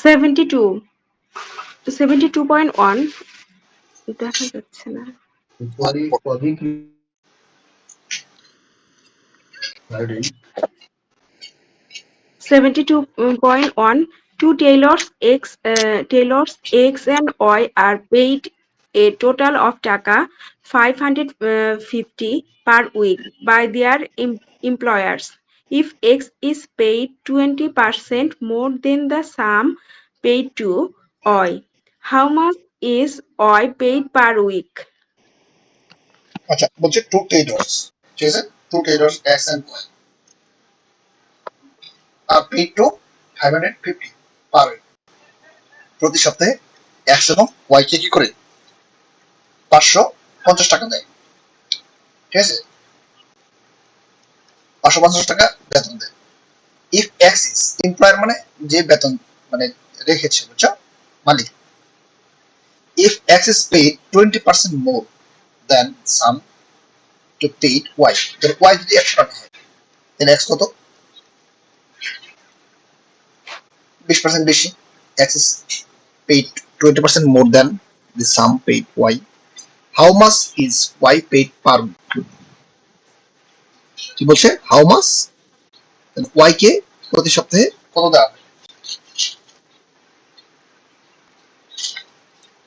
72.1 দেখা যাচ্ছে না। 72.1 Two Taylor's X and Y are paid a total of taka 550 per week by their employers. If X is paid 20% more than the sum paid to Y, how much is Y paid per week? আচ্ছা, বলছে two tailors, ঠিক আছে, two tailors X and Y are paid to 550 per week. প্রতি সপ্তাহে x এবং Y কে কি করে 550 টাকা দেয়, ঠিক আছে, 550 টাকা বেতন দেয়। ইফ এক্স ইজ এমপ্লয়ার মানে যে বেতন মানে রেখেছে, বুঝছো, মালিক। If X is paid 20% more than sum to paid Y, তাহলে ওয়াই যদি 100 টাকা হয় তাহলে এক্স কত 20% বেশি। X is paid 20% more than the sum paid y. How much is y paid per week? কি বলছে, হাউ মাস y কে প্রতি সপ্তাহে কত দেওয়া হয়।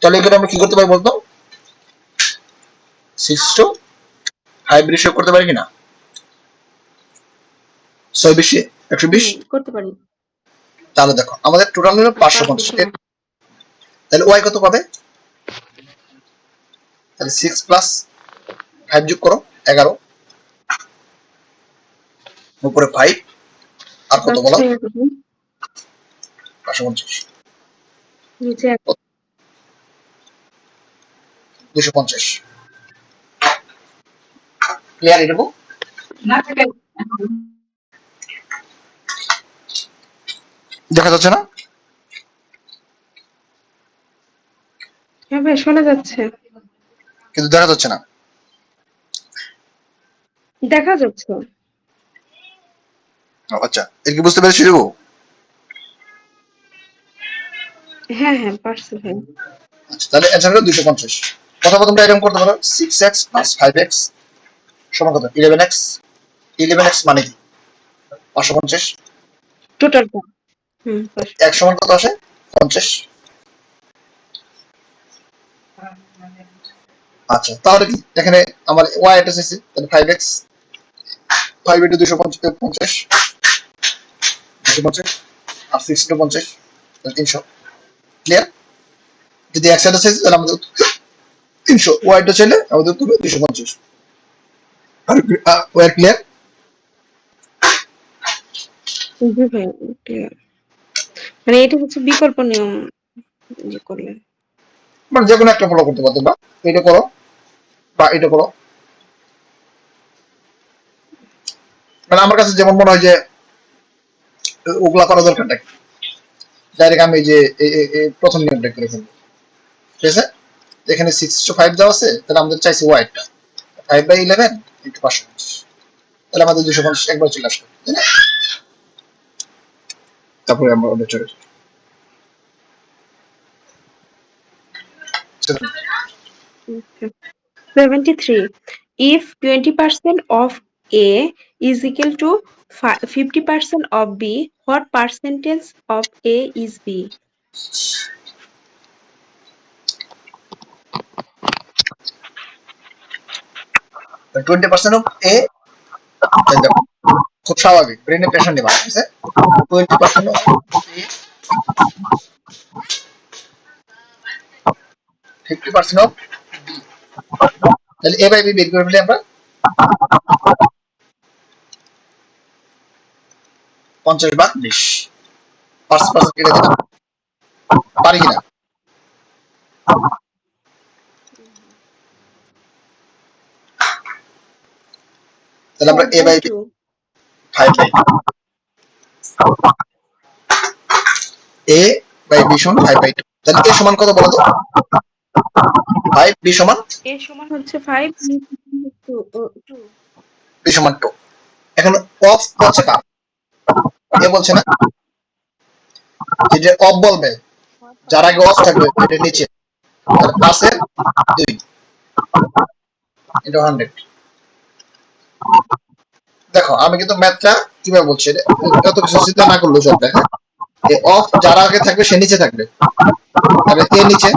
তাহলে এখানে আমরা কি করতে পারি বলতো, 6:5 রেশিও করতে পারি কিনা, 6 বেশি 120 করতে পারি। তাহলে দেখো আমাদের টোটাল হলো 550, তাহলে y কত পাবে, তাহলে 6 প্লাস 5 যোগ করো 11, উপরে 5 আর কত বলো 550, নিচে 250। ক্লিয়ার এটুকু? দেখা যাচ্ছে না? হ্যাঁ ভাই, শোনা যাচ্ছে কিন্তু দেখা যাচ্ছে না। দেখা যাচ্ছে। আচ্ছা, এর কি বুঝতে পেরেছি দেবো? হ্যাঁ হ্যাঁ পারছি ভাই। আচ্ছা, তাহলে অ্যান্সার হলো 250। প্রথম ডায়াগ্রাম করতে পারো 6x প্লাস 5x সমান কত 11x। 11x মানে কি 550, টোটালটা x সমান কত আসে 50। আচ্ছা, তাহলে কি এখানে আমার y এটা এসেছে, তাহলে 5x 5 into 250 250 আর 6 into 50 তাহলে 300। ক্লিয়ার? যদি x এটা এসেছে তাহলে আমাদের 300, y এটা চাইলে আমাদের উত্তর 250। আর y ক্লিয়ার? জি ভাই ক্লিয়ার। মানে এটা হচ্ছে বিকল্প নিয়ম যে করলে, মানে যে কোনো একটা ফলো করতে পারতো, বা এটা করো বা এটা করো। মানে আমার কাছে যেমন মনে হয় যে ওগুলা করা দরকার নাকি, ডাইরেক্ট আমি যে প্রথম নিয়মটা করে ফেলবো, ঠিক আছে। এখানে 6:5 দেওয়া আছে, তাহলে আমাদের চাইছে ওয়াইডটা 5/11 into 550, তাহলে আমাদের 250 একবার চলে আসলো, তাই না? তারপরে আমরা ওটা চলে যাই 73. If 20% of A is equal to 50% of B, what percentage of A is B? 20% of এ, খুব স্বাভাবিক, ব্রেনে প্রেশার নেবা, ঠিক আছে। 20% অফ এ 50% অফ বি, তাহলে এ বাই বি বের করে ফেলি আমরা। 50/20 5% কেটে দিলাম, পারি কিনা? তাহলে আমরা A by B 5/2, A by B সমান 5/2, তাহলে এ সমান কত বলো তো, 5, বি সমান A সমান হচ্ছে 5, 2. বি সমান 2। এখন অফ হচ্ছে কার, এ বলছে না, যেটা অফ বলবে, যার আগে অফ থাকবে এটা নিচে, আর পাশের 2 এটা 100। দেখো আমি কিন্তু ম্যাথটা কিভাবে বলছি, এত কিছু চিন্তা না করলেও চলবে। হ্যাঁ, অফ যার আগে থাকবে সে নিচে থাকবে, তাহলে এ নিচে,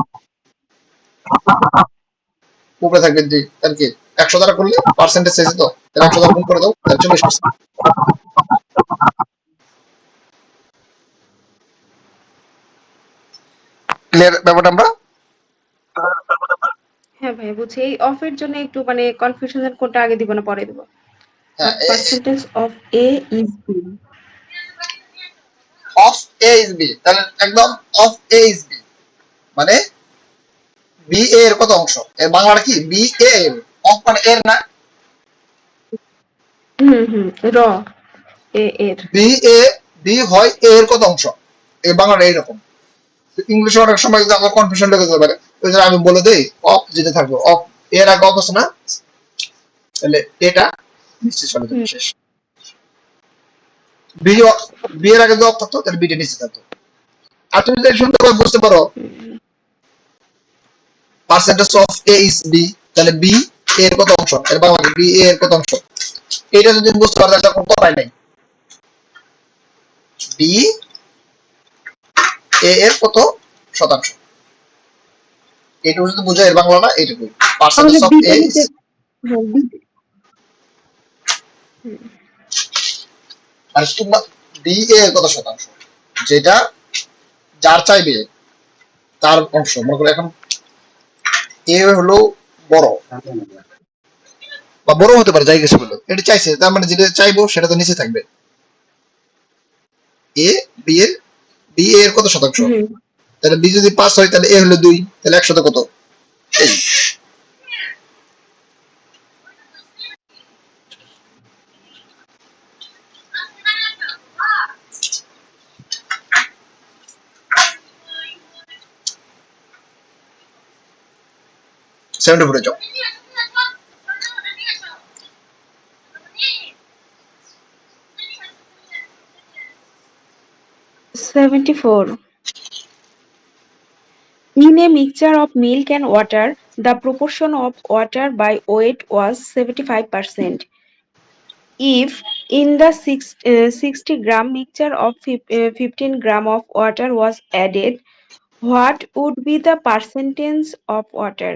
উপরে থাকবে 2, তাহলে কি 100 দ্বারা করলে পার্সেন্টেজ চাইছে তো, তাহলে 100 দ্বারা গুণ করে দাও, তাহলে 40%। ক্লিয়ার ব্যাপারটা আমরা? হ্যাঁ ভাই বুঝছি। এই অফের জন্য একটু মানে কনফিউশনের কোনটা আগে দিব না পরে দিব? হ্যাঁ, What percentage of A is B? Of A is B, তাহলে একদম অফ এ ইজ বি মানে বি এ এর কত অংশ, এর বাংলাটা কি, বি এ এর, অফ মানে এর না, হুম র এ এর। বি এ, বি হয় এ এর কত অংশ, এই বাংলাটা এইরকম। ইংলিশে অনেক সময় কিন্তু আমার কনফিউশন লেগে যেতে পারে, ওই জন্য আমি বলে দেই অফ যেটা থাকবে, অফ এর আগে অফ আছে না, তাহলে এটা নিশ্চিত চলে যাবে, শেষ। বি, বি এর আগে যদি অফ থাকতো তাহলে বিটা নিচে থাকতো। আর তুমি যদি সুন্দরভাবে বুঝতে পারো percentage of A is B, তাহলে বি এর কত অংশ, এর বাংলা বি এর কত অংশ, এটা যদি বুঝতে পারো তাহলে কোনো কথাই নাই। বি এ এর কত শতাংশ, এইটুকু যদি বুঝো এর বাংলা না এইটুকু, পার্সেন্টেজ তাহলে অফ বিটা এ ইজ, নিতে হ্যাঁ আর তোমরা বি এ এর কত শতাংশ, যেটা যার চাইবে তার অংশ, মনে করো এখন এ হলো বড়, বা বড় হতে পারে, যাই কিছু বললো এটা চাইছে, তার মানে যেটা চাইবো সেটা তো নিচে থাকবে। এ বি এর, বি এর কত শতাংশ, হুম তাহলে বি যদি 5 হয় তাহলে এ হলো 2, তাহলে 100 কত, এই 74 যাও। 74. In a mixture of milk and water, the proportion of water by weight was 75%. If in the 60-gram mixture of 15 gram of water was added, what would be the percentage of water?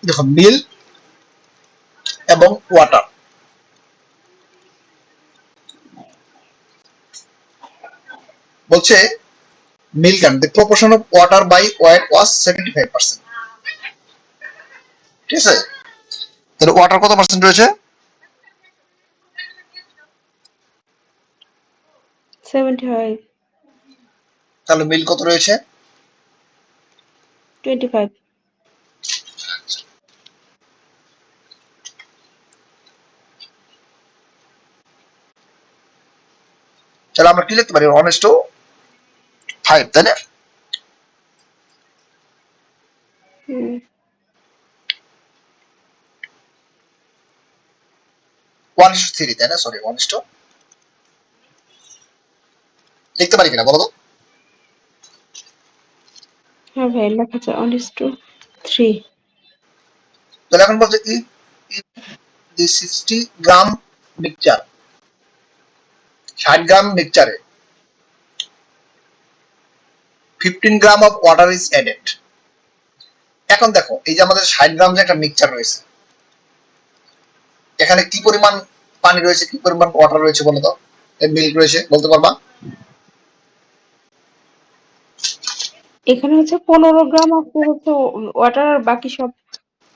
দেখো milk এবং water বলছে, milk and the proportion of water by weight was 75%, ঠিক আছে, তাহলে water কত percent রয়েছে, 75, তাহলে milk কত রয়েছে, 25. তাহলে আমরা কি লিখতে পারি 1:5, তাই না, Hmm. 1:3, তাই না, সরি 1, লিখতে পারি কিনা বলো তো। হ্যাঁ ভাই লেখা যায় 1:3. তাহলে এখন বলছে if the 60 gram mixture, 60 gram মিক্সচারে 15 gram of water is added. এখন দেখো এই যে আমাদের 60 গ্রাম যে একটা মিক্সচার রয়েছে, এখানে কি পরিমাণ পানি রয়েছে, কি পরিমাণ ওয়াটার রয়েছে বলো তো, মিল্ক রয়েছে বলতে পারবা? এখানে হচ্ছে 15 গ্রাম আছে হচ্ছে ওয়াটার, আর বাকি সব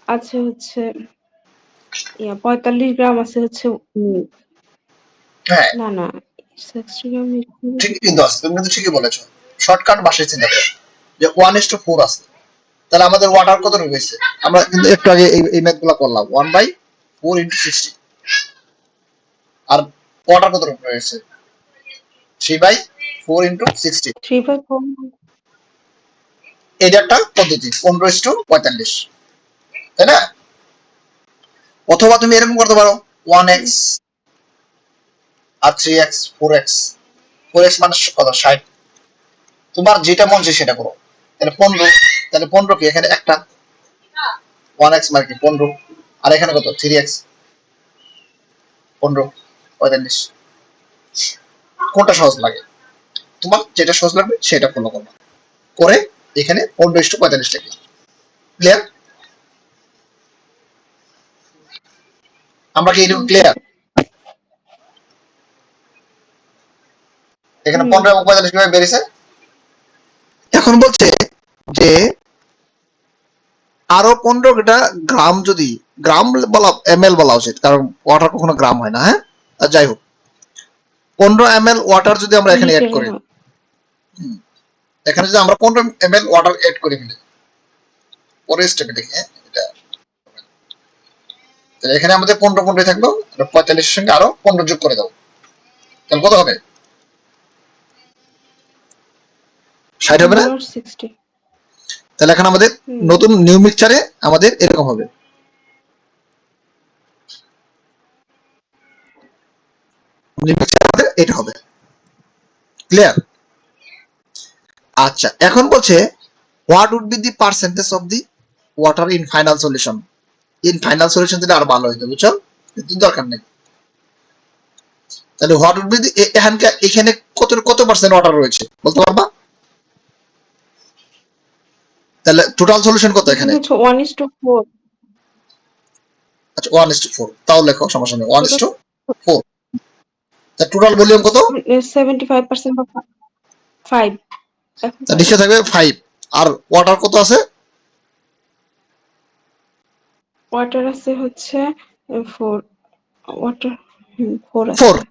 আছে হচ্ছে 45 গ্রাম আছে হচ্ছে milk। হ্যাঁ, না না 60 গ্রাম milk ঠিকই কিন্তু আছে, তুমি কিন্তু ঠিকই বলেছো। শর্টকাট ভাষায় চিন্তা করো যে 1:4 আছে, তাহলে আমাদের ওয়াটার কত রয়েছে, আমরা কিন্তু একটু আগে এই ম্যাথ গুলা করলাম, 1/4 × 60, আর ওয়াটার কত রয়েছে, 3/4 × 60। 3/4। এটা একটা পদ্ধতি, 15:45, তাই না, অথবা তুমি এরকম করতে পারো 1x আর 3x 4x 4x মানে কত 60। তোমার যেটা মন চায় সেটা করো। তাহলে 15, তাহলে 15 কি এখানে একটা 1x মানে কি 15, আর এখানে কত 3x 15 45। কোনটা সহজ লাগে? তোমার যেটা সহজ লাগবে সেটা ফলো করবে, করে এখানে 15:45 টাকা। ক্লিয়ার? আমরা কি এটুকু ক্লিয়ার? এখানে 15 এবং 45 কিভাবে বেরিয়েছে? এখন বলছে যে আরো 15টা গ্রাম, যদি গ্রাম বলা ml বলা উচিত, কারণ ওয়াটার কখনো গ্রাম হয় না। হ্যাঁ, যাই হোক 15 ml ওয়াটার যদি আমরা এখানে অ্যাড করি, এখানে যদি আমরা 15 ml ওয়াটার অ্যাড করে ফেলি, পরের স্টেপে দেখি। তাহলে এখানে আমাদের 15 থাকলো, 45 এর সঙ্গে আরো 15 যোগ করে দাও, তাহলে কত হবে? 60 হবে না? তাহলে এখন আমাদের নতুন নিউ মিক্সচারে আমাদের এরকম হবে। এটা হবে। ক্লিয়ার? আচ্ছা, এখন বলছে what would be the percentage of the water in final solution. In final solution দিলে আরো ভালো হইতো, বুঝছো? কিন্তু দরকার নেই। তাহলে হোয়াট উড বি দি, এখানে কত পার্সেন্ট ওয়াটার রয়েছে বলতে পারবা? তাহলে টোটাল সলিউশন কত এখানে? 1:4। আচ্ছা 1:4, তাও লেখো, সমস্যা নেই। 1:4। তা টোটাল ভলিউম কত? 75% বা 5। এখন তা নিচে থাকবে 5, আর ওয়াটার কত আছে? ওয়াটার আছে হচ্ছে 4। ওয়াটার 4 4। আছে।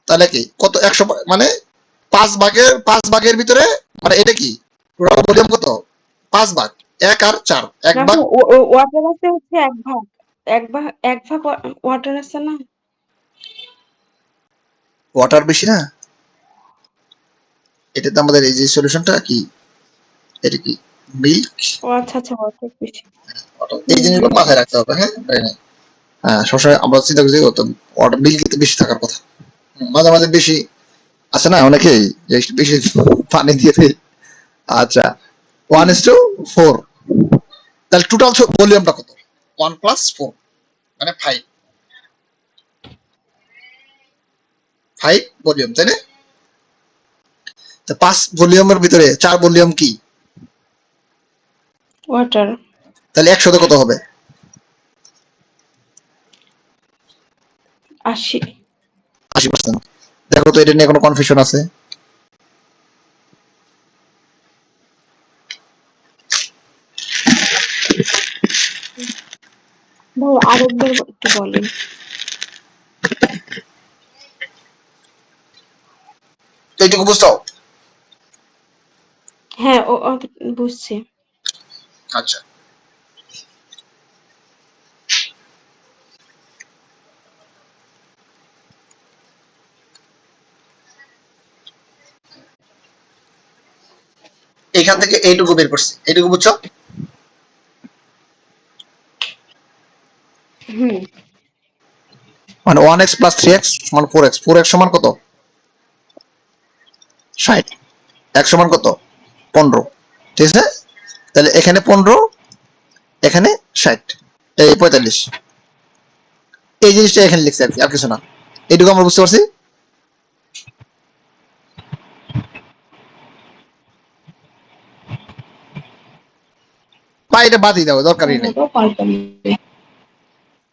তাহলে কি কত? 100, মানে 5 ভাগের ভিতরে, মানে এটা কি টোটাল ভলিউম কত? 5 ভাগ 1 আর 4, 1 ভাগ। ওয়াটার আছে হচ্ছে 1 ভাগ। 1 ভাগ ওয়াটার আছে না? ওয়াটার বেশি না? এটা তো আমাদের এই যে সলিউশনটা কি, এটা কি মিল্ক? ও আচ্ছা আচ্ছা, ওয়াটার বেশি। এই জিনিসগুলো মাথায় রাখতে হবে। হ্যাঁ, হ্যাঁ, সবসময় আমরা চিন্তা করছি ওয়াটার মিল্ক তো বেশি থাকার কথা। মাঝে মাঝে বেশি আছে না অনেকেই, যে বেশি পানি দিয়ে দেয়। আচ্ছা 1:4, তাহলে টোটাল ভলিউমটা কত? 1 + 4 মানে 5 ভলিউম, তাই না? 5 ভলিউমের ভিতরে 4 ভলিউম কি? ওয়াটার। তাহলে 100 কত হবে? 80। 80%। দেখো তো এটা নিয়ে কোনো কনফিউশন আছে? ভাই আরেকবার একটু বলেন। এইটুকু বুঝছো? হ্যাঁ, বুঝছি। আচ্ছা, এখান থেকে এইটুকু বের করছি, এইটুকু বুঝছো? মানে 1x + 3x সমান 4x, 4x সমান কত? 60, x সমান কত? 15, ঠিক আছে? তাহলে এখানে 15, এখানে 60, এই 45। এই জিনিসটা এখানে লিখছি আর কি, আর কিছু না। এইটুকু আমরা বুঝতে পারছি। বা এটা বাদই দাও, দরকারই নেই।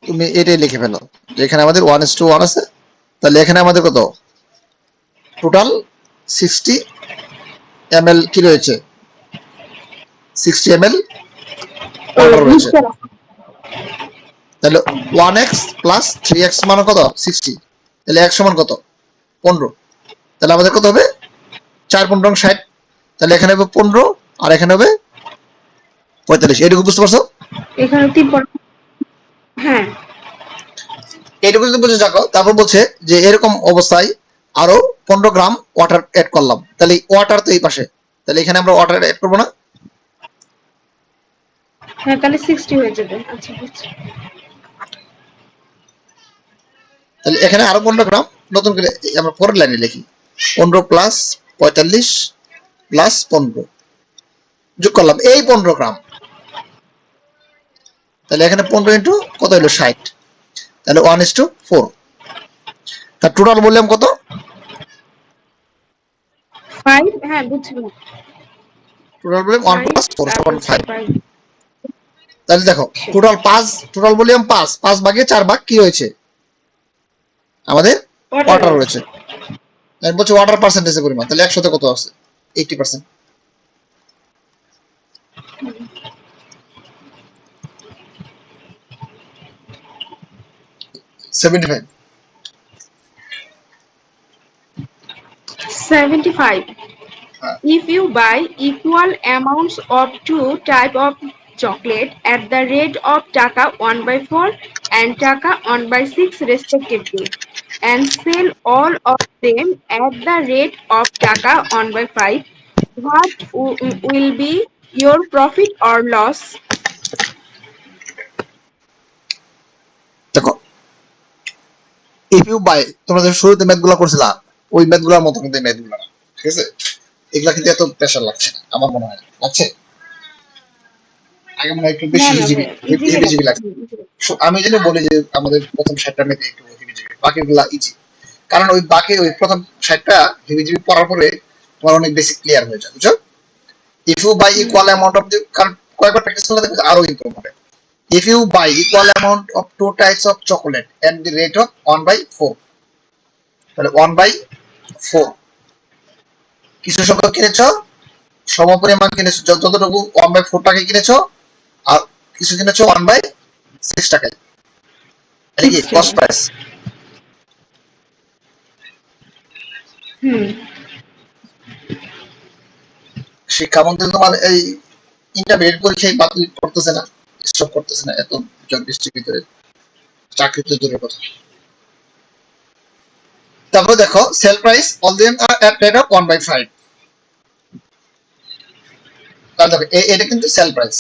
তুমি এটাই লিখে ফেলো যে এখানে আমাদের 1:1 আছে। তাহলে এখানে আমাদের কত? টোটাল 60 ml কি রয়েছে? 60 ml ওয়াটার রয়েছে। তাহলে 1x + 3x মান কত? 60। তাহলে x সমান কত? 15। তাহলে আমাদের কত হবে? 4 × 15 = 60। তাহলে এখানে হবে 15, আর এখানে হবে 45। এটুকু বুঝতে পারছো? এখানে 3। হ্যাঁ। এইটুকু যদি বুঝে থাকো, তারপর বলছে যে এরকম অবস্থায় আরো 15 গ্রাম ওয়াটার অ্যাড করলাম। তাহলে ওয়াটার তো এই পাশে, তাহলে এখানে আমরা ওয়াটার অ্যাড করবো না? হ্যাঁ, তাহলে 60 হয়ে যাবে। আচ্ছা বুঝছি। তাহলে এখানে আরো 15 গ্রাম নতুন করে আমরা পরের লাইনে লিখি 15 প্লাস 45 প্লাস 15 যোগ করলাম এই 15 গ্রাম, তাহলে এখানে 15 ইন্টু কত হলো 60, তাহলে 1:4, তার টোটাল ভলিউম কত? 5, হ্যাঁ বুঝলাম। টোটাল ভলিউম 1 5 প্লাস 4 তারপর সমান হচ্ছে 5। 5। তাহলে দেখো টোটাল 5, টোটাল ভলিউম 5, 5 ভাগে 4 ভাগ কি হয়েছে আমাদের? ওয়াটার ওয়াটার রয়েছে। রয়েছে। আমি বলছি ওয়াটার পার্সেন্টেজের পরিমাণ, তাহলে 100 তে কত আছে? 80%, 75। 75. হ্যাঁ, If you buy equal amounts of two type of chocolate at the rate of taka 1/4 and taka 1/6 respectively, and sell all of them at the rate of taka 1/5, what will be your profit or loss? দেখো if you by, তোমরা যে শুরুতে ম্যাথগুলো করছিলা ওই ম্যাথগুলোর মতো কিন্তু এই ম্যাথগুলো না, ঠিক আছে? এগুলা কিন্তু এত প্রেশার লাগছে না আমার মনে হয়, লাগছে? আগে মনে হয় একটু বেশি না না হিজিবি, ভাইয়া, ইজিলি হিবিজিবি লাগছে। লাগছে। আমি যেটা বলি যে আমাদের প্রথম 60টা মেথে একটু হিবিজিবি, বাকিগুলা ইজি। কারণ ওই বাকি ওই প্রথম 60টা হিবিজিবি পড়ার পরে তোমার অনেক বেশি ক্লিয়ার হয়ে যায়, বুঝছো? If you buy equal amount of the, কারণ কয়েকবার প্র্যাকটিস করলে দেখবে আরো ইমপ্রুভ হবে। If you buy equal amount of two types of chocolate at the rate of 1/4, তাহলে 1/4 কিছু সংখ্যক কিনেছো, সমপরিমাণ কিনেছো, যতটুকু 1/4 টাকায় কিনেছো, আর কিছু কিনেছো 1/6 টাকায়, এটা কি 6 কস্ট টাকা। প্রাইস? হুম। শিক্ষামন্ত্রী তোমার এই ইন্টারমিডিয়েট পরীক্ষায় বাতিল করতেছে না, স্টপ করতেছে না, এত জব বৃষ্টির ভিতরে চাকরি তো দূরের কথা। তারপরে দেখো সেল প্রাইস অল দেম আর এট রেট অফ 1/5, তাহলে দেখো এটা কিন্তু সেল প্রাইস,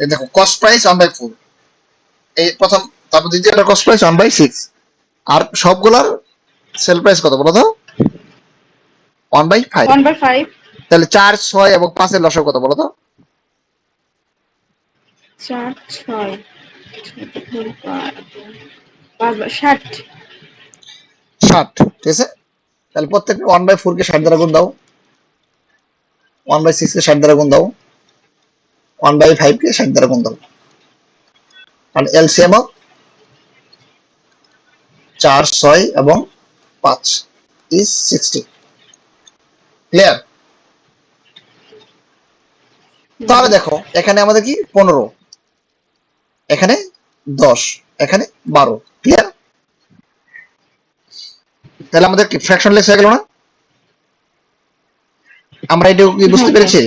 এই দেখো কস্ট প্রাইস 1/4 এই প্রথম, তারপর দ্বিতীয়টা কস্ট প্রাইস 1/6, আর সবগুলার সেল প্রাইস কত বলো তো? 1/5। 1/5। তাহলে 4, 6 এবং 5 এর লসাগু কত বলো তো? 4, 6, 5, 60। 60, ঠিক আছে? তাহলে প্রত্যেকটা 1/4 কে 60 দ্বারা গুণ দাও, 1/6 কে 60 দ্বারা গুণ দাও, 1/5 কে 60 দ্বারা গুণ দাও, আর এলসিএম অফ 4, 6 এবং 5 ইজ 60। ক্লিয়ার? তাহলে দেখো এখানে আমাদের কি 15, এখানে 10, এখানে 12। ক্লিয়ার? তাহলে আমাদের কি ফ্র্যাকশন লেস হয়ে গেল না? আমরা এটা কি বুঝতে হ্যাঁ হ্যাঁ পেরেছি?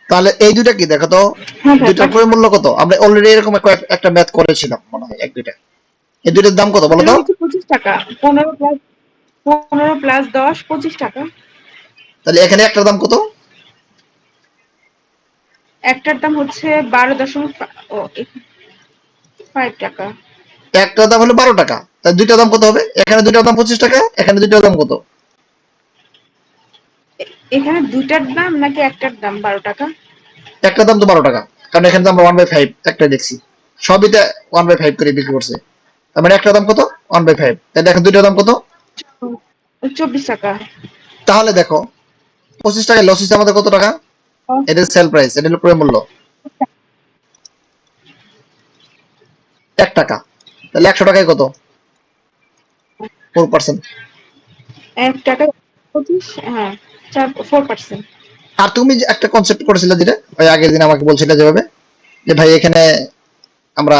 তাহলে এই দুইটা কি দেখো তো, হ্যাঁ ভাই, দুইটার ক্রয় মূল্য কত? আমরা অলরেডি এরকম একটা ম্যাথ করেছিলাম মনে হয়, এক দুইটা। এই দুইটার দাম কত বলো এটা তো? হচ্ছে 25 টাকা। 15 + 10 25 টাকা। তাহলে এখানে একটার দাম কত? একটার দাম হচ্ছে 12.5 টাকা। একটার দাম হলো 12 টাকা, তাহলে দুইটার দাম কত হবে? এখানে দুইটার দাম 25 টাকা, এখানে দুইটার দাম কত? এখানে দুইটার দাম নাকি একটার দাম 12 টাকা? একটার দাম তো 12 টাকা, কারণ এখানে তো আমরা 1/5 একটা দেখছি, সবই তো 1/5 করে বিক্রি করছে, তার মানে একটার দাম কত? 1/5। তাহলে এখন দুইটার দাম কত? 24 টাকা। তাহলে দেখো 25 টাকায় লস হচ্ছে আমাদের কত টাকা? এটা সেল প্রাইস, এটা হলো ক্রয় মূল্য 1 টাকা। তাহলে 100 টাকায় কত? 4%। 1 টাকা 25, হ্যাঁ, 4%। আর তুমি যে একটা কনসেপ্ট করেছিলে যেটা ওই আগের দিন আমাকে বলছিলে যেভাবে, যে ভাই এখানে আমরা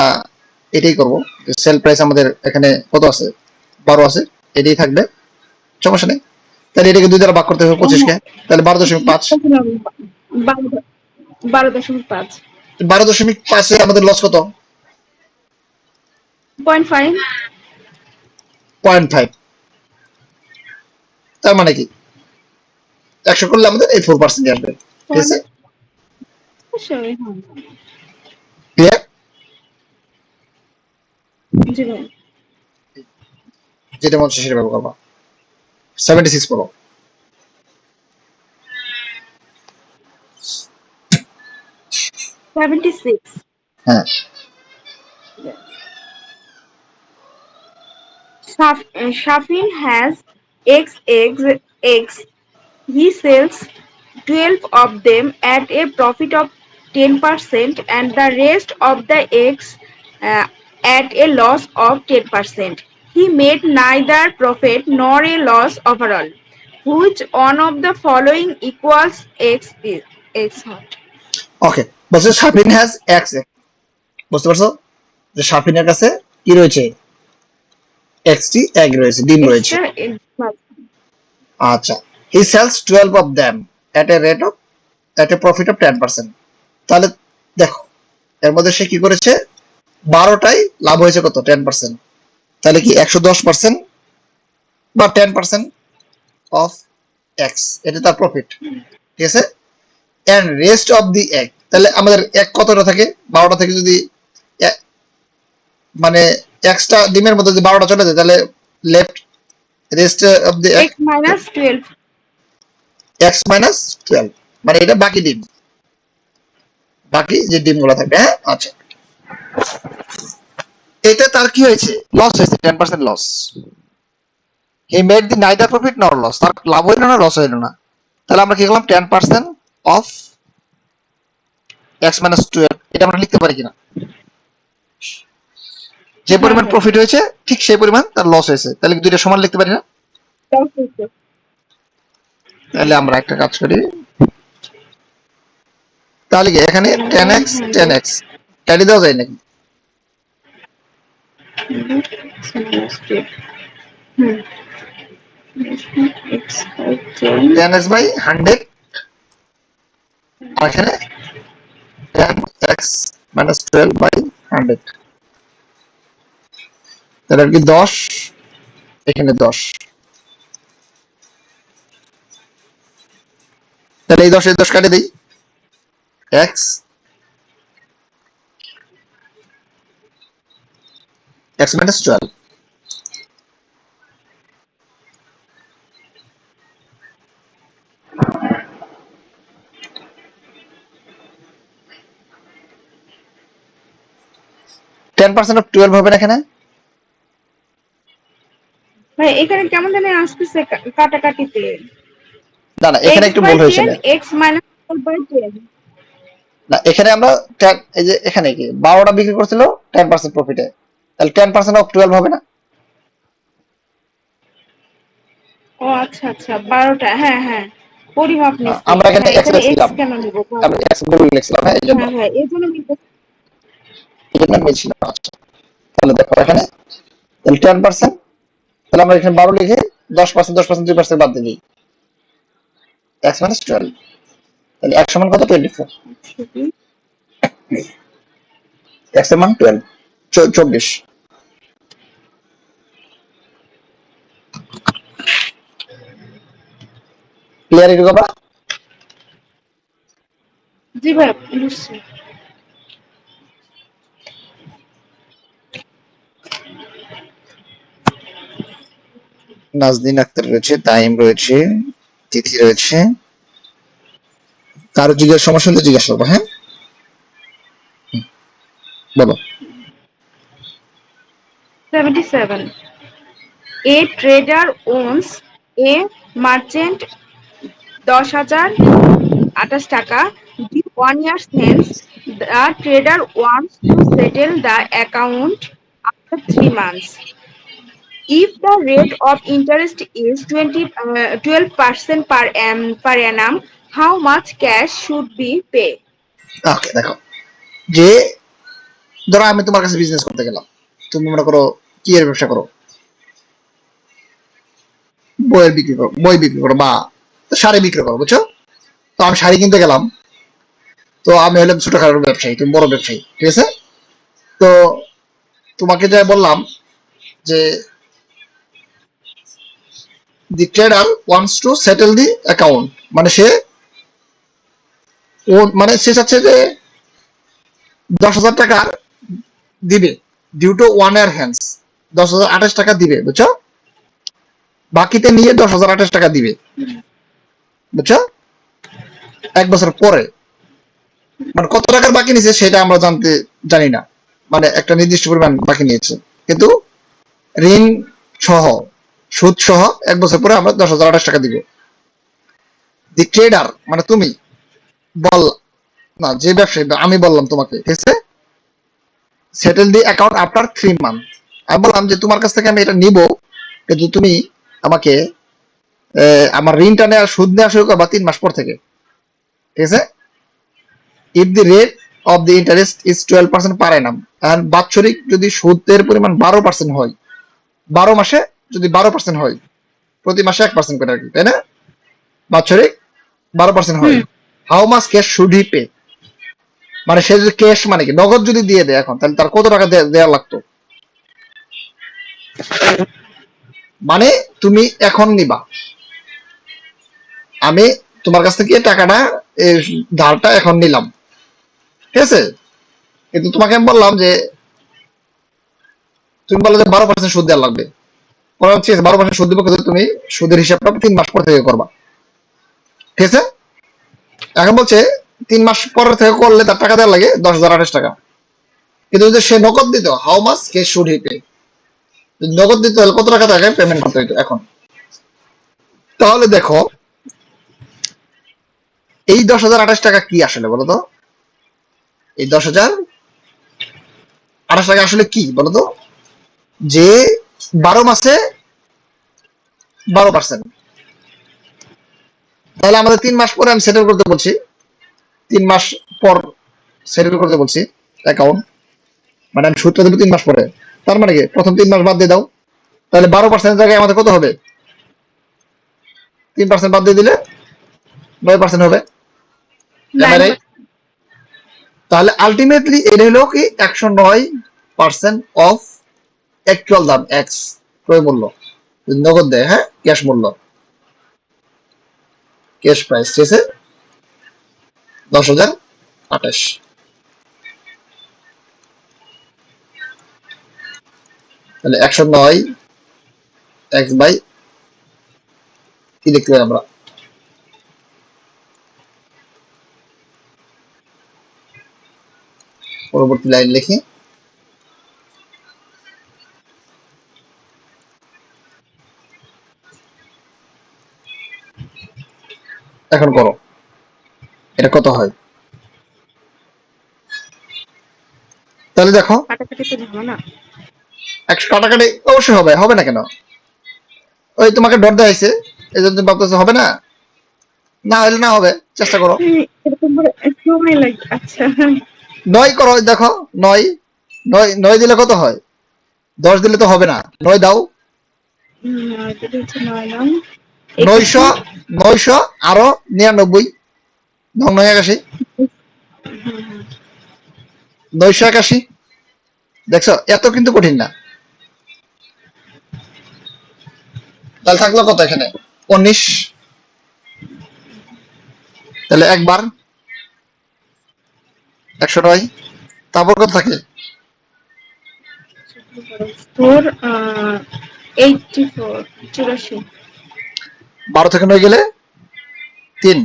এটাই করব, যে সেল প্রাইস আমাদের এখানে কত আছে? 12 আছে, এটাই থাকবে, সমস্যা নেই। তাহলে এটাকে 2 দ্বারা ভাগ করতে হবে 25 কে, তাহলে 12.5। 12.5। 12.5 এ আমাদের লস কত? 0.5। 0.5। তার মানে কি 100 করলে আমাদের এই 4% আসবে, ঠিক আছে? অবশ্যই, হ্যাঁ। ক্লিয়ার? জি ভাই। যেটা মন চায় সেটা ব্যবহার করবা। 76 পড়ো। 76. হ্যাঁ। Shafin has eggs. He sells 12 of them at a profit of 10% and the rest of the eggs uh, at a loss of 10%. He made neither profit nor a loss overall. Which one of the following equals X hot? ওকে, বলছে Shafin has x egg, বুঝতে পারছো যে শাফিনের কাছে কি রয়েছে, XT egg রয়েছে, ডিম রয়েছে। Extra আচ্ছা, he sells 12 of them at A profit of 10%। তাহলে দেখো এর মধ্যে সে কি করেছে, 12টাই লাভ হয়েছে কত, 10%। তাহলে কি 110% বা 10% অফ এক্স, এটা তার প্রফিট, ঠিক আছে। And rest of the egg, তাহলে আমাদের এক কতটা থাকে, 12টা থেকে যদি মানে এক্সটা ডিমের মধ্যে যদি 12টা চলে যায়, তাহলে left rest of the egg X minus 12. X minus 12, মানে এটা বাকি ডিম, বাকি যে ডিমগুলো থাকবে। হ্যাঁ, আচ্ছা, এটা তার কি হয়েছে, লস হয়েছে, 10% loss. He made the neither profit nor loss, তার লাভ হইল না লস হইল না। তাহলে আমরা কি করলাম, 10% অফ এক্স মাইনাস 12, এটা আমরা লিখতে পারি কিনা, যে হ্যাঁ পরিমাণ ভাই। প্রফিট হয়েছে ঠিক সেই পরিমাণ তার লস হয়েছে, তাহলে কি দুইটা সমান লিখতে পারি না? তাহলে আমরা একটা কাজ করি, তাহলে কি এখানে 10x 100. 10x ক্যারি দেওয়া যায় নাকি, X minus 12. Hmm. X by 10. 10x by 100, আর এখানে 10x মাইনাস 12 বাই 100, তাহলে কি 10, এখানে 10, তাহলে এই 10 এর 10 কাটে দেই, x x মাইনাস 12, 10% অফ 12 হবে না এখানে, ভাই এখানে কেমন জানি আসতেছে কাটাকাটিতে। না না এখানে X একটু by ভুল হয়েছে 10, না, X minus 12 by 10. না এখানে আমরা এই যে এখানে কি 12টা বিক্রি করছিল 10% প্রফিটে, তাহলে 10% অফ 12 হবে না, ও আচ্ছা আচ্ছা 12টা, হ্যাঁ হ্যাঁ পরিমাপ নিছি। আমরা এখানে হ্যাঁ এক্স এখানে এক্স লিখছিলাম, কেন নিব? আমরা এক্স ভুল লিখছিলাম, হ্যাঁ হ্যাঁ হ্যাঁ এই জন্য এই জন্য মিলছিল। আচ্ছা, তাহলে দেখো এখানে তাহলে 10%, তাহলে আমরা এখানে 12 লিখে 10% 10% 2% বাদ দিয়ে দিই, x মাইনাস 12, তাহলে x সমান কত, 24, x এর মান 12, 24। ক্লিয়ার এটুকু বাবা? জি ভাই বুঝছি। নাজনীন আক্তার রয়েছে, তাইম রয়েছে, তিথি রয়েছে, কারো জিজ্ঞাসা সমস্যা হলে জিজ্ঞাসা করবো। হ্যাঁ বলো। 77. A trader owns a merchant 10,028 টাকা. With 1 year hence, the trader wants to settle the account after 3 months. If the rate of interest is 12% per annum, how much cash should be paid? ওকে, দেখো যে ধরো আমি তোমার কাছে business করতে গেলাম, তুমি মনে করো কি এর ব্যবসা করো, বই বিক্রি করো বা শাড়ি বিক্রি করো, বুঝছো। তো আমি শাড়ি কিনতে গেলাম, তো আমি হলাম ছোটখাটো ব্যবসায়ী, তুমি বড় ব্যবসায়ী, ঠিক আছে। তো তোমাকে যা বললাম যে the trader wants to settle the account, মানে সে ও মানে সে চাচ্ছে যে 10,000 টাকা দিবে ডিউ টু 1 year হ্যান্স, 10,028 টাকা দিবে, বুঝছো? বাকিতে নিয়ে 10,028 টাকা দিবে, বুঝছো? 1 বছর পরে মানে কত টাকার বাকি নিয়েছে সেটা আমরা জানি না, মানে একটা নির্দিষ্ট পরিমাণ বাকি নিয়েছে, কিন্তু ঋণ সহ সুদ সহ 1 বছর পরে আমরা 10,028 টাকা দিব। দি ট্রেডার মানে তুমি বল না, যে ব্যবসায়ী, আমি বললাম তোমাকে, ঠিক আছে, settle the account after 3 month. আমি বললাম যে তোমার কাছ থেকে আমি এটা নিব, কিন্তু তুমি আমাকে আমার ঋণটা নেওয়া, সুদ নেওয়া শুরু করবা 3 মাস পর থেকে, ঠিক আছে? If the rate of the interest is 12% per annum, and বাৎসরিক যদি সুদের পরিমাণ 12% হয়, 12 মাসে যদি 12% হয়, প্রতি মাসে 1% করে আর কি, তাই না? বাৎসরিক 12% হয়। How much cash should he pay, মানে সে যদি ক্যাশ মানে কি নগদ যদি দিয়ে দেয় এখন, তাহলে তার কত টাকা দেওয়া লাগতো? মানে তুমি এখন নিবা, আমি তোমার কাছ থেকে টাকাটা ধারটা এখন নিলাম, ঠিক আছে, কিন্তু তোমাকে আমি বললাম যে তুমি বললে যে 12% সুদ দেওয়া লাগবে, পরে হচ্ছে 12% সুদ দেবো, কিন্তু তুমি সুদের হিসাবটা 3 মাস পর থেকে করবা, ঠিক আছে? এখন বলছে 3 মাস পর থেকে করলে তার টাকা দেওয়া লাগে 10,028 টাকা, কিন্তু যদি সে নগদ দিত, how much cash should he pay, নগদ দিতে হলে কত টাকা তাকে পেমেন্ট করতে হইতো এখন? তাহলে দেখো এই 10,028 টাকা কি আসলে বলো তো? এই 10,028 টাকা আসলে কি বলতো? যে 12 মাসে 12%, তাহলে আমাদের 3 মাস পরে আমি সেটেল করতে বলছি, 3 মাস পর সেটেল করতে বলছি অ্যাকাউন্ট, মানে আমি সুদটা দেবো 3 মাস পরে, তার মানে কি প্রথম 3 মাস বাদ দিয়ে দাও, তাহলে 12% জায়গায় আমাদের কত হবে? 3% বাদ দিয়ে দিলে 9% হবে, এম আই রাইট? তাহলে আলটিমেটলি এটা হলো কি 109% অফ অ্যাকচুয়াল দাম এক্স ক্রয় মূল্য, নগদ দেয়, হ্যাঁ, ক্যাশ মূল্য, ক্যাশ প্রাইস, ঠিক আছে, 10,028। তাহলে 109 এক্স বাই কি লিখতে পারি আমরা? পরবর্তী লাইন লিখি, এখন করো, এটা কত হয়? তাহলে দেখো কাটাকাটি তো ঝামেলা। 100 কাটাকাটি অবশ্যই হবে, হবে না কেন? ওই তোমাকে ডট দেখাইছে, এই জন্য তুমি ভাবতেছো হবে না, না হলে না হবে, চেষ্টা করো। এরকম করে সময় লাগে, আচ্ছা। 9 করো, দেখো 9, 9 দিলে কত হয়? 10 দিলে তো হবে না, 9 দাও। এটা হচ্ছে 9 900, 81। 900 আরো 99, 981, 981, দেখছো এত কিন্তু কঠিন না। তাহলে থাকলো কত এখানে? 19, তাহলে একবার 109, তারপর কত থাকে? 4 84 84। 12 থেকে 9 গেলে 3,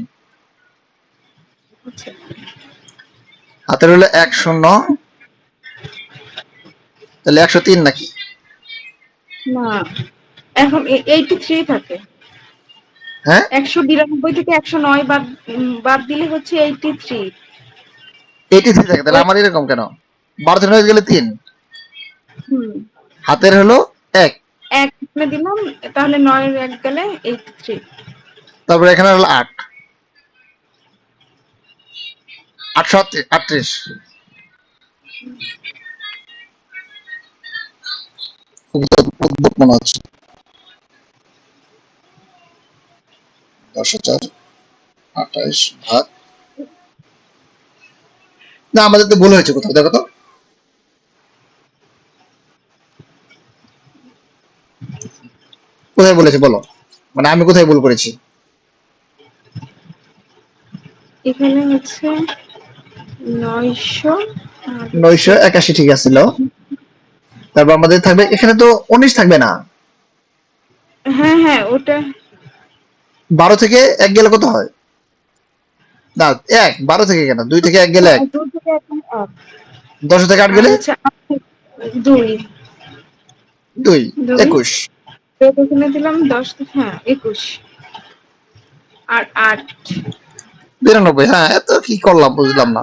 আচ্ছা, হাতের হলো 1 শূন্য, তাহলে 103 নাকি? না, এখন 83 থাকে। হ্যাঁ 192 থেকে 109 বাদ দিলে হচ্ছে 83। 83 থাকে, তাহলে ওই আমার এরকম কেন? 12 থেকে 9 গেলে 3, হুম হাতের হলো 1, এক এখানে দিলাম, তাহলে 9 এর 1 গেলে 83। তারপরে এখানে হলো 8, 838, খুব উদ্ভট মনে হচ্ছে। 10,028 ভাগ, না আমাদের তো ভুল হয়েছে কোথাও, দেখো তো কোথায় বলেছে বলো, মানে আমি কোথায় ভুল করেছি? এখানে হচ্ছে 900 আর হচ্ছে 981 ঠিক আছিল, তারপর আমাদের থাকবে এখানে তো 19 থাকবে না, হ্যাঁ হ্যাঁ ওটা 12 থেকে 1 গেলে কত হয়? না 1, 12 থেকে কেন, 2 থেকে 1 গেলে 1, 2 থেকে এখন 1 10 থেকে 8 আর গেলে হচ্ছে 2 2, 2 21, এখানে দিলাম 10 হ্যাঁ 21 আর 8 92। হ্যাঁ, এত কি করলাম বুঝলাম না।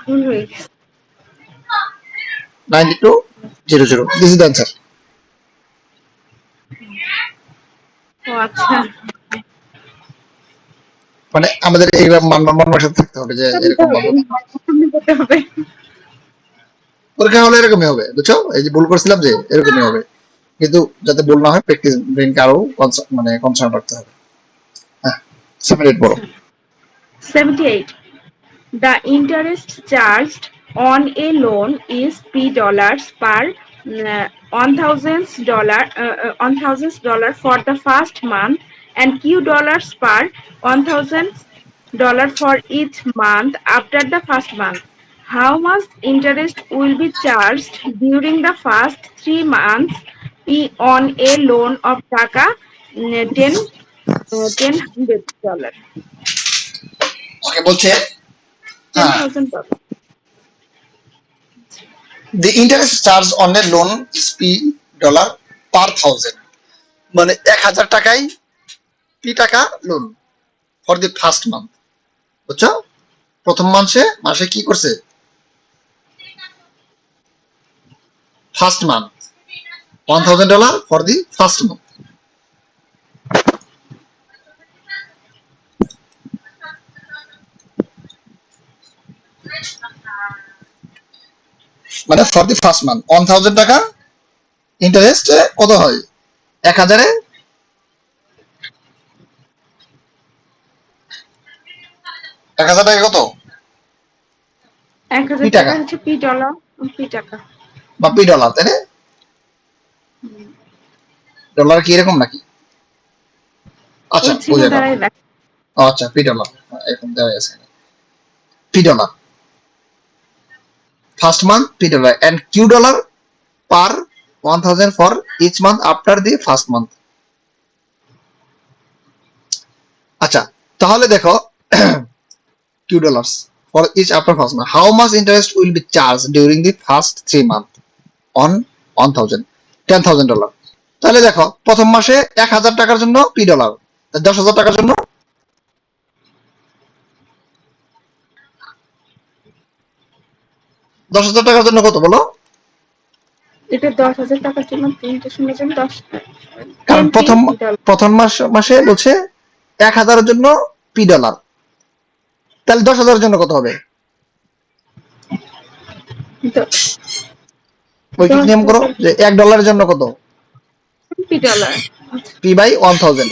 ভুল হয়ে গেছে। 9200, দিস ইজ দ্য অ্যান্সার। ও আচ্ছা মানে আমাদের এইবার মন মানসিক থাকতে হবে যে এরকম ভাবে করতে হবে পরীক্ষা হলে এরকমই হবে, বুঝছো? এই যে ভুল করছিলাম যে এরকমই হবে, কিন্তু যাতে ভুল না হয় প্র্যাকটিস ব্রেনকে আরো মানে কনসার্ন রাখতে হবে। হ্যাঁ, 7 বড়। 78 The interest charged on a loan is $P per $1,000 for the first month and $Q per $1,000 for each month after the first month. How much interest will be charged during the first 3 months on a loan of taka 10 $100? ওকে বলছে, হ্যাঁ, $10,000. the interest charge on a loan is $P per thousand, মানে 1000 টাকায় P টাকা loan for the first month, বুঝছো? প্রথম মাসে কি করছে? First month $1000 for the first month. মানে ফর দি ফার্স্ট মান্থ 1000 টাকা ইন্টারেস্ট কত হয়? 1000-এ 1000 টাকা কত? এক পি হাজার টাকা টাকা হচ্ছে পি টাকা বা পি ডলার, তাই না? ডলার কি এরকম নাকি? আচ্ছা, ওই চিহ্ন বুঝে গেল। দ্বারাই লেখা আচ্ছা, পি ডলার এরকম দেওয়া আছে। P dollar first month, P dollar and Q dollar per 1000 for each month after the first month. আচ্ছা, তাহলে দেখো $2 for each after first month. How much interest will be charged during the first 3 months on 1000? $10,000. তাহলে দেখো প্রথম মাসে 1000 টাকার জন্য $P, 10,000 টাকার জন্য 10,000 টাকার জন্য কত বলো? এটা 10,000 টাকার জন্য 3টা শূন্যের জন্য 10 কারণ 10 ডলার প্রথম মাসে বলছে 1000-এর জন্য $P, তাহলে 10,000-এর জন্য কত হবে? ঐকিক নিয়ম করো যে $1 জন্য কত? $10 P/1000।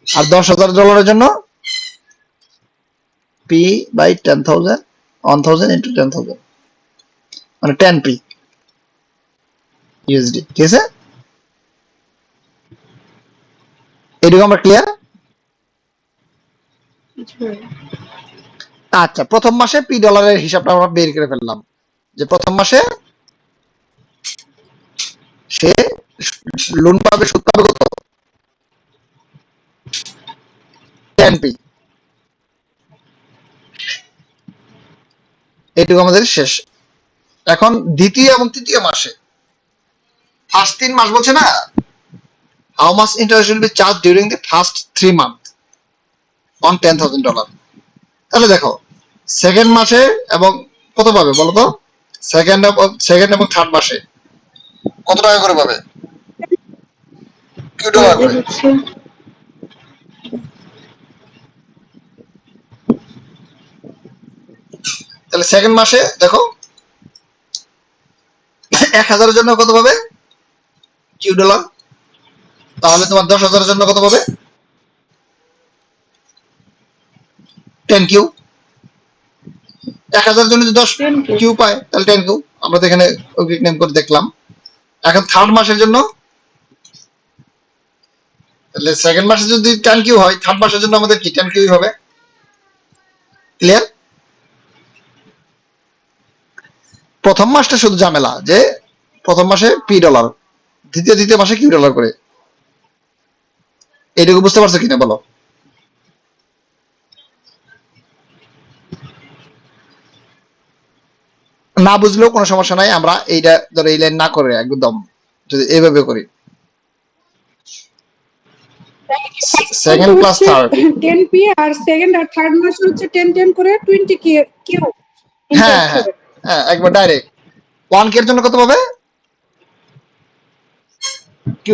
আর $10,000 জন্য P/10,000, 1000 into 10,000, মানে 10p USD। ঠিক আছে, এটুকু আমরা ক্লিয়ার? আচ্ছা, প্রথম মাসে $P হিসাবটা আমরা বের করে ফেললাম যে প্রথম মাসে সে লোন পাবে, সুদ পাবে কত? 10p। এটুকু আমাদের শেষ। এখন দ্বিতীয় এবং তৃতীয় মাসে ফার্স্ট 3 মাস বলছে না, how much interest will be charge during the first 3 month on $10,000। তাহলে দেখো সেকেন্ড মাসে এবং কত পাবে বলো তো? সেকেন্ড এবং থার্ড মাসে কত টাকা করে পাবে? $Q করে। তাহলে সেকেন্ড মাসে দেখো 1000-এর জন্য কত পাবে? $Q। তাহলে তোমার 10,000-এর জন্য কত পাবে? 10Q। 1000-এর জন্য যদি 10Q পায় তাহলে 10Q। আমরা তো এখানে ঐকিক নেম করে দেখলাম। এখন থার্ড মাসের জন্য, তাহলে সেকেন্ড মাসে যদি 10Q হয়, থার্ড মাসের জন্য আমাদের কি 10Q হবে। ক্লিয়ার? প্রথম মাসটা শুধু ঝামেলা যে প্রথম মাসে $P, দ্বিতীয় মাসে $Q করে। এইটুকু বুঝতে পারছো কিনা বলো? না বুঝলেও কোনো সমস্যা নাই, আমরা এইটা ধরো এই লাইন না করে একদম যদি এইভাবে করি, সেকেন্ড প্লাস থার্ড 10p আর সেকেন্ড আর থার্ড মাস হচ্ছে 10 করে 20 কিউ হ্যাঁ ইন্টারেস্ট হ্যাঁ হবে। হ্যাঁ একবার ডাইরেক্ট 1K এর জন্য কত পাবে? $Q।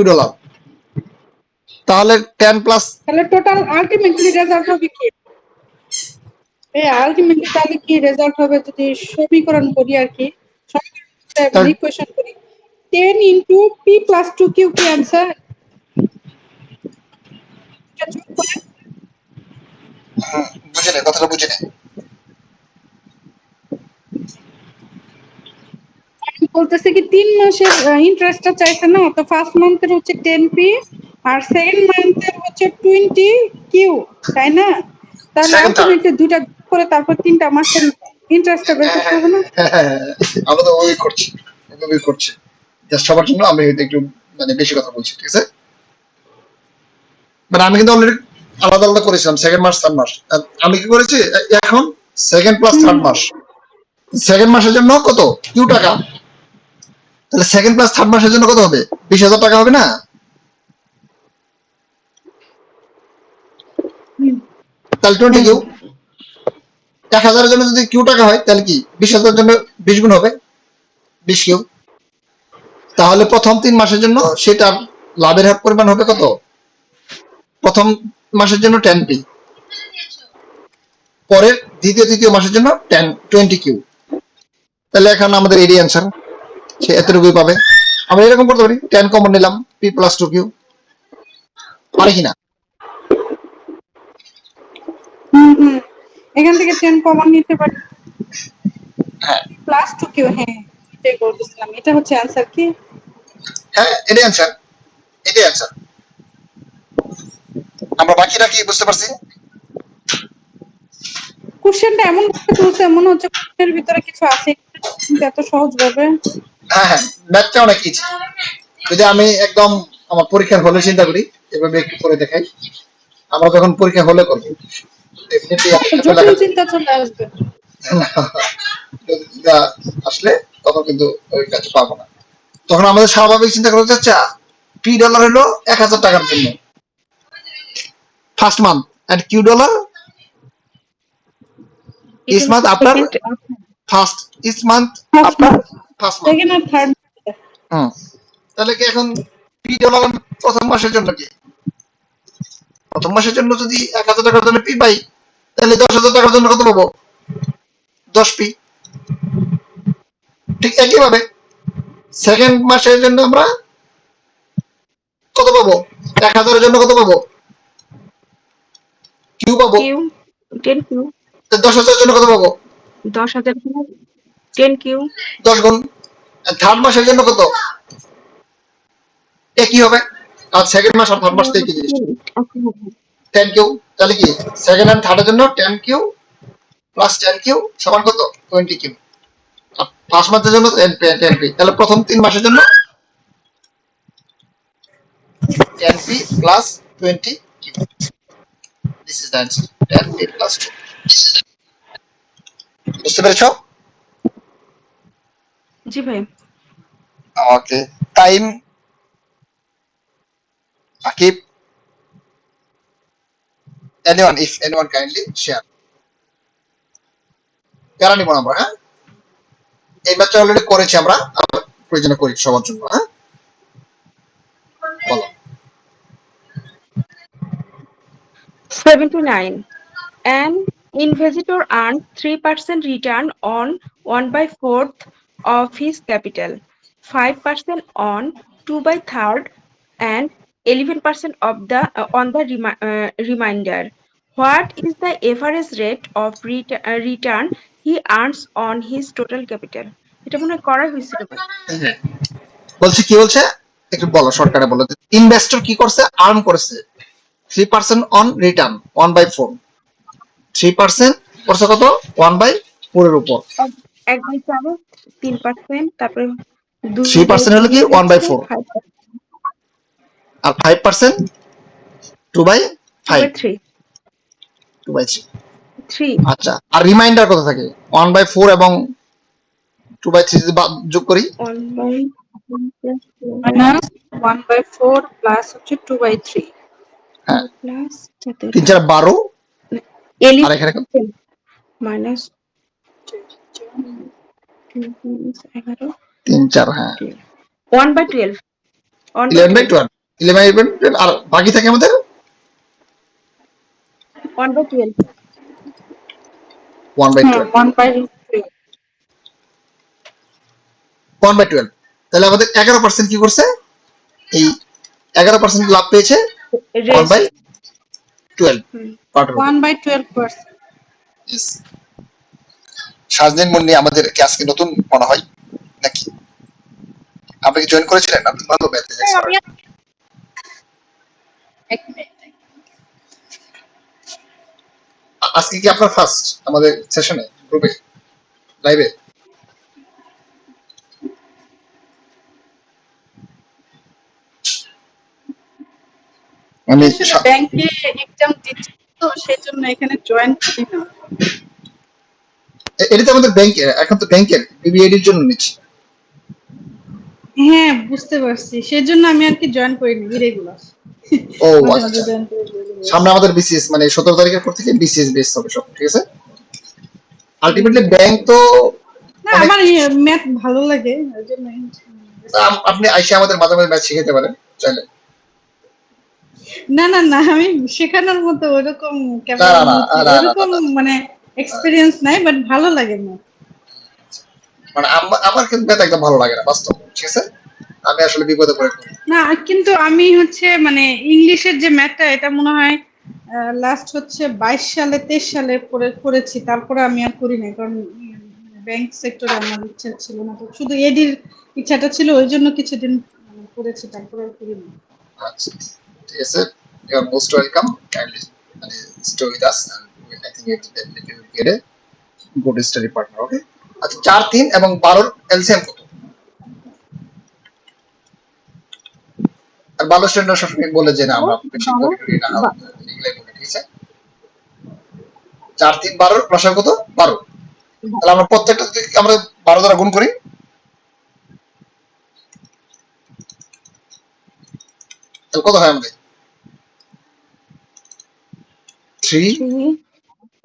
তাহলে 10 প্লাস তাহলে টোটাল আলটিমেটলি রেজাল্ট হবে কি? আলটিমেটলি তাহলে কি রেজাল্ট হবে যদি সমীকরণ করি আর কি, সমীকরণ ইকুয়েশন করি 10 ইনটু p প্লাস 2q কি आंसर? এটা যোগ করে বুঝে নে, কথাটা বুঝে নে। বলতেছে কি 3 মাসের ইন্টারেস্টটা চাইছে না, তো ফার্স্ট মান্থের হচ্ছে 10p আর সেকেন্ড মান্থের হচ্ছে 20q, তাই না? তাহলে সেকেন্ড থার্ড আলটিমেটলি দুইটা যোগ করে তারপর তিনটা মাসের ইন্টারেস্টটা বের করতে হবে না? আমরা তো ওই করছি, ওই করছি জাস্ট সবার জন্য। আমি একটু মানে বেশি কথা বলছি, ঠিক আছে? মানে আমি কিন্তু অলরেডি আলাদা আলাদা করেছিলাম সেকেন্ড মাস থার্ড মাস। আমি কি করেছি এখন সেকেন্ড প্লাস থার্ড মাস, সেকেন্ড মাসের জন্য কত কিউ টাকা, তাহলে সেকেন্ড প্লাস থার্ড মাসের জন্য কত হবে? 20,000 টাকা হবে না? তাহলে 20 কিউ, 1,000 এর জন্য যদি কিউ টাকা হয় তাহলে কি 20,000 এর জন্য 20 গুণ হবে, 20 কিউ। তাহলে প্রথম 3 মাসের জন্য সেটার লাভের হার পরিমাণ হবে কত? প্রথম মাসের জন্য 10p, পরের তৃতীয় মাসের জন্য 20 কিউ। তাহলে এখন আমাদের এডি অ্যান্সার, সে এতটুকুই পাবে। আমরা এরকম করতে পারি 10 কমন নিলাম, p প্লাস 2q, পারে কিনা? এখান থেকে 10 কমন নিতে পারি হ্যাঁ প্লাস 2q। হ্যাঁ, এটাই বলতেছিলাম, এটা হচ্ছে आंसर কি? হ্যাঁ এটাই অ্যান্সার, এটাই অ্যান্সার। আমরা বাকিটা কি বুঝতে পারছি? কোশ্চেনটা এমন ভাবে তুলছে মনে হচ্ছে কোশ্চেনের ভিতরে কিছু আছে, কিন্তু এত সহজ ভাবে। হ্যাঁ হ্যাঁ ম্যাথটা অনেক ইজি। যদি আমি একদম আমার পরীক্ষার হলে চিন্তা করি, এভাবে একটু করে দেখাই, আমরা যখন পরীক্ষা হলে করবো ডেফিনেটলি জটিল চিন্তা চলে আসবে। আসলে তখন কিন্তু ওই কাজ পাবো না। তখন আমাদের স্বাভাবিক চিন্তা করা যাচ্ছে $P হলো 1,000 টাকার জন্য first month, and $Q each month after first each month after first month। Second আর থার্ড। তাহলে কি এখন $P প্রথম মাসের জন্য কি, প্রথম মাসের জন্য যদি 1,000 টাকার জন্য P পাই, তাহলে 10,000 টাকার জন্য কত পাবো? 10p। ঠিক একইভাবে সেকেন্ড মাসের জন্য আমরা কত পাবো? 1,000 এর জন্য কত পাবো? কিউ পাবো। 10q, 10,000 এর জন্য কত পাবো? 10,000 10q, 10 গুণ। থার্ড মাসের জন্য কত? একই হবে। আর সেকেন্ড মাস আর থার্ড মাস একই জিনিস, 10 কিউ। তাহলে কি সেকেন্ড এন্ড থার্ডের জন্য 10 কিউ প্লাস 10 কিউ সমান কত? 20 কিউ। আর ফার্স্ট মাসের জন্য 10 পি। তাহলে প্রথম 3 মাসের জন্য 10p প্লাস 20 কিউ। This is the answer, 10p plus 2। বুঝতে পেরেছো? জি ভাই। Okay, time Akib, anyone, if anyone kindly share. যারা নিব আমরা, হ্যাঁ এই ম্যাচটা অলরেডি করেছি আমরা, আবার প্রয়োজনে করি সবার জন্য। হ্যাঁ বলো। 79. An investor earned 3% return on 1/4 of his capital, 5% on 2/3, and 11% of the on the remainder. What is the average rate of return he earns on his total capital? এটা মনে হয় করা হয়েছিল ভাই। বলছি কি বলছে একটু বলো, শর্টকাটে বলো। ইনভেস্টর কি করছে? আর্ন করছে 3% অন রিটার্ন 1/4। 3% করছে কত? 1/4 এর উপর। 1/4 3%, তারপরে 3% হলো কি 2/3 হচ্ছে 1/4, 5%, আর 5% 2/5, 2/3, 2/3। 3, আচ্ছা, আর রিমাইন্ডার কত থাকে? 1/4 এবং 2/3 যদি যোগ করি 1 by মাইনাস 1/4 প্লাস হচ্ছে 2/3 হ্যাঁ প্লাস 3 4 12, এলি আর এখানে মাইনাস 11, 3 4, হ্যাঁ 1/12, 1/12, 11/12, 11/12, আর বাকি থাকে আমাদের 1/12, হ্যাঁ 1/12, 1/3 1/12। তাহলে আমাদের 11% কি করছে? এই 11% লাভ পেয়েছে রেস্ট 1/12 পার্টের উপর। 1/12%। Yes. সাজদিন মুন্নি আমাদের কি আজকে নতুন মনে হয় নাকি? আপনি কি জয়েন করেছিলেন? আপনি ভালো ম্যাথে এক্সপার্ট। এক মিনিট। আজকে কি আপনার ফার্স্ট আমাদের সেশনে, গ্রুপে, লাইভে? আমি আমি আসলে ব্যাংকে এক্সাম দিচ্ছি, তো সেজন্য এখানে জয়েন করি না। এটা তো আমাদের ব্যাংকের, এখন তো ব্যাংকের বিবিএডির জন্য নিচ্ছি। হ্যাঁ বুঝতে পারছি, সেজন্য আমি আর কি জয়েন করিনি ইরেগুলার। ও মাঝে আচ্ছা মাঝে আচ্ছা, জয়েন করে regular। সামনে আমাদের বিসিএস মানে 17 তারিখের পর থেকে বিসিএস বেস হবে সব, ঠিক আছে? আলটিমেটলি ব্যাংক তো না অনেক। আমার ম্যাথ ভালো লাগে, ওই জন্য আপনি আইসা আমাদের মাঝে মাঝে ম্যাথ শিখাতে পারেন চাইলে। না না না, আমি শেখানোর মতো ওইরকম না না না ক্যাপাবিলিটি, না না না ওইরকম না, মানে এক্সপিরিয়েন্স নাই, বাট ভালো লাগে না। মানে আমার কিন্তু ম্যাথ একদম ভালো লাগে না বাস্তব, ঠিক আছে? আমি আসলে বিপদে পড়ে করি। না কিন্তু আমি হচ্ছে মানে ইংলিশের যে ম্যাথটা, এটা মনে হয় লাস্ট হচ্ছে 22 সালে 23 সালে করেছি, তারপরে আমি আর করি নাই, কারণ ব্যাংক সেক্টরে আমার ইচ্ছা ছিল না, তো শুধু এডির ইচ্ছাটা ছিল, ওই জন্য কিছুদিন করেছি, তারপরে আর করি না। আচ্ছা, ঠিক আছে, you are most welcome, kindly মানে stay with us and I think you will get a good study partner, okay? আচ্ছা, 4 3 এবং 12 এলসিএম কত? আর ভালো স্টুডেন্টরা সবসময় বলে যে না আমরা বেশি বারো পড়ি টরি না, বা- এগুলাই বলে, ঠিক আছে? 4 3 12 লসাগু কত? 12। তাহলে আমরা প্রত্যেকটা যদি আমরা 12 দ্বারা গুণ করি, তাহলে কত হয় আমাদের? 3 3,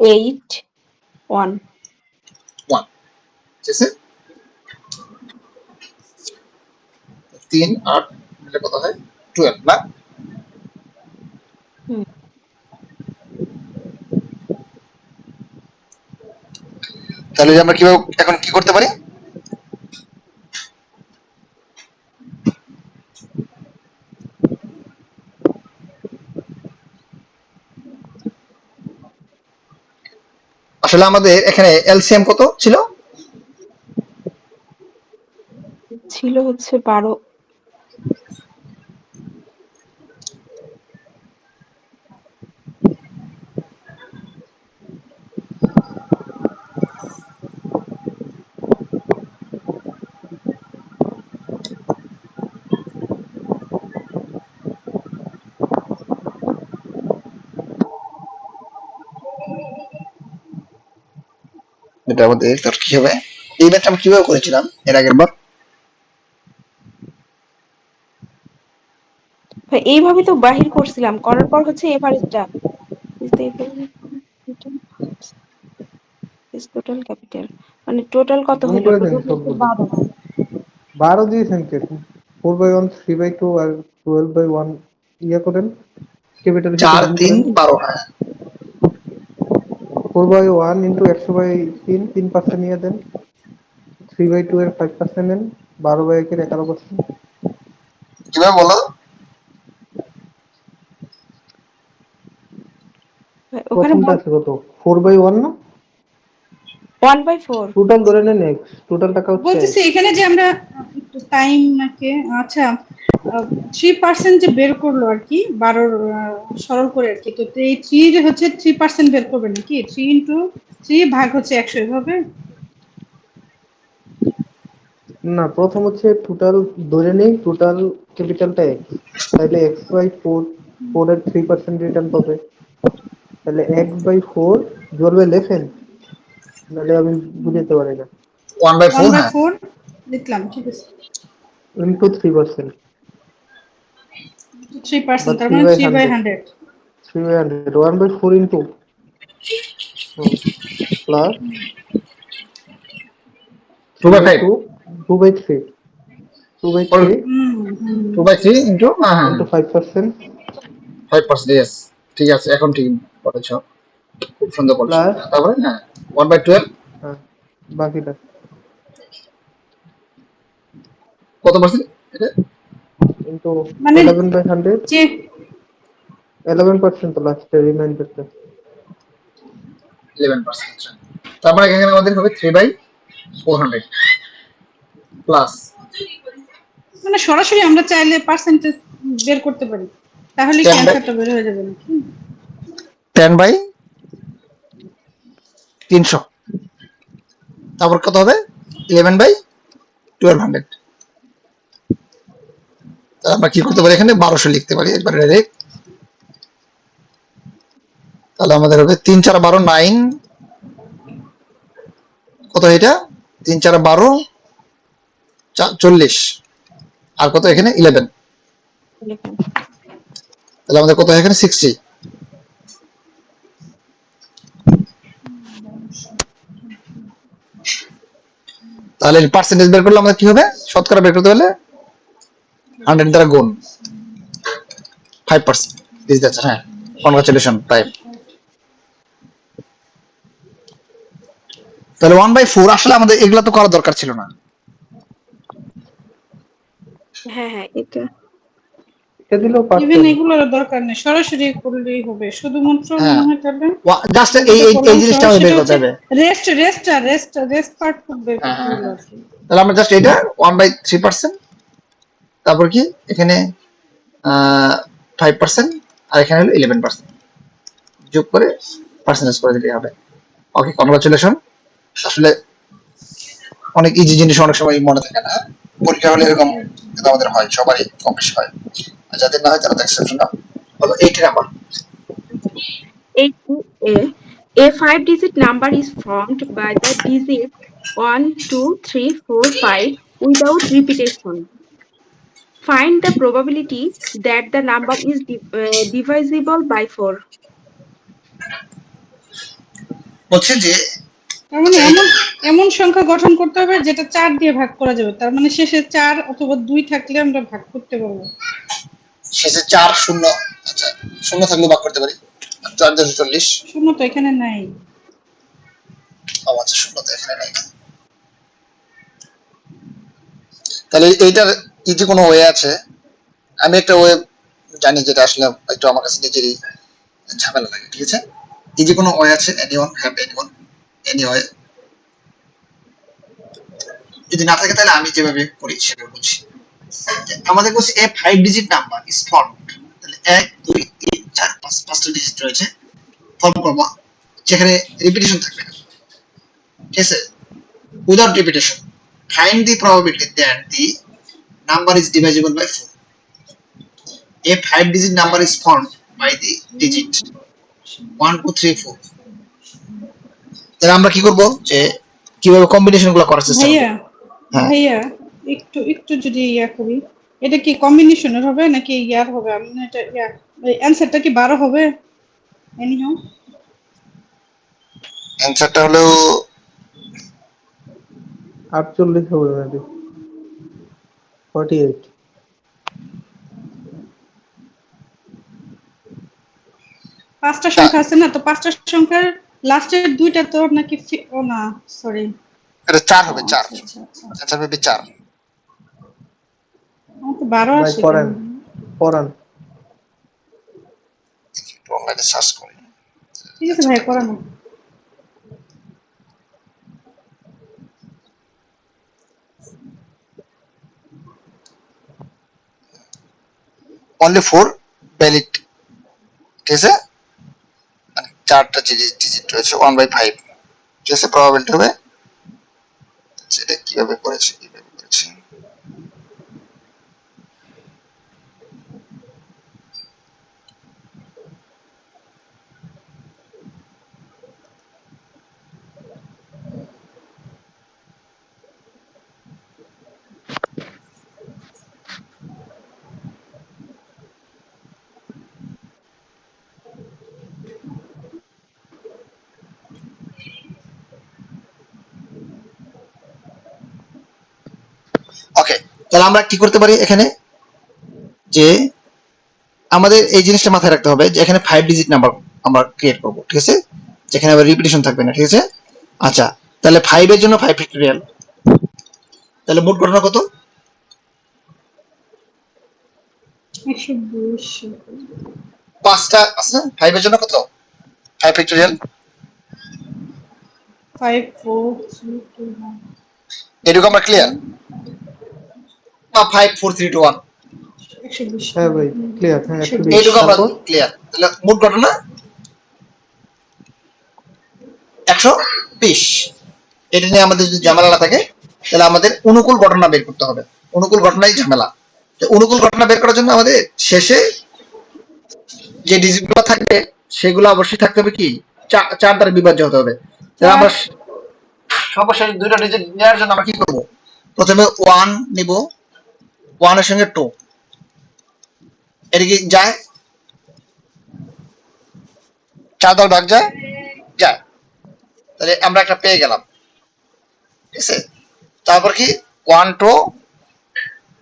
8, 1, 1, ঠিক আছে? 3 8 মিলে কত হয়? 12 না? তাহলে আমরা কিভাবে এখন কি করতে পারি? আসলে আমাদের এখানে এলসিএম কত ছিল? ছিল হচ্ছে 12, এটা আমাদের তার কি হবে? এই ম্যাথটা আমরা কিভাবে করেছিলাম এর আগের বার? এইভাবে তো বাহির করছিলাম, করার পর হচ্ছে এভারেজটা ইজ টোটাল ক্যাপিটাল, মানে টোটাল কত গুণ হলো? করে দেন টোটাল হচ্ছে সবগুলো। 12, 12 দিয়েছেন কে? 4/1, 3/2 আর 12/1 ইয়া করেন, ক্যাপিটালের সাথে 4 গুণ 3 করেন। 12, হ্যাঁ 4/1 ইন্টু 100/3, 3% নিয়ে দেন। 3/2 এর 5% নেন। 12/1 এর 11%। কিভাবে বলো? ওখানে প্রথমটা আছে কত? 4/1 না? 1/4, টোটাল ধরে নেন এক্স, টোটাল টাকা হচ্ছে বলতেছি এক্স। এখানে যে আমরা একটু টাইম নাকি, আচ্ছা 3% যে বের করলো আর কি, 12 সরল করে আর কি, তো এই 3 যে হচ্ছে 3% বের করবে নাকি, 3 ইন্টু 3 ভাগ হচ্ছে 100, এভাবে? না, প্রথম হচ্ছে টোটাল, ধরে নেই টোটাল ক্যাপিটালটা এক্স, তাহলে এক্স বাই ফোর, ফোর এর 3% রিটার্ন পাবে, তাহলে এক্স বাই ফোর জলবে লেখেন, নাহলে আমি বুঝাতে পারি না। 1/4, হ্যাঁ। 1/4 লিখলাম, ঠিক আছে। ইন্টু 3%, 3%, বা তার থ্রি মানে by 100, 3/100। 3/100, 1/4 into plus 2 three by by 5, two, 2/3, 2/3 hmm hmm 2/3 into, হ্যাঁ হ্যাঁ, ইন্টু 5%, 5%, ইয়েস, ঠিক আছে, এখন ঠিক বলেছ, খুব সুন্দর বলছো। প্লাস, তারপরে হ্যাঁ 1/12, হ্যাঁ, বাকিটা কত পার্সেন্ট এটা? ইন্টু মানে 11/100, যে 11% তো লাস্টে রিমাইন্ডারটা। 11%, আচ্ছা। তারপরে এখানে আমাদের হবে 3/400 প্লাস মানে সরাসরি আমরা চাইলে পার্সেন্টেজ বের করতে পারি, তাহলে কি 10 বাই অ্যান্সারটা বের হয়ে যাবে নাকি? 10/300, তারপর কত হবে? 11/1200। তাহলে আমরা কি করতে পারি, এখানে 1200 লিখতে পারি একবার ডাইরেক্ট। তাহলে আমাদের হবে 3 4 12, 9, কত এটা? 3 4 12, 40, আর কত এখানে 11, তাহলে আমাদের কত এখানে 60। তাহলে পার্সেন্টেজ বের করলে আমাদের কি হবে? শতকরা বের করতে হলে 100 দ্বারা গুণ 5%, দিস দ্যাটস, হ্যাঁ, কনগ্রাচুলেশন, টাইপ। তাহলে 1/4, আসলে আমাদের এগুলা তো করার দরকার ছিল না। হ্যাঁ হ্যাঁ এটা এটা দিলেও ইভেন পারতেন। এগুলোর দরকার নেই, সরাসরি করলেই হবে, শুধুমাত্র মনে হ্যাঁ, হয় তাহলে জাস্ট এই যেটা এই এই করলাম জিনিসটা সহজ আমাদের সেটা বের করতে হচ্ছে হবে। রেস্ট পার্ট বের হ্যাঁ করতে হ্যাঁ হলো হ্যাঁ, আর কি। তাহলে আমরা জাস্ট এটা 1/3%, তারপর কি এখানে 5%, আর এখানে হলো 11%, যোগ করে পার্সেন্টেজ করে দিলেই হবে। ওকে, কনগ্রাচুলেশন। আসলে অনেক ইজি জিনিস অনেক সময় মনে থাকে না, পরীক্ষা হলে এরকম কিন্তু আমাদের হয়, সবারই কম বেশি হয়, আর যাদের না হয় তারা তো এক্সেপশন না। হলো 80 number. 8. A 5-digit number is formed by the digits 1, 2, 3, 4, 5 without repetition. Find the probability that the number is divisible by 4. বলছে যে, তার মানে আচ্ছা এমন এমন সংখ্যা গঠন করতে হবে যেটা 4 দিয়ে ভাগ করা যাবে, তার মানে শেষে 4 অথবা 2 থাকলে আমরা ভাগ করতে পারবো। শেষে 4 শূন্য, আচ্ছা, শূন্য থাকলে ভাগ করতে পারি, 4 × 40। শূন্য তো এখানে নাই। আচ্ছা, শূন্য তো এখানে নাই। তাহলে এইটার ইজি কোনো ওয়ে আছে? আমি একটা ওয়ে জানি, যেটা আসলে একটু আমার কাছে নিজেরই ঝামেলা লাগে, ঠিক আছে? ইজি কোনো ওয়ে আছে? Anyone have anyone any way? যদি না থাকে তাহলে আমি যেভাবে করি সেভাবে বলছি। আমাদের বলছে এ 5 ডিজিট নাম্বার ইজ ফর্মড, তাহলে 1 2 3 4 5, 5টা ডিজিট রয়েছে, ফর্ম করবো, যেখানে রিপিটেশন থাকবে না, ঠিক আছে? Without repetition, find the probability that the number is divisible by 4. A 5 digit number is formed by the digit 1 2 3 4. তাহলে আমরা কি করব, যে কিভাবে কম্বিনেশন গুলো করার চেষ্টা করব। ভাইয়া হ্যাঁ, ভাইয়া একটু একটু যদি ইয়া করি, এটা কি কম্বিনেশনের হবে নাকি ইয়ার হবে? আমি না এটা ইয়া, অ্যানসারটা কি 12 হবে? এনিহাউ অ্যানসারটা হলো 48 হবে মেবি, 48। পাঁচটা সংখ্যা আছে না, তো পাঁচটা সংখ্যার লাস্টের দুইটা তো নাকি ও না, সরি। এটা 4 ও হবে, 4, আচ্ছা আচ্ছা আচ্ছা, অ্যানসার হবে 4। আমার তো 12 ভাই আসে কেন? পড়েন, পড়ান। একটু অনলাইনে সার্চ করি ঠিক আছে ভাই, অ্যানসারটা কি। করানো। অনলি 4 ভ্যালিড, ঠিক আছে? মানে 4টা ডিজিট রয়েছে 1/5, ঠিক আছে? প্রবাবিলিটি হবে, সেটা কিভাবে করেছে, কিভাবে করতেছি। ওকে, তাহলে আমরা কি করতে পারি এখানে, যে আমাদের এই জিনিসটা মাথায় রাখতে হবে যে এখানে 5 ডিজিট নাম্বার আমরা ক্রিয়েট করব, ঠিক আছে, যেখানে আবার রিপিটেশন থাকবে না, ঠিক আছে। আচ্ছা, তাহলে 5 এর জন্য 5 ফ্যাক্টোরিয়াল, তাহলে মোট ঘটনা কত? 120 পাঁচটা আছে না, 5 এর জন্য কত? 5 ফ্যাক্টোরিয়াল, 5 4 3 2 1 এটুকু আমরা ক্লিয়ার? না 5 4 3 2 1, 120 হ্যাঁ ভাই ক্লিয়ার, হ্যাঁ 120। এইটুকু আমরা তারপর ক্লিয়ার। তাহলে মোট ঘটনা 120। এটা নিয়ে আমাদের যদি ঝামেলা না থাকে, তাহলে আমাদের অনুকূল ঘটনা বের করতে হবে। অনুকূল ঘটনাই ঝামেলা। তো অনুকূল ঘটনা বের করার জন্য আমাদের শেষে যে ডিজিটগুলো থাকবে সেগুলো অবশ্যই থাকতে হবে কি, চার দ্বারা বিভাজ্য হতে হবে। তাহলে আমরা সর্বশেষ দুইটা ডিজিট নেওয়ার জন্য আমরা কি করব, প্রথমে 1 নিব, 1 এর সঙ্গে 2, এটা কি যায়, 4 দ্বারা ভাগ যায়, যায়। তাহলে আমরা একটা পেয়ে গেলাম, ঠিক আছে। তারপর কি 1 2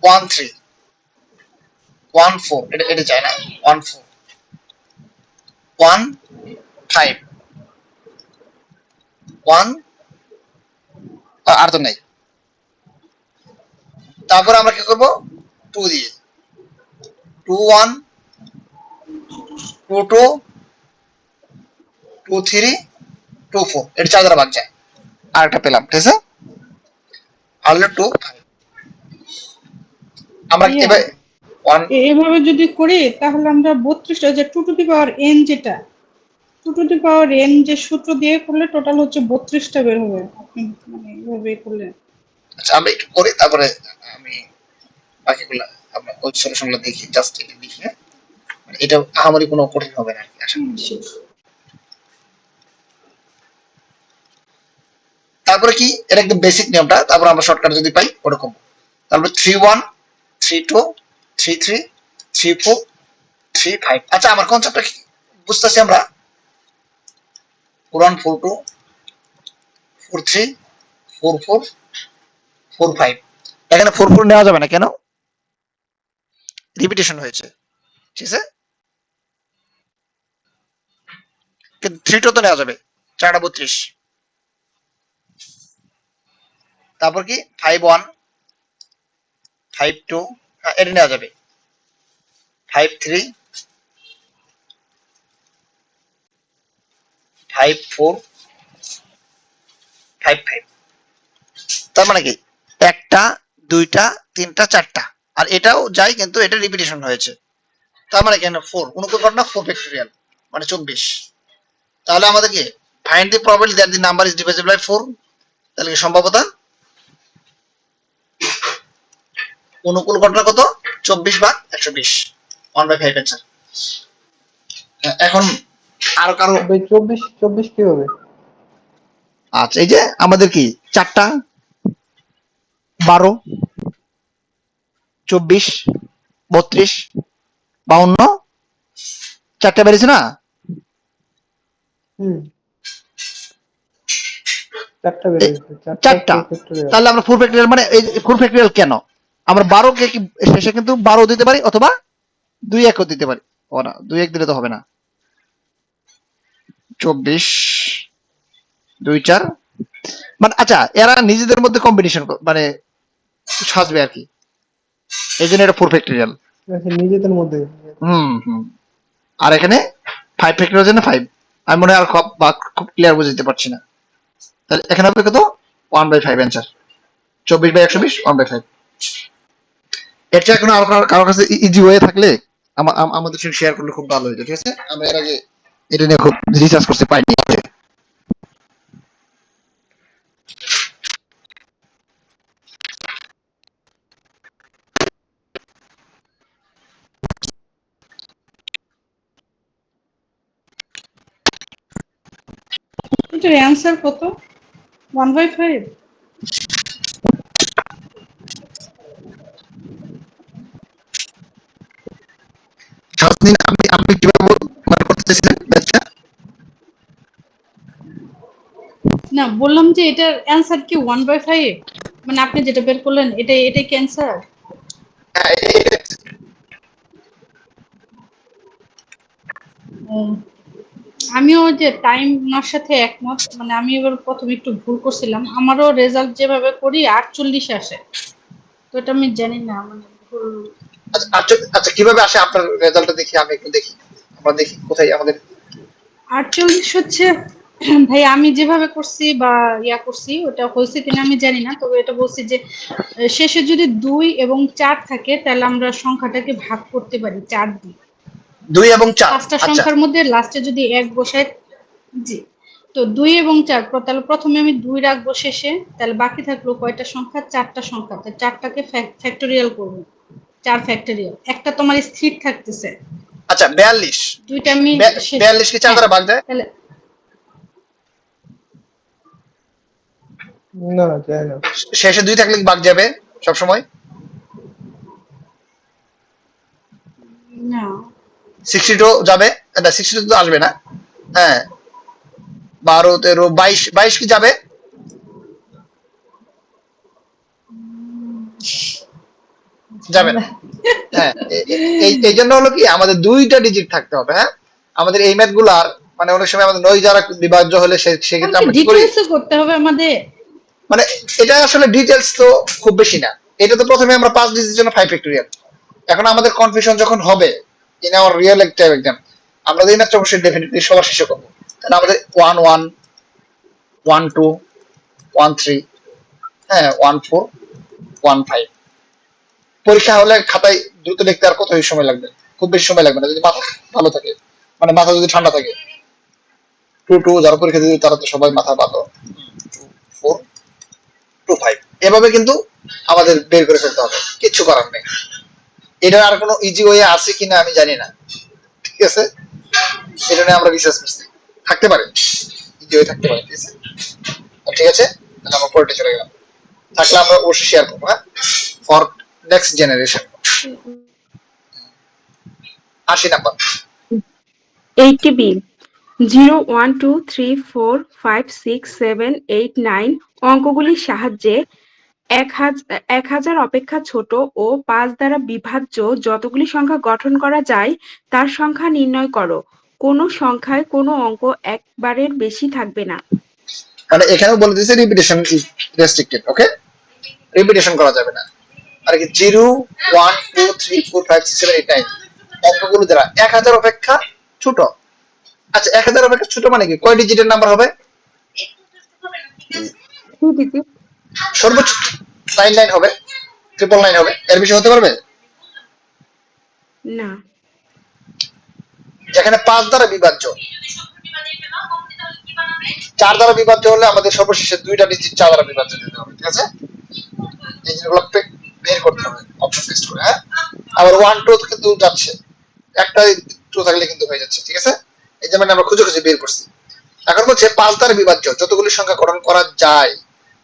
1 3 1 4, এটা যায় না, 1 4 1 5 1, আর তো নাই। তারপর আমরা কি করব, 2 দিয়ে 2 1 2 2 2 3 2 4, এটা 4 দ্বারা ভাগ যায়, আর একটা পেলাম, ঠিক আছে। আর হলো 2 5। আমরা ভাইয়া এবার 1, এভাবে যদি করি তাহলে আমরা 32টা, যে 2 টু দি পাওয়ার n, যেটা 2 টু দি পাওয়ার n যে সূত্র দিয়ে করলে টোটাল হচ্ছে 32টা বের হবে। আপনি মানে এভাবে করলে আচ্ছা আমরা একটু করি, তারপরে আমি বাকিগুলো আমরা ওই সলিউশনগুলো দেখি, জাস্ট এটা দেখি, হ্যাঁ? মানে এটা আমারই কোনো কঠিন হবে না আর কি, আশা করি। তারপরে কি, এটা একদম বেসিক নিয়মটা, তারপর আমরা শর্টকাট যদি পাই ওরকম। তারপরে 3 1 3 2 3 3 3 4 3 5। আচ্ছা, আমার কনসেপ্টটা কি বুঝতেছি আমরা, 4 1 4 2 4 3 4 4 4 5। এখানে 4 4 নেওয়া যাবে না কেন, রিপিটেশন হয়েছে, ঠিক আছে। কিন্তু 3 2 তো নেওয়া যাবে, 4 32। তারপর কি 5 1 5 2, হ্যাঁ এটা নেওয়া যাবে, 5 3 5 4 5 5। তার মানে কি, একটা দুইটা তিনটা চারটা, আর এটাও যাই কিন্তু এটা রিপিটেশন হয়েছে। তার মানে কেন 4, অনুকূল ঘটনা 4 ফ্যাক্টোরিয়াল মানে 24। তাহলে আমাদের কি find the probability that the number is divisible by 4, তাহলে কি সম্ভাব্যতা, অনুকূল ঘটনা কত, 24 ভাগ 120, 1/5 অ্যান্সার। এখন আরো কারো, ভাই 24 কি হবে? আচ্ছা এই যে আমাদের কি 4টা 12 24 32 52, 4টা বেরিয়েছে না, হুম, 4টা বের হয়েছে, 4টা 4টা। 4 ফ্যাক্টরিয়াল। তাহলে আমরা 4 ফ্যাক্টোরিয়াল মানে এই 4 ফ্যাক্টোরিয়াল কেন, আমরা 12 কে কি শেষে কিন্তু 12 দিতে পারি, অথবা 2 1 ও দিতে পারি, ও না 2 1 দিলে তো হবে না, 24 2 4, মানে আচ্ছা এরা নিজেদের মধ্যে কম্বিনেশন মানে সাজবে আর কি, এই জন্য এটা 4 ফ্যাক্টোরিয়াল। আচ্ছা, নিজেদের মধ্যে। হুম। আর এখানে 5 ফ্যাক্টোরিয়াল জন্য 5, আমি মনে হয় আর খুব ক্লিয়ার বুঝতে পারছি না। তাহলে এখানে হবে কত, 1/5 অ্যান্সার, 24 বাই 120 1/5। এর চেয়ে এখন আর কারোর কাছে ইজি ওয়ে থাকলে আমাদের সঙ্গে শেয়ার করলে খুব ভালো হতো, ঠিক আছে। আমি এর আগে এটা নিয়ে খুব রিসার্চ করতে পাইনি। এটার অ্যান্সার কত? 1/5? শাওন, আপনি কিভাবে মানে করতে চাইছিলেন ব্যাখ্যা? না, বললাম যে এটার অ্যান্সার কি 1/5? মানে আপনি যেটা বের করলেন এটাই কি অ্যান্সার? হ্যাঁ, আমিও যে টাইম ওনার সাথে একমত, মানে আমি এবার প্রথমে একটু ভুল করছিলাম, আমারও রেজাল্ট যেভাবে করি 48 আসে, তো এটা আমি জানি না মানে ভুল। আচ্ছা আচ্ছা আচ্ছা, কিভাবে আসে আপনার রেজাল্টটা দেখি, আমি একটু দেখি, আমরা দেখি কোথায় আমাদের। 48 হচ্ছে ভাই আমি যেভাবে করছি বা ইয়া করছি ওটা হয়েছে কিনা আমি জানি না, তবে এটা বলছি যে শেষে যদি 2 এবং 4 থাকে তাহলে আমরা সংখ্যাটাকে ভাগ করতে পারি 4 দিয়ে। 2 এবং 4। পাঁচটা আচ্ছা, সংখ্যার মধ্যে লাস্টে যদি 1 বসায়, জি, তো 2 এবং 4, তাহলে প্রথমে আমি 2 রাখবো শেষে, তাহলে বাকি থাকলো কয়টা সংখ্যা? 4টা সংখ্যা, তো 4টাকে ফ্যাক্টোরিয়াল করবো, 4 ফ্যাক্টোরিয়াল, একটা তোমার স্থির থাকতেছে, আচ্ছা 42, 2টা আমি শেষ। 42 কি 4 হ্যাঁ, দ্বারা ভাগ যায়? তাহলে না, যায় না। শেষে 2 থাকলে কি ভাগ যাবে সব সময়? না, 62 যাবে? না, 62 তো আসবে না। হ্যাঁ, 12, 13, 22, 22 কি যাবে? যাবে না। ঝামেলা। হ্যাঁ, এই জন্য হলো কি আমাদের 2টা ডিজিট থাকতে হবে। হ্যাঁ, আমাদের এই ম্যাথ গুলার মানে অনেক সময় আমাদের 9 দ্বারা বিভাজ্য হলে সেক্ষেত্রে আমাকে আমরা কি করি, ডিটেলসে করতে হবে আমাদের। মানে এটা আসলে ডিটেলস তো খুব বেশি না। এটা তো প্রথমে আমরা 5 ডিজিটের জন্য 5 ফ্যাক্টরিয়াল। এখন আমাদের কনফিউশন যখন হবে ইন আওয়ার রিয়েল একটা এক্সাম, আমরা এই ম্যাথটা অবশ্যই ডেফিনেটলি সবার শেষে করবো। তাহলে আমাদের 1 1 1 2 1 3, হ্যাঁ 1 4 1 5। পরীক্ষা হলে খাতায় দ্রুত লিখতে আর কত সময় লাগবে? খুব বেশি সময় লাগবে না যদি মাথা ভালো থাকে, মানে মাথা যদি ঠান্ডা থাকে। 2 2 যারা পরীক্ষা দিতে তারা তো সবাই মাথা ভালো। 4 2 5 এভাবে কিন্তু আমাদের বের করে ফেলতে হবে, কিচ্ছু করার নেই। এটা আর কোনো ইজি ওয়ে আছে কিনা আমি জানি না, ঠিক আছে? এটা নিয়ে আমরা রিসার্চ করছি, থাকতে পারে ইজি ওয়ে, থাকতে পারে, ঠিক আছে? ঠিক আছে, তাহলে আমরা পরেরটা চলে গেলাম। থাকলে আমরা অবশ্যই শেয়ার করবো, হ্যাঁ, for next generation. 80 number. 80B 0 1 2 3 4 5 6 7 8 9 অঙ্কগুলির সাহায্যে 1000 অপেক্ষা ছোট ও 5 দ্বারা বিভাজ্য যতগুলি সংখ্যা গঠন করা যায় তার সংখ্যা নির্ণয় করো। কোনো সংখ্যায় কোনো অঙ্ক একবারের বেশি থাকবে না। মানে এখানেও বলে দিয়েছে repetition is restricted, okay, repetition করা যাবে না। আর কি 0 1 2 3 4 5 6 7 8 9 অঙ্কগুলো দ্বারা 1000 অপেক্ষা ছোট। আচ্ছা 1000 অপেক্ষা ছোট মানে কি, কয় ডিজিটের নাম্বার হবে? 3 digit। সর্বোচ্চ 99 হবে, 999 হবে, এর বেশি হতে পারবে? না। যেখানে 5 দ্বারা বিভাজ্য, 4 দ্বারা বিভাজ্য হলে আমাদের সর্বশেষে 2টা ডিজিট 4 দ্বারা বিভাজ্য দিতে হবে, ঠিক আছে? এই জিনিসগুলো বের করতে হবে অপশন টেস্ট করে, হ্যাঁ। আবার 1 2 কিন্তু যাচ্ছে, একটা 2 থাকলে কিন্তু হয়ে যাচ্ছে, ঠিক আছে? এই যে মানে আমরা খুঁজে খুঁজে বের করছি। এখন বলছে 5 দ্বারা বিভাজ্য যতগুলি সংখ্যা গঠন করা যায়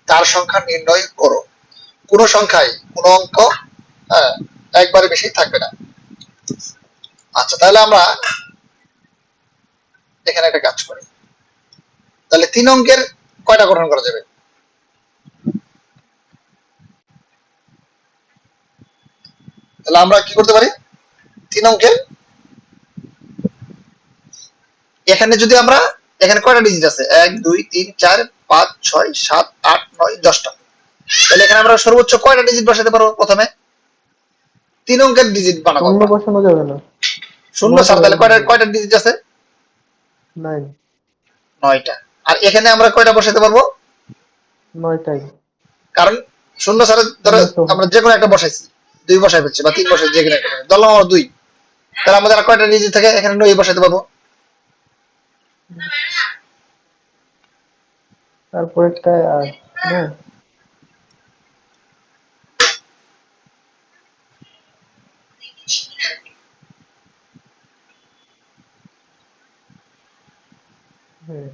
তার সংখ্যা নির্ণয় করো। কোন সংখ্যায় কোন অঙ্ক হ্যাঁ, একবারে বেশি থাকবে না। আচ্ছা, তাহলে আমরা এখানে একটা কাজ করি। তাহলে 3 অঙ্কের কয়টা গঠন করা যাবে? তাহলে আমরা কি করতে পারি? 3 অঙ্কের এখানে যদি আমরা, এখানে কয়টা ডিজিট আছে? 1 2 3 4 5 6 7 8 9 10টা। তাহলে এখানে আমরা সর্বোচ্চ কয়টা ডিজিট বসাতে পারবো? প্রথমে 3 অঙ্কের ডিজিট বানাবো শূন্য আমরা। বসানো যাবে না। শূন্য নয়টা ছাড়া, তাহলে বসানো কয়টা যাবে। কয়টা ডিজিট আছে? 9। 9টা। আর এখানে আমরা কয়টা বসাতে পারবো? 9টাই। কারণ শূন্য ছাড়া ধরো 0 সহ। আমরা যে কোনো একটা বসাইছি, 2 বসাই ফেলছি বা 3 বসাই, যে কোনো একটা ধরলাম আমরা 2, তাহলে আমাদের আর কয়টা ডিজিট থাকে? এখানে 9 বসাতে পারবো। তারপরেরটায় 8 না? হ্যাঁ।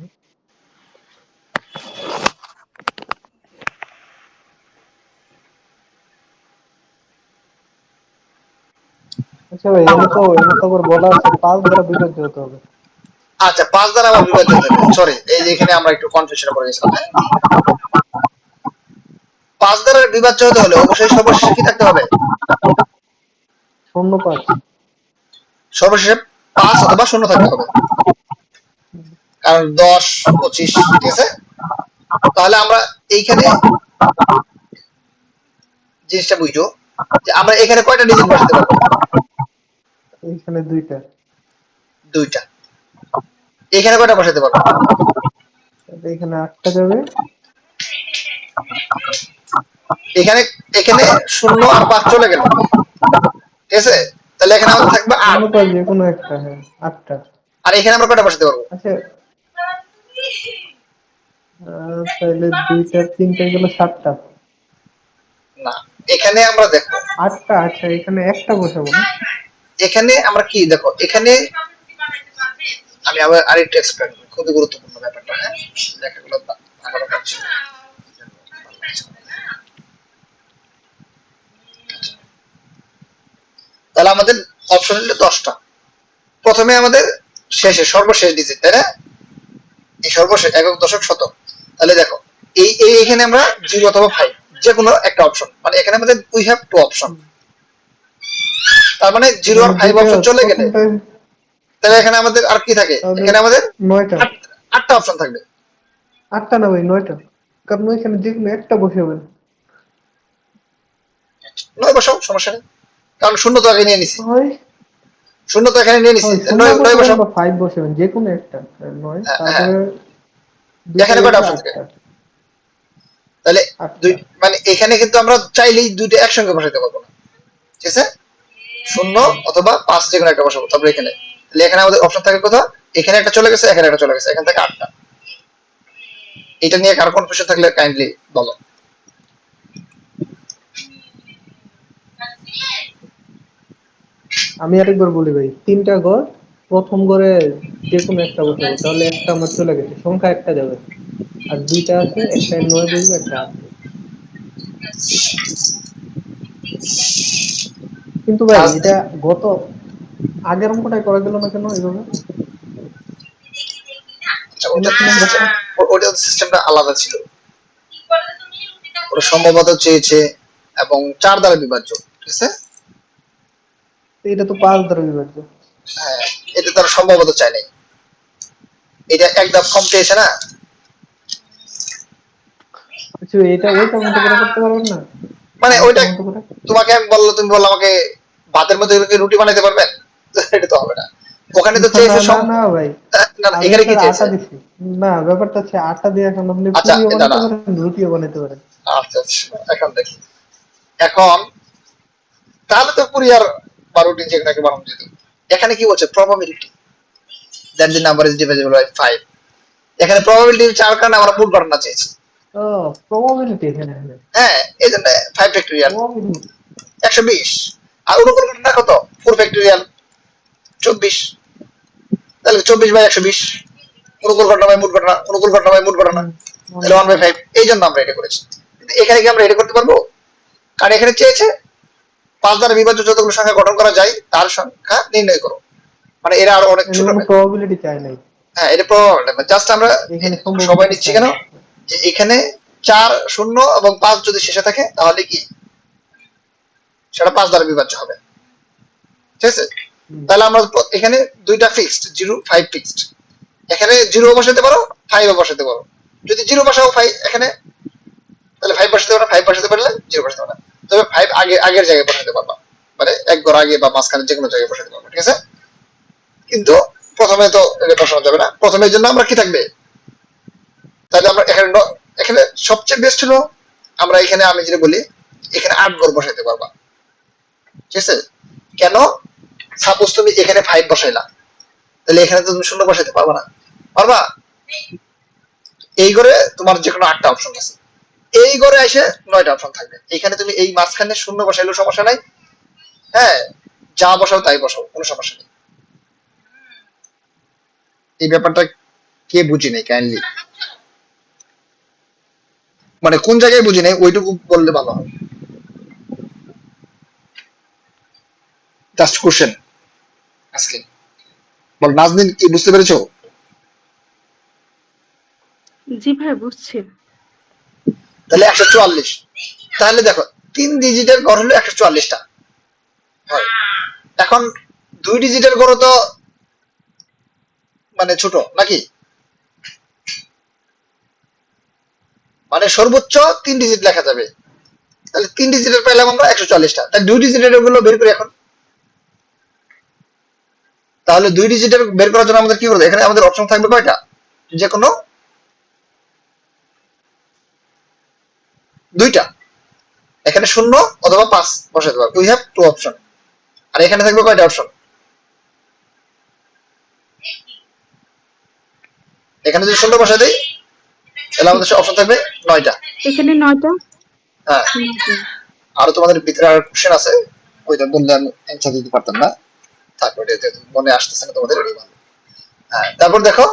আচ্ছা ভাই, এনে তো আবার বলা আছে 5 দ্বারা বিভাজ্য হতে হবে। আচ্ছা 5 দ্বারা আবার বিভাজ্য হতে হবে, সরি এই যে এখানে আমরা একটু কনফিউশন করে গেছিলাম। হ্যাঁ, 5 দ্বারা বিভাজ্য হতে হলে অবশ্যই সর্বশেষে কি থাকতে হবে? 0.5। সর্বশেষে 5 অথবা 0 থাকতে হবে, কারণ 10 25, ঠিক আছে। তাহলে আমরা এইখানে জিনিসটা বুঝো যে আমরা এখানে কয়টা ডিজিট বসাতে পারবো? এইখানে 2টা। 2টা। এখানে কয়টা বসাতে পারবো? তাহলে এখানে 8টা যাবে। এখানে এখানে 0 আর 5 চলে গেল, ঠিক আছে। তাহলে এখানে আমাদের থাকবে 8। 0.5 যে কোনো একটা, হ্যাঁ 8টা। আর এখানে আমরা কয়টা বসাতে পারবো? আচ্ছা, তাহলে 2টা 3টা গেল 7টা। না, এখানে আমরা দেখো 8টা, আচ্ছা এখানে একটা বসাবো না? এখানে আমরা কি দেখো, এখানে আমি আবার আরেকটু এক্সপ্লেন করি, খুবই গুরুত্বপূর্ণ ব্যাপারটা। হ্যাঁ, লেখাগুলো আলাদা করছি। তাহলে আমাদের অপশন হলো 10টা। প্রথমে আমাদের শেষে সর্বশেষ ডিজিট, তাই না? এই সর্বশেষ একক দশক শতক। তাহলে দেখো এই এই এখানে আমরা 0 অথবা 5 যে কোনো একটা অপশন, মানে এখানে আমাদের উই হ্যাভ টু অপশন। তার মানে 0 আর মানে 5 দুইটা অপশন চলে গেলে প্রথমটায়, তাহলে এখানে আমাদের আর কি থাকে? তাহলে এখানে আমাদের 9টা। 8টা অপশন থাকবে। 8টা না ভাই, 9টা। কারণ ওইখানে যে কোনো একটা বসাবেন। 9 বসাও, সমস্যা নেই, কারণ শূন্য তো আগে নিয়ে নিছি, হয়, শূন্য তো এখানে নিয়ে নিছি, হয় 0 নয় বসাবেন বসাও। বা 5 বসাবেন, যে কোনো একটা। 9, হ্যাঁ হ্যাঁ। তারপরে 2টা এখানে কয়টা গেছে অপশন থাকে? 8টা। তাহলে 8টা। মানে এখানে কিন্তু আমরা চাইলেই দুইটা একসঙ্গে বসাতে পারবো না, ঠিক আছে। 0 অথবা 5 যে কোনো একটা বসাবো। তারপরে এখানে, তাহলে এখানে আমাদের অপশন থাকে কোথাও? এখানে একটা চলে গেছে, এখানে একটা চলে গেছে, এখান থেকে 8টা। এটা নিয়ে কারো কনফিউশন থাকলে কাইন্ডলি বলো। আমি আরেকবার বলি ভাই, 3টা ঘর, প্রথম ঘরে যে কোনো একটা বসাবো, তাহলে একটা আমার চলে গেছে, সংখ্যা একটা যাবে। আর 2টা আছে, একটা 9 বসবে, একটা 8 বসবে। কিন্তু ভাই ফার্স্ট, এটা গত আগের অঙ্কটাই করা গেল না কেন এইভাবে? আচ্ছা এনে ওটা তো নাম্বার সিস্টেম, তো, ওটা সিস্টেমটা আলাদা ছিল। ওটা সম্ভবত চেয়েছে এবং 4 দ্বারা বিভাজ্য, ঠিক আছে। এটা তো 5 দ্বারা বিভাজ্য। হ্যাঁ, এটা তারা সম্ভবত চায় নাই, এটা এক ধাপ কম চেয়েছে না। আচ্ছা এটা ওইটার মতো করে করতে পারবেন না? মানে ওইটা আগেরটার মতো করে? তোমাকে আমি বললো, তুমি বললো আমাকে ভাতের মধ্যে রুটি বানাইতে পারবেন, এটা তো হবে না। ওখানে তো না চেয়েছে না না ভাই, না না, আমি এখানে কি স্যার চেয়েছে? আটা দিছি। না, ব্যাপারটা হচ্ছে আটা দিয়ে এখন আপনি আচ্ছা পুরিও না বানাতে না, পারেন, রুটিও বানাতে পারেন। আচ্ছা আচ্ছা, এখন দেখি। এখন তাহলে তো পুরি আর বা রুটি যে কোনো একটা বানানো যেত। এখানে কি বলছে? Probability that the number is divisible by 5। এখানে প্রবাবিলিটি 4 কারণে আমরা পুট ঘটনা চেয়েছি। ও, প্রবাবিলিটি, হ্যাঁ হ্যাঁ, হ্যাঁ, এই জন্য 5 ফ্যাক্টরিয়াল প্রবাবিলিটি। 120। আর অনুকূল ঘটনা কত? 4 ফ্যাক্টরিয়াল 24। তাহলে 24 বাই 120, অনুকূল ঘটনা বাই মোট ঘটনা, অনুকূল ঘটনা বাই মোট ঘটনা, হুম, তাহলে 1 বাই 5। এই জন্য আমরা এটা করেছি। কিন্তু এখানে কি আমরা এটা করতে পারবো? কারণ এখানে চেয়েছে 5 দ্বারা বিভাজ্য যতগুলো সংখ্যা গঠন করা যায় তার সংখ্যা নির্ণয় করো। মানে এরা আরো অনেক এর ছোট। কোনো প্রবাবিলিটি চাই নাই। হ্যাঁ, এটা প্রবাবিলিটি, জাস্ট আমরা এখানে সবাই সম্ভাব্যতা নিচ্ছি চাই কেন? না। যে এখানে 4 0 এবং 5 যদি শেষে থাকে তাহলে কি সেটা 5 দ্বারা বিভাজ্য হবে, ঠিক আছে। হুম, তাহলে আমরা এখানে দুইটা ফিক্সড, 0 5 ফিক্সড। এখানে 0 বসাতে পারো, 5 বসাতে পারো। যদি 0 বসাও 5 এখানে, তাহলে 5 বসাতে পারো, 5 বসাতে পারলে 0 বসাতে পারো। তবে 5 আগে আগের জায়গায় বসাতে পারবা, মানে এক ঘর আগে বা মাঝখানে যে কোনো জায়গায় বসাতে পারবা, ঠিক আছে। কিন্তু প্রথমে তো এটা বসানো যাবে না। প্রথমের জন্য আমরা কি থাকবে? তাহলে আমরা এখানে এখানে সবচেয়ে বেস্ট হলো আমরা এখানে, আমি যেটা বলি এখানে 8 ঘর বসাইতে পারবা, ঠিক আছে। কেন? সাপোজ তুমি এখানে 5 বসাইলা, তাহলে এখানে তো তুমি 0 বসাইতে পারবা না। পারবা? এই ঘরে তোমার যে কোনো 8টা অপশন আছে, এই ঘরে এসে 9টা অপশন থাকবে। এখানে তুমি এই মাঝখানে 0 বসাইলেও সমস্যা নাই। হ্যাঁ, যা বসাও তাই বসাও, কোনো সমস্যা নেই। এই ব্যাপারটা কে বুঝি নাই কাইন্ডলি, মানে কোন জায়গায় বুঝি নাই ওইটুকু বললে ভালো হয়। জাস্ট কোশ্চেন আজকে বল। নাজনীন কি বুঝতে পেরেছো? জি ভাই, বুঝছি। তাহলে 144। তাহলে দেখো 3 ডিজিটের গড় হলো 144টা হয়। এখন 2 ডিজিটের গড় তো মানে ছোট নাকি, মানে সর্বোচ্চ 3 ডিজিট লেখা যাবে। তাহলে 3 ডিজিটের পেলাম আমরা 144টা, তাহলে 2 ডিজিটের গুলো বের করি এখন। তাহলে 2 ডিজিটের বের করার জন্য আমাদের কি করতে, এখানে আমাদের অপশন থাকবে কয়টা, যে কোনো দুইটা, এখানে 0 অথবা 5 বসাতে পারবো। We have 2 option. আর এখানে থাকবে কয়টা অপশন, এখানে যদি 0 বসাই দেই তাহলে আমাদের অপশন থাকবে 9টা। এখানে 9টা। হ্যাঁ, আরো তোমাদের ভিতরে আর কোশ্চেন আছে, ওইটা বললে আমি অ্যান্সার দিতে পারতাম না, তারপরে মনে আসতেছে না তোমাদের। হ্যাঁ, তারপর দেখো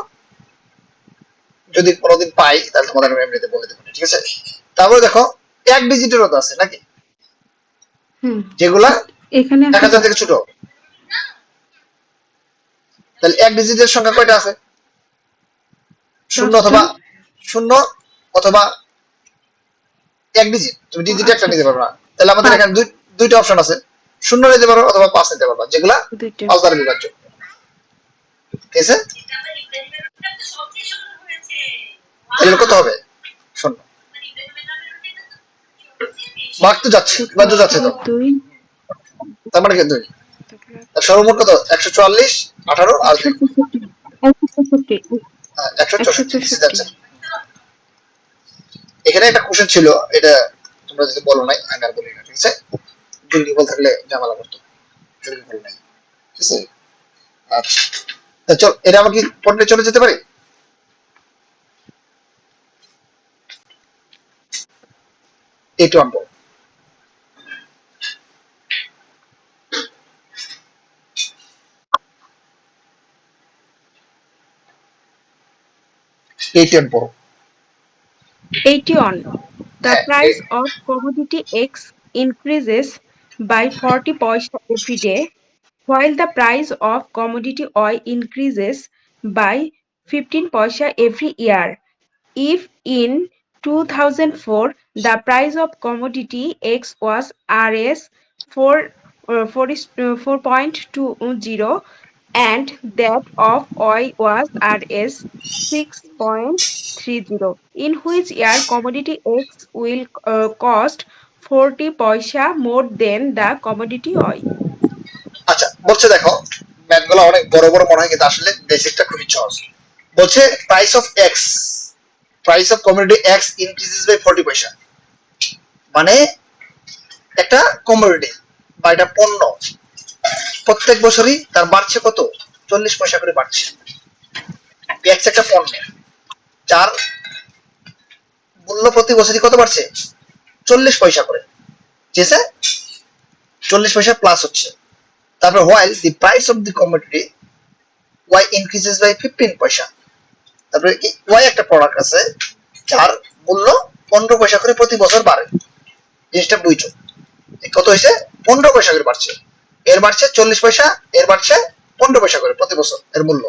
যদি কোনোদিন পাই তাহলে তোমাদের আমি এমনিতে বলে দেবো, ঠিক আছে। তারপরে দেখো 1 ডিজিটেরও তো আছে নাকি, যেগুলা এখানে 1000 থেকে ছোট। তাহলে 1 ডিজিটের সংখ্যা কয়টা আছে, 0 অথবা 1 ডিজিট। তুমি ডিজিট একটা নিতে পারবে না, তাহলে আমাদের এখানে দুইটা অপশন আছে, 0 নিতে পারো অথবা 5 নিতে পারবা, যেগুলা 5 দ্বারা বিভাজ্য। ঠিক আছে, তাহলে কত হবে, 0 ভাগ তো যাচ্ছে, বিভাজ্য যাচ্ছে তো, 2, তার মানে কি 2, সর্বমোট কত, 144, 18 আর 2, 164। এখানে একটা কোশ্চেন ছিল, এটা তোমরা যদি বলো নাই আমি আর বলি না, ঠিক আছে। জলদি বল থাকলে ঝামেলা করতো, জলদি বল নাই, ঠিক আছে। আচ্ছা চল, এটা আমরা কি পড়লে চলে যেতে পারি। এইটু আনবো, এইটু আনবো। 81. The price of commodity X increases by 40 paisa every day, while the price of commodity Y increases by 15 paisa every year. If in 2004 the price of commodity X was Rs 4.20 and that of Y was Rs 6.30, in which year commodity X will cost 40 paisa more than the commodity Y? আচ্ছা বলছে দেখো, math গুলো অনেক বড় বড় মনে হয় কিন্তু আসলে বেসিকটা খুবই সহজ। বলছে price of commodity X increases by 40 পয়সা, মানে একটা কমোডিটি বা এটা পণ্য প্রত্যেক বছরই তার বাড়ছে কত, 40 পয়সা করে বাড়ছে। এক্স একটা পণ্য যার মূল্য প্রতি বছরই কত বাড়ছে, 40 পয়সা করে, ঠিক আছে, 40 পয়সা প্লাস হচ্ছে। তারপর while the price of the commodity y increases by 15 পয়সা, তারপরে y একটা প্রোডাক্ট আছে যার মূল্য 15 পয়সা করে প্রতি বছর বাড়ে। জিনিসটা বুঝছো, কত হয়েছে, 15 পয়সা করে বাড়ছে, এর বাড়ছে 40 পয়সা, এর বাড়ছে 15 পয়সা করে প্রতি বছর এর মূল্য।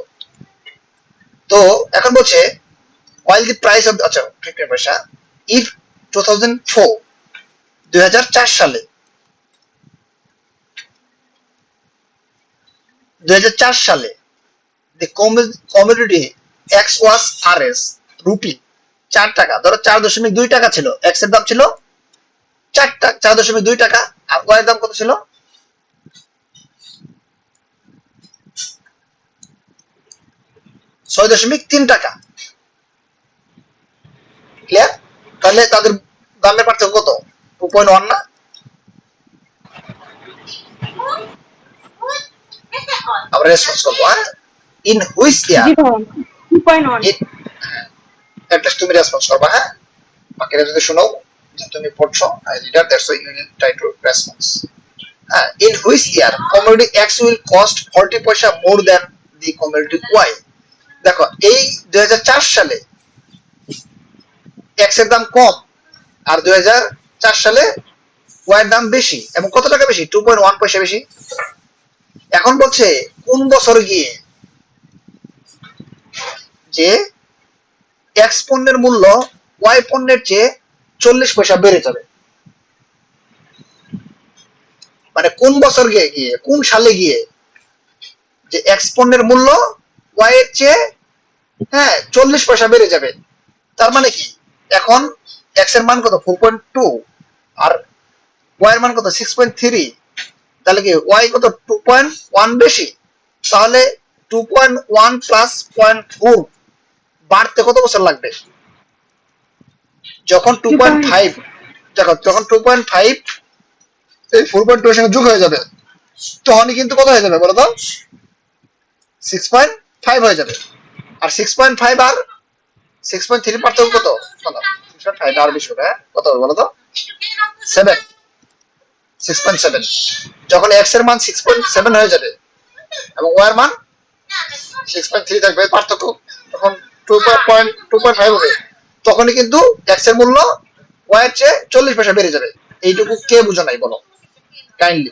তো এখন বলছে while the price of, আচ্ছা 15 পয়সা, if 2004 2004 সালে 2004 সালে the commodity X was Rs rupee 4 টাকা, ধরো 4.2 টাকা ছিল, X এর দাম ছিল 4.2 টাকা, আর Y এর দাম কত ছিল, 6.3 টাকা। ক্লিয়ার? তাহলে তাদের দামের পার্থক্য কত, 2.1 না? আমরা রেসপন্স করবো, হ্যাঁ, ইন হুইচ ইয়ার, 2.1. অ্যাটলিস্ট তুমি রেসপন্স করবা, হ্যাঁ, বাকিরা যদি শোনো যে তুমি পড়ছো reader, that's why you will try to response. হ্যাঁ, in which year commodity X will cost 40 paisa more than the commodity Y. দেখো এই 2004 সালে এক্স এর দাম কম, আর 2004 সালে ওয়াই এর দাম বেশি, এবং কত টাকা বেশি, 2.1 পয়সা বেশি। এখন বলছে কোন বছর গিয়ে যে এক্স পণ্যের মূল্য ওয়াই পণ্যের চেয়ে 40 পয়সা বেড়ে যাবে, মানে কোন বছর গিয়ে কোন সালে গিয়ে যে এক্স পণ্যের মূল্য ওয়াই এর চেয়ে 40 পয়সা বেড়ে যাবে। তার মানে কি, এখন এক্স এর মান কত 4.2 আর ওয়াই এর মান কত 6.3, তাহলে কি ওয়াই কত 2.1 বেশি, তাহলে 2.1 প্লাস 0.4 বাড়তে কত বছর লাগবে? যখন 2.5 দেখো, যখন 2.5 এই 4.2 এর সঙ্গে যোগ হয়ে যাবে তখনই কিন্তু কত হয়ে যাবে বলো তো, 6.5 হয়ে যাবে। আর 6.5 আর 6.3 পার্থক্য কত? বলো 6.5 আর বেশি হবে, কত হবে বলো তো? 7, 6.7। যখন x এর মান 6.7 হয়ে যাবে এবং y এর মান 6.3 থাকবে, পার্থক্য তখন 2.5 হবে, তখনই কিন্তু x এর মূল্য y এর চেয়ে 40 পয়সা বেড়ে যাবে। এইটুকু কে বুঝো নাই বলো কাইন্ডলি?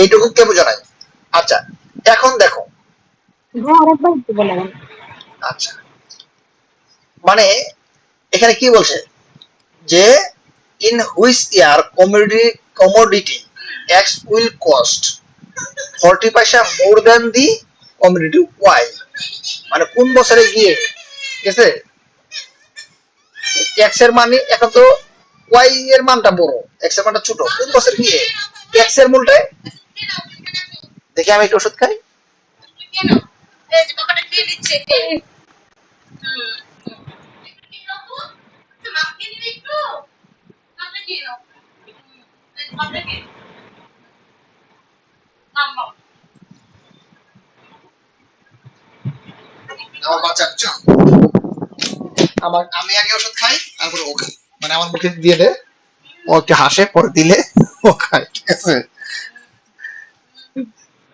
এইটুকু কে বুঝো নাই? আচ্ছা, এখন দেখো, আচ্ছা মানে এখানে কি বলছে যে in which year commodity X will cost 40 পয়সা more than the commodity Y, মানে কোন বছরে গিয়ে, ঠিক আছে, X এর মানে এখন তো Y এর মানটা বড়, X এর মানটা ছোট, কোন বছরে গিয়ে X এর মূলটা, দেখি আমি একটু ওষুধ খাই। আমার বাচ্চা আমি আগে ওষুধ খাই তারপরে ও খাই, মানে আমার মুখে দিয়ে দে, ও একটু হাসে, পরে দিলে ও খায়, ঠিক আছে?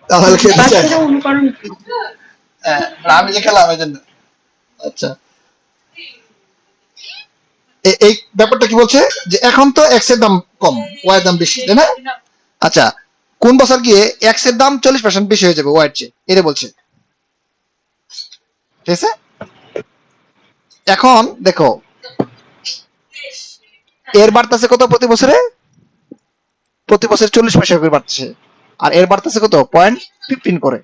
তাহলে খেতে চাই, আমি যে খেলাম এই জন্য। আচ্ছা, এই ব্যাপারটা কি বলছে যে এখন তো এক্স এর দাম কম, ওয়াই এর দাম বেশি, তাই না? আচ্ছা, কোন বছর গিয়ে এক্স এর দাম 40% বেশি হয়ে যাবে ওয়াই এর চেয়ে, এটা বলছে, ঠিক আছে? এখন দেখো, এর বাড়তেছে কত প্রতি বছরে? প্রতি বছর 40 পয়সা করে বাড়ছে, আর এর বাড়তেছে কত 0.15 করে,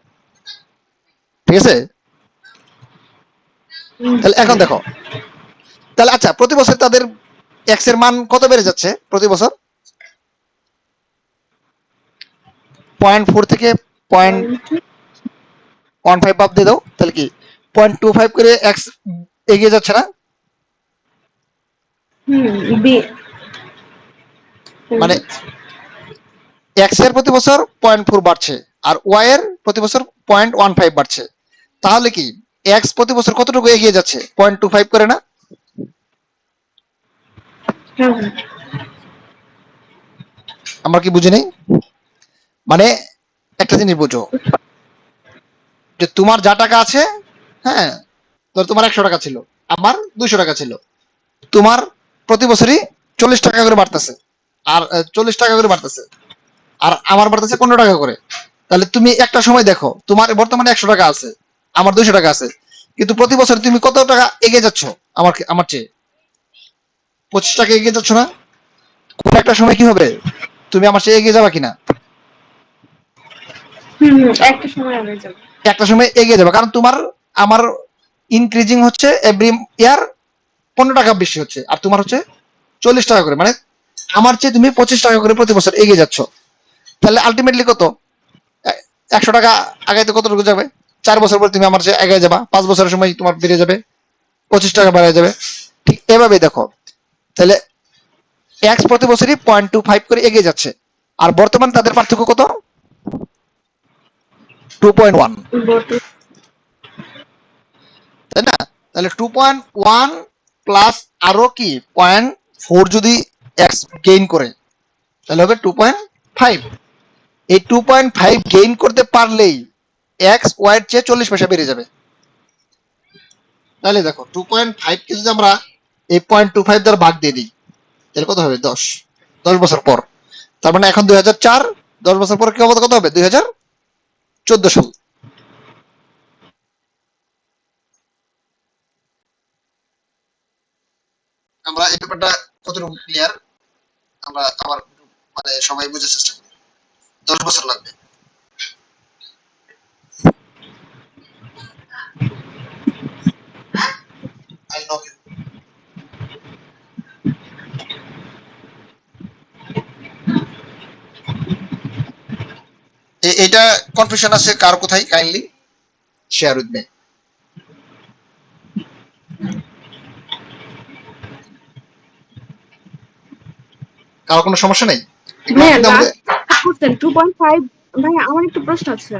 ঠিক আছে? তাহলে এখন দেখো, তাহলে আচ্ছা প্রতি বছর তাদের এক্স এর মান কত বেড়ে যাচ্ছে প্রতি বছর? 0.4 থেকে 0.15 বাদ দিয়ে দাও, তাহলে কি 0.25 করে এক্স এগিয়ে যাচ্ছে না? মানে এক্স এর প্রতি বছর 0.4 বাড়ছে আর ওয়াই এর প্রতি বছর 0.15 বাড়ছে, তাহলে কি এক্স প্রতি বছর কতটুকু এগিয়ে যাচ্ছে? 0.25 করে না? আমরা কি বুঝি নেই? মানে একটা জিনিস বুঝো, যে তোমার যা টাকা আছে, হ্যাঁ, তোমার 100 টাকা ছিল, আমার 200 টাকা ছিল, তোমার প্রতি বছরই 40 টাকা করে বাড়তেছে, আর 40 টাকা করে বাড়তেছে, আর আমার বাড়তেছে 15 টাকা করে। তাহলে তুমি একটা সময় দেখো, তোমার বর্তমানে 100 টাকা আছে, আমার 200 টাকা আছে, কিন্তু প্রতি বছর তুমি কত টাকা এগিয়ে যাচ্ছ আমার চেয়ে? 25 টাকা এগিয়ে যাচ্ছ না? কোন একটা সময় কি হবে, তুমি আমার চেয়ে এগিয়ে যাবা কিনা? একটা সময় এগিয়ে যাবে, কারণ তোমার আমার ইনক্রিজিং হচ্ছে এভরি ইয়ার 15 টাকা বেশি হচ্ছে, আর তোমার হচ্ছে 40 টাকা করে, মানে আমার চেয়ে তুমি 25 টাকা করে প্রতি বছর এগিয়ে যাচ্ছ। তাহলে আলটিমেটলি কত, 100 টাকা আগাইতে কতটুকু যাবে? 4 বছর পরে তুমি আমার চেয়ে এগিয়ে যাবা, 5 বছরের সময় তোমার বেড়ে যাবে 25 টাকা বেড়ে যাবে, ঠিক এভাবেই দেখো। তাহলে এক্স প্রতি বছরই 0.25 করে এগিয়ে যাচ্ছে, আর বর্তমান তাদের পার্থক্য কত? 2.1, তাই না? তাহলে 2.1 প্লাস আরো কি 0.4 যদি এক্স গেইন করে, তাহলে হবে 2.5। এই 2.5 গেইন করতে পারলেই এক্স ওয়াই এর চেয়ে 40 পয়সা বেড়ে যাবে। তাহলে দেখো 2.5 কে যদি আমরা এই 0.25 দ্বারা ভাগ দিয়ে দিই, এর কত হবে 10 বছর পর। তার মানে এখন 2004, 10 বছর পর কি হবে, কত হবে 2014 সাল। আমরা এই ব্যাপারটা কতটুকু ক্লিয়ার আমরা আবার মানে সবাই বুঝার চেষ্টা করি। 10 বছর লাগবে। I know you. এটা কনফিউশন আছে কার কোথায়, কাইন্ডলি শেয়ার উইথ মি। কারো কোনো সমস্যা নেই, এগুলো ভাইয়া কিন্তু আমাদের। লাস্ট করছেন 2.5। ভাইয়া আমার একটু প্রশ্ন আছে।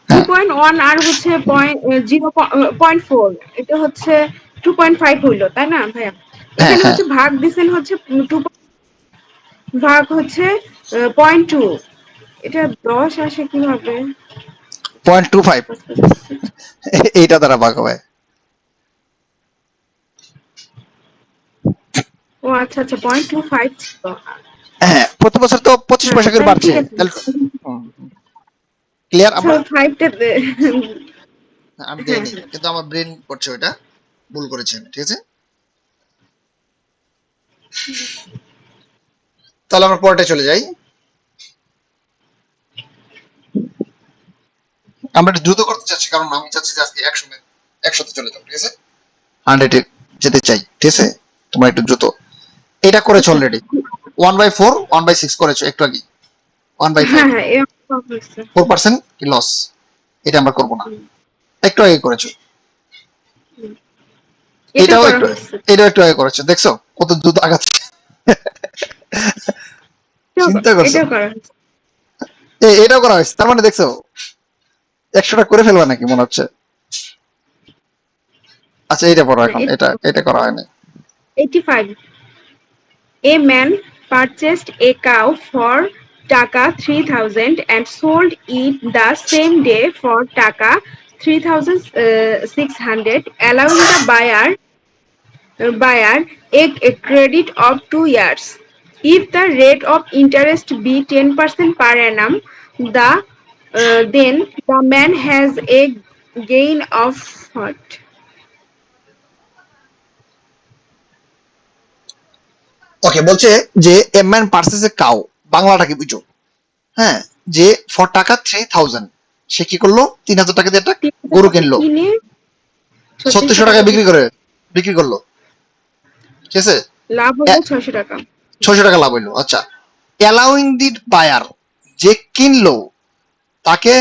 হ্যাঁ 2.1 আর হচ্ছে 0.4, এটা হচ্ছে 2.5 হইলো, তাই না ভাইয়া? হ্যাঁ এখানে হ্যাঁ হচ্ছে ভাগ দিছেন হচ্ছে 2, ভাগ হচ্ছে 0.2, এটা 10 আসে কিভাবে? 0.25 এইটা দ্বারা ভাগ হবে। ও আচ্ছা আচ্ছা, 0.25 ছিল। হ্যাঁ প্রতি বছর তো 25 হ্যাঁ পয়সা করে তাহলে বাড়ছে ঠিক আছে। তাহলে। ক্লিয়ার আচ্ছা আমরা। 5টা আমি হ্যাঁ দেইনি হ্যাঁ। কিন্তু আমার ব্রেন করছে ওইটা, ভুল করেছে আমি, ঠিক আছে। তাহলে আমরা পরেরটা চলে যাই। আমরা একটু দ্রুত করতে চাচ্ছি কারণ আমি চাচ্ছি যে আজকে একসাথে চলে যাবো, ঠিক আছে। 100 যেতে চাই, ঠিক আছে। তোমরা একটু দ্রুত এটা করেছো আচ্ছা অলরেডি। 1/4 1/6 করেছো একটু আগে। 1/5 হ্যাঁ হ্যাঁ, এ হয়েছে। 4% কি লস, এটা আমরা করবো না। হুম, একটু আগে করেছো। হুম। এটাও এটাও করা একটু, হয়েছে। এটাও একটু আগে করেছো, দেখছো কত দ্রুত আগাচ্ছে। চিন্তা করছো। এটাও করা হয়েছে। এটাও করা হয়েছে, তার মানে দেখছো 100টা করে ফেলবা নাকি মনে হচ্ছে। আচ্ছা এটা পড়ো না, এখন, এটা এটা করা হয়নি। 85. A man purchased a cow for Taka 3,000 and sold it the same day for Taka 3,600, allowing the buyer a credit of 2 years. If the rate of interest be 10% per annum, then the man has a gain of what? ওকে বলছে যে a man purchase a cow, বাংলাটা কি বুঝো। হ্যাঁ যে for টাকা 3000 সে কি করলো, 3000 টাকা দিয়ে একটা 3,000 গরু টাকা কিনলো, কিনে 3600 3600 টাকা টাকায় বিক্রি করলো, ঠিক আছে। লাভ হলো 600 টাকা। 600 টাকা লাভ হইলো। আচ্ছা অ্যালাউইং দি বায়ার, যে কিনলো তাকে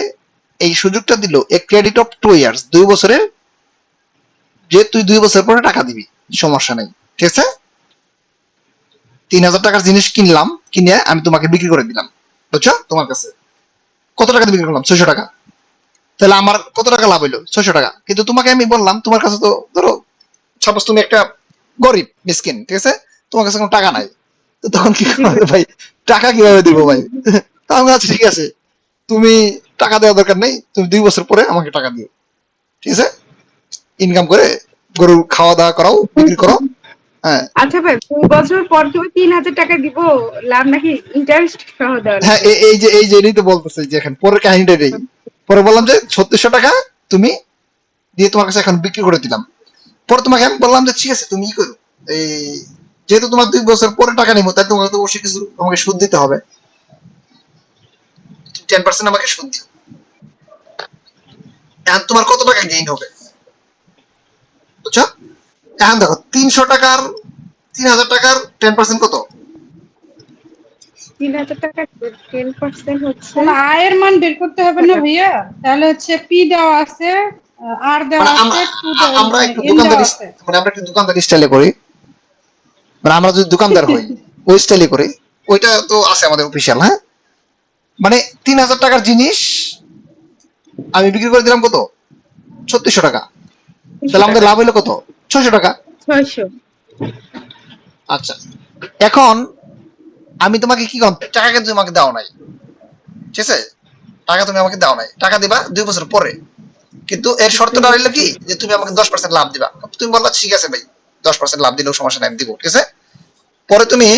এই সুযোগটা দিল এ ক্রেডিট অফ 2 ইয়ার্স, 2 বছরের, যে তুই 2 বছর পরে টাকা দিবি, সমস্যা নেই, ঠিক আছে। 3000 টাকার জিনিস কিনলাম, কিনে আমি তোমাকে বিক্রি করে দিলাম, বুঝছো, তোমার কাছে কত টাকা বিক্রি করলাম, 600 টাকা। তাহলে আমার কত টাকা লাভ হইলো, 600 টাকা। কিন্তু তোমাকে আমি বললাম তোমার কাছে তো ধরো সাপোজ তুমি একটা গরিব মিসকিন, ঠিক আছে, তোমার কাছে কোনো টাকা নাই, তো তখন কি জি করবে ভাই। ভাই, টাকা কিভাবে দিব ভাই। তো আমি বলছি ঠিক আছে তুমি টাকা দেওয়ার দরকার নেই, তুমি 2 বছর পরে আমাকে টাকা দিও, ঠিক আছে। ইনকাম করে গরু খাওয়া দাওয়া করাও, বিক্রি করো। হ্যাঁ আচ্ছা ভাই, 2 বছর পর কি ওই 3,000 টাকা দিব? লাভ নাকি ইন্টারেস্ট সহ দেওয়া হ্যাঁ লাগবে? এই যে এটাই তো বলতেছে যে এখন পরের কাহিনীটা এটাই। পরে বললাম যে 3600 টাকা তুমি দিয়ে তোমার কাছে এখন বিক্রি করে দিলাম। পরে তোমাকে আমি বললাম যে ঠিক আছে তুমি ই করো, এই যেহেতু তোমার 2 বছর পরে টাকা নিবো তাই তোমাকে তো অবশ্যই কিছু আমাকে সুদ দিতে হবে, 10% আমাকে সুদ দিও। এখন তোমার কত টাকা গেইন হবে, বুঝছো। এখন দেখো 300 টাকার 3000 টাকার 10% কত, 3,000 টাকা 10% হচ্ছে তাহলে আয়ের মান বের করতে হবে না টাকা। ভাইয়া? তাহলে হচ্ছে পি দেওয়া আছে, আর দেওয়া মানে আছে, টু দেওয়া আমরা মানে একটু এন দেওয়া দোকানদারি, আছে। মানে আমরা একটু দোকানদারি স্টাইলে করি, মানে আমরা যদি দোকানদার হই ওই স্টাইলে করি, ওইটা তো আছে আমাদের অফিসিয়াল। হ্যাঁ মানে 3000 টাকার জিনিস আমি বিক্রি করে দিলাম কত, 3600 টাকা। 300 তাহলে আমাদের টাকা, লাভ হলো কত, 600 টাকা। 600। আচ্ছা এখন আমি তোমাকে কি করলাম, টাকা কিন্তু তোমাকে দাও নাই, ঠিক আছে। টাকা তুমি আমাকে দাও নাই, টাকা দিবা 2 বছর পরে। কিন্তু এর শর্তটা হইলো কি যে তুমি আমাকে 10% লাভ দিবা। তুমি বললা ঠিক আছে ভাই 10% লাভ দিলেও সমস্যা নাই, আমি দিব, ঠিক আছে। পরে তুমি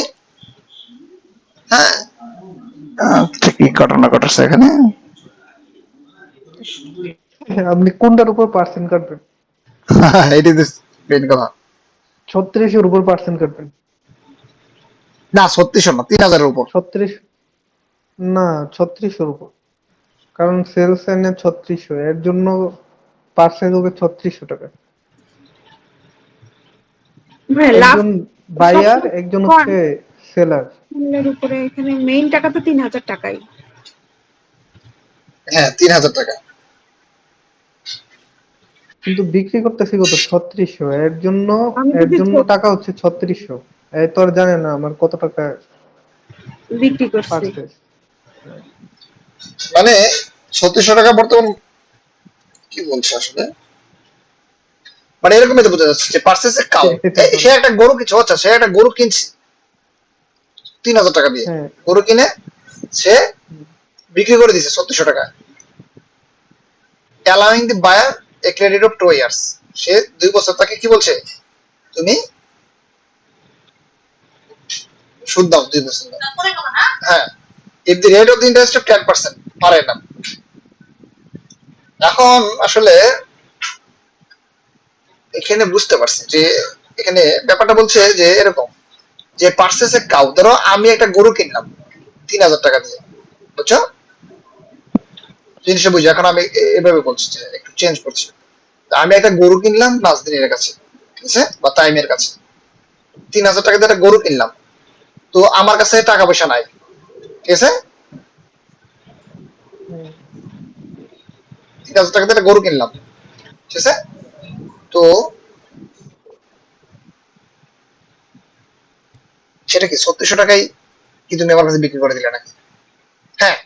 হ্যাঁ কি ঘটনা ঘটেছে এখানে আপনি কোনটার উপর পার্সেন্ট কাটবেন? এটি মেন কথা 36-এর উপর পার্সেন্ট কাটবেন। না 3600 না 3000-এর উপর 36, না 36-এর উপর, কারণ সেলস এনে 3600, এর জন্য পার্সেন্ট হবে 3600 টাকা। ভাই লাভ একজন বায়ার, সবসময় একজন হয় হচ্ছে সেলার। মূল্যের উপরে, এখানে মেইন টাকা তো 3000 টাকাই। হ্যাঁ 3000 টাকা কিন্তু বিক্রি করতেছি কত? 3600। আমি এর যদি জন্য টাকা হচ্ছে 3600। এই তো আর জানে না আমার কত টাকা বিক্রি করছি, পারচেজ। মানে 3600 টাকা বর্তমান কি বলছে আসলে মানে এরকমই তো বোঝা যাচ্ছে যে পার্সেস কাউন্ট এটাই সে ধরেন। একটা গরু কিনছে আচ্ছা সে একটা গরু কিনছে 3000 টাকা দিয়ে হ্যাঁ। গরু কিনে সে বিক্রি করে দিছে 3600 টাকা allowing the buyer a credit of 2 years সে 2 বছর তাকে কি বলছে তুমি সুদ দাও 2 বছর দাও হ্যাঁ if the rate of the interest of 10% per annum এখন আসলে এখানে বুঝতে পারছি যে এখানে ব্যাপারটা বলছে যে এরকম যে পার্সেসে কাউ ধরো আমি একটা গরু কিনলাম 3000 টাকা দিয়ে বুঝছো জিনিসটা বুঝি এখন আমি এভাবে বলছি যে একটু চেঞ্জ করছি আমি একটা গরু কিনলাম নাজদিনের কাছে ঠিক আছে বা তাইমের কাছে 3000 টাকা দিয়ে একটা গরু কিনলাম তো আমার কাছে টাকা পয়সা নাই ঠিক আছে 3000 টাকা দিয়ে একটা গরু কিনলাম ঠিক আছে তো সেটা কি 3600 টাকায় কি তুমি আমার কাছে বিক্রি করে দিলে নাকি হ্যাঁ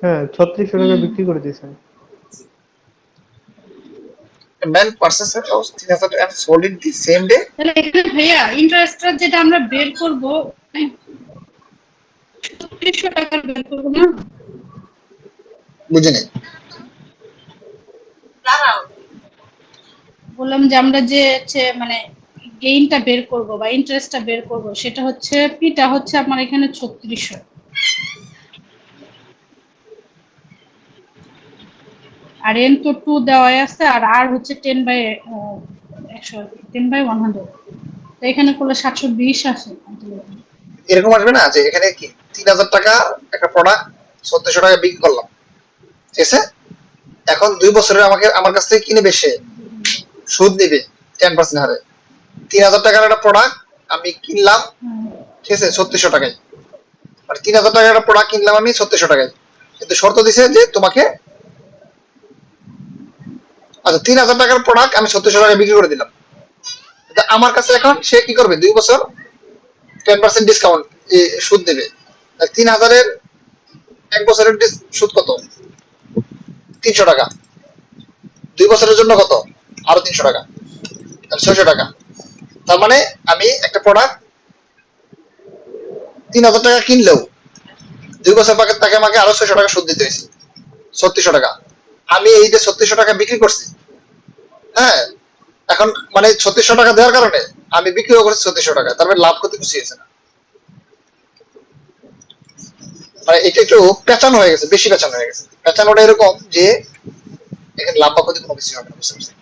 হ্যাঁ 3600 টাকা বিক্রি করে দিয়েছেন। man purchased a house 3000 and sold it the same day তাহলে এখানে ভাইয়া ইন্টারেস্টটা যেটা আমরা বের করব 3600 টাকার বের করবো না? বুঝি নাই বললাম যে আমরা যে হচ্ছে মানে গেইনটা বের করব বা ইন্টারেস্টটা বের করব, সেটা হচ্ছে পিটা হচ্ছে আমার এখানে 3600, আর এন তো 2 দেওয়া আছে, আর আর হচ্ছে 10/100, 10/100, তো এখানে করলে 720 আসে। এরকম আসবে না যে এখানে কি 3000 টাকা একটা প্রোডাক্ট 3600 টাকা বিক্রি করলাম ঠিক আছে এখন 2 বছরের আমাকে আমার কাছ থেকে কিনে সে সুদ দিবে 10% হারে 3000 টাকার একটা প্রোডাক্ট আমি কিনলাম ঠিক আছে 3600 টাকায় মানে 3000 টাকার একটা প্রোডাক্ট কিনলাম আমি 3600 টাকায় কিন্তু শর্ত দিছে যে তোমাকে আচ্ছা 3000 টাকার প্রোডাক্ট আমি 3600 টাকায় বিক্রি করে দিলাম আমার কাছে এখন সে কি করবে 2 বছর 10% ডিসকাউন্ট সুদ দেবে 3000-এর 1 বছরের সুদ কত 300 টাকা 2 বছরের জন্য কত আরো 300 টাকা 600 টাকা তার মানে আমি একটা প্রোডাক্ট 3000 টাকা কিনলেও 2 বছর পরে তাকে আমাকে আরো 600 টাকা সুদ দিতে হয়েছে 3600 টাকা আমি এই যে 3600 টাকা বিক্রি করছি হ্যাঁ এখন মানে 3600 টাকা দেওয়ার কারণে আমি বিক্রি করেছি 3600 টাকা তার মানে লাভ করতে খুশি হয়েছে না মানে এটা একটু পেঁচানো হয়ে গেছে বেশি পেঁচানো হয়ে গেছে পেঁচানোটা এরকম যে এখানে লাভ বা ক্ষতি কোনো কিছু হবে না বুঝতে পারছি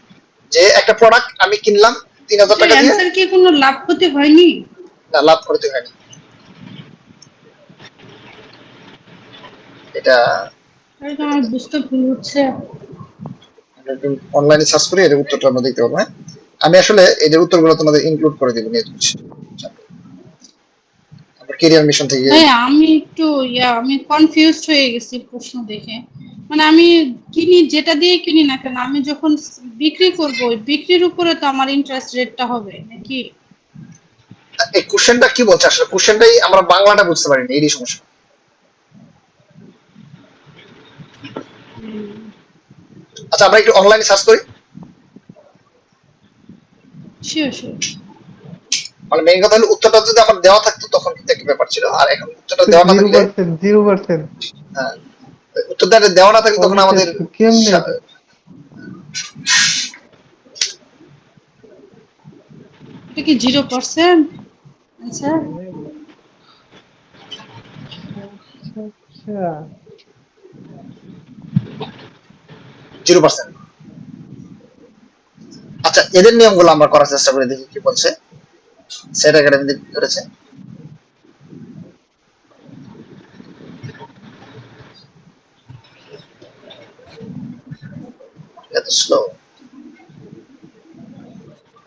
যে একটা প্রোডাক্ট আমি কিনলাম 3000 টাকা দিয়ে অ্যানসার কি কোনো লাভ ক্ষতি হয়নি? না লাভ করতে হয়নি এটা তাহলে তো আমার বুঝতে ভুল হচ্ছে। অনলাইনে সার্চ করে এর উত্তরটা আমরা দেখতে পাবো হ্যাঁ আমি আসলে এদের উত্তরগুলো তোমাদের ইনক্লুড করে দেবো নিয়ে আমরা কেরিয়ার মিশন থেকে হ্যাঁ আমি একটু আমি কনফিউজড হয়ে গেছি প্রশ্ন দেখে। মানে আমি কিনি, যেটা দিয়ে কিনি না কেন, আমি যখন বিক্রি করব ওই বিক্রির উপরে তো আমার ইন্টারেস্ট রেটটা হবে নাকি? এই কোশ্চেনটা কি বলছে আসলে কোশ্চেনটাই আমরা বাংলাটা বুঝতে পারিনি এই সমস্যা আচ্ছা আমরা একটু অনলাইনে সার্চ করি শিওর শিওর। মানে মেইন কথা হলো উত্তরটা যদি আমার দেওয়া থাকতো তখন কিন্তু একটা ব্যাপার ছিল আর এখন উত্তরটা দেওয়া না থাকলে 0%, 0%। হ্যাঁ উত্তরটা দেওয়া না থাকলে তখন আমাদের কেমনে? এটা কি 0%? আচ্ছা, আচ্ছা আচ্ছা। 0%। আচ্ছা, এদের নিয়মগুলো আমরা করার চেষ্টা করে দেখি কি বলছে। সেট একাডেমি করেছে। এত স্লো,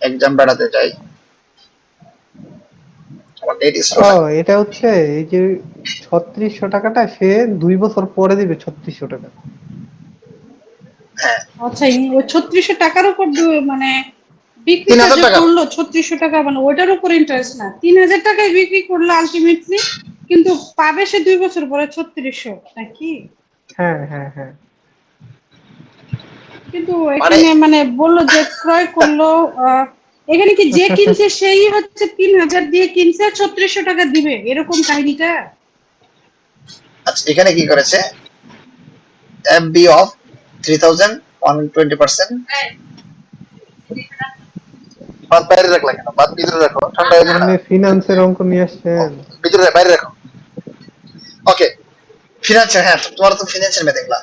এক্সাম বেড়াতে যাই, আমার নেট স্লো ও, নাই। এটা হচ্ছে এই যে 3600 টাকাটা সে 2 বছর পরে দিবে 3600 টাকা। হ্যাঁ, আচ্ছা, ওই 3600 টাকার উপর মানে তিন বিক্রিটা হাজার যে টাকার করলো 3600 টাকা, মানে ওইটার উপর ইন্টারেস্ট না, 3000 টাকায় বিক্রি করলো আলটিমেটলি, কিন্তু পাবে সে 2 বছর পরে 3600 নাকি? হ্যাঁ হ্যাঁ হ্যাঁ। কিন্তু মানে এখানে মানে বললো যে ক্রয় করলো, এখানে কি যে কিনছে সেই হচ্ছে 3000 দিয়ে কিনছে, 3600 টাকা দিবে, এরকম কাহিনীটা? আচ্ছা, এখানে কি করেছে, এফবি অফ 3000 বাদ বাইরে রাখলা কেন, বাদ ভিতরে রাখো, ঠান্ডা হয়ে যাবে না। আপনি ফিনান্সের অঙ্ক নিয়ে আসছেন? ভিতরে বাইরে রাখো। ওকে, ফিনান্সিয়াল, হ্যাঁ তোমার তো ফিনান্সিয়াল মে দেখলা।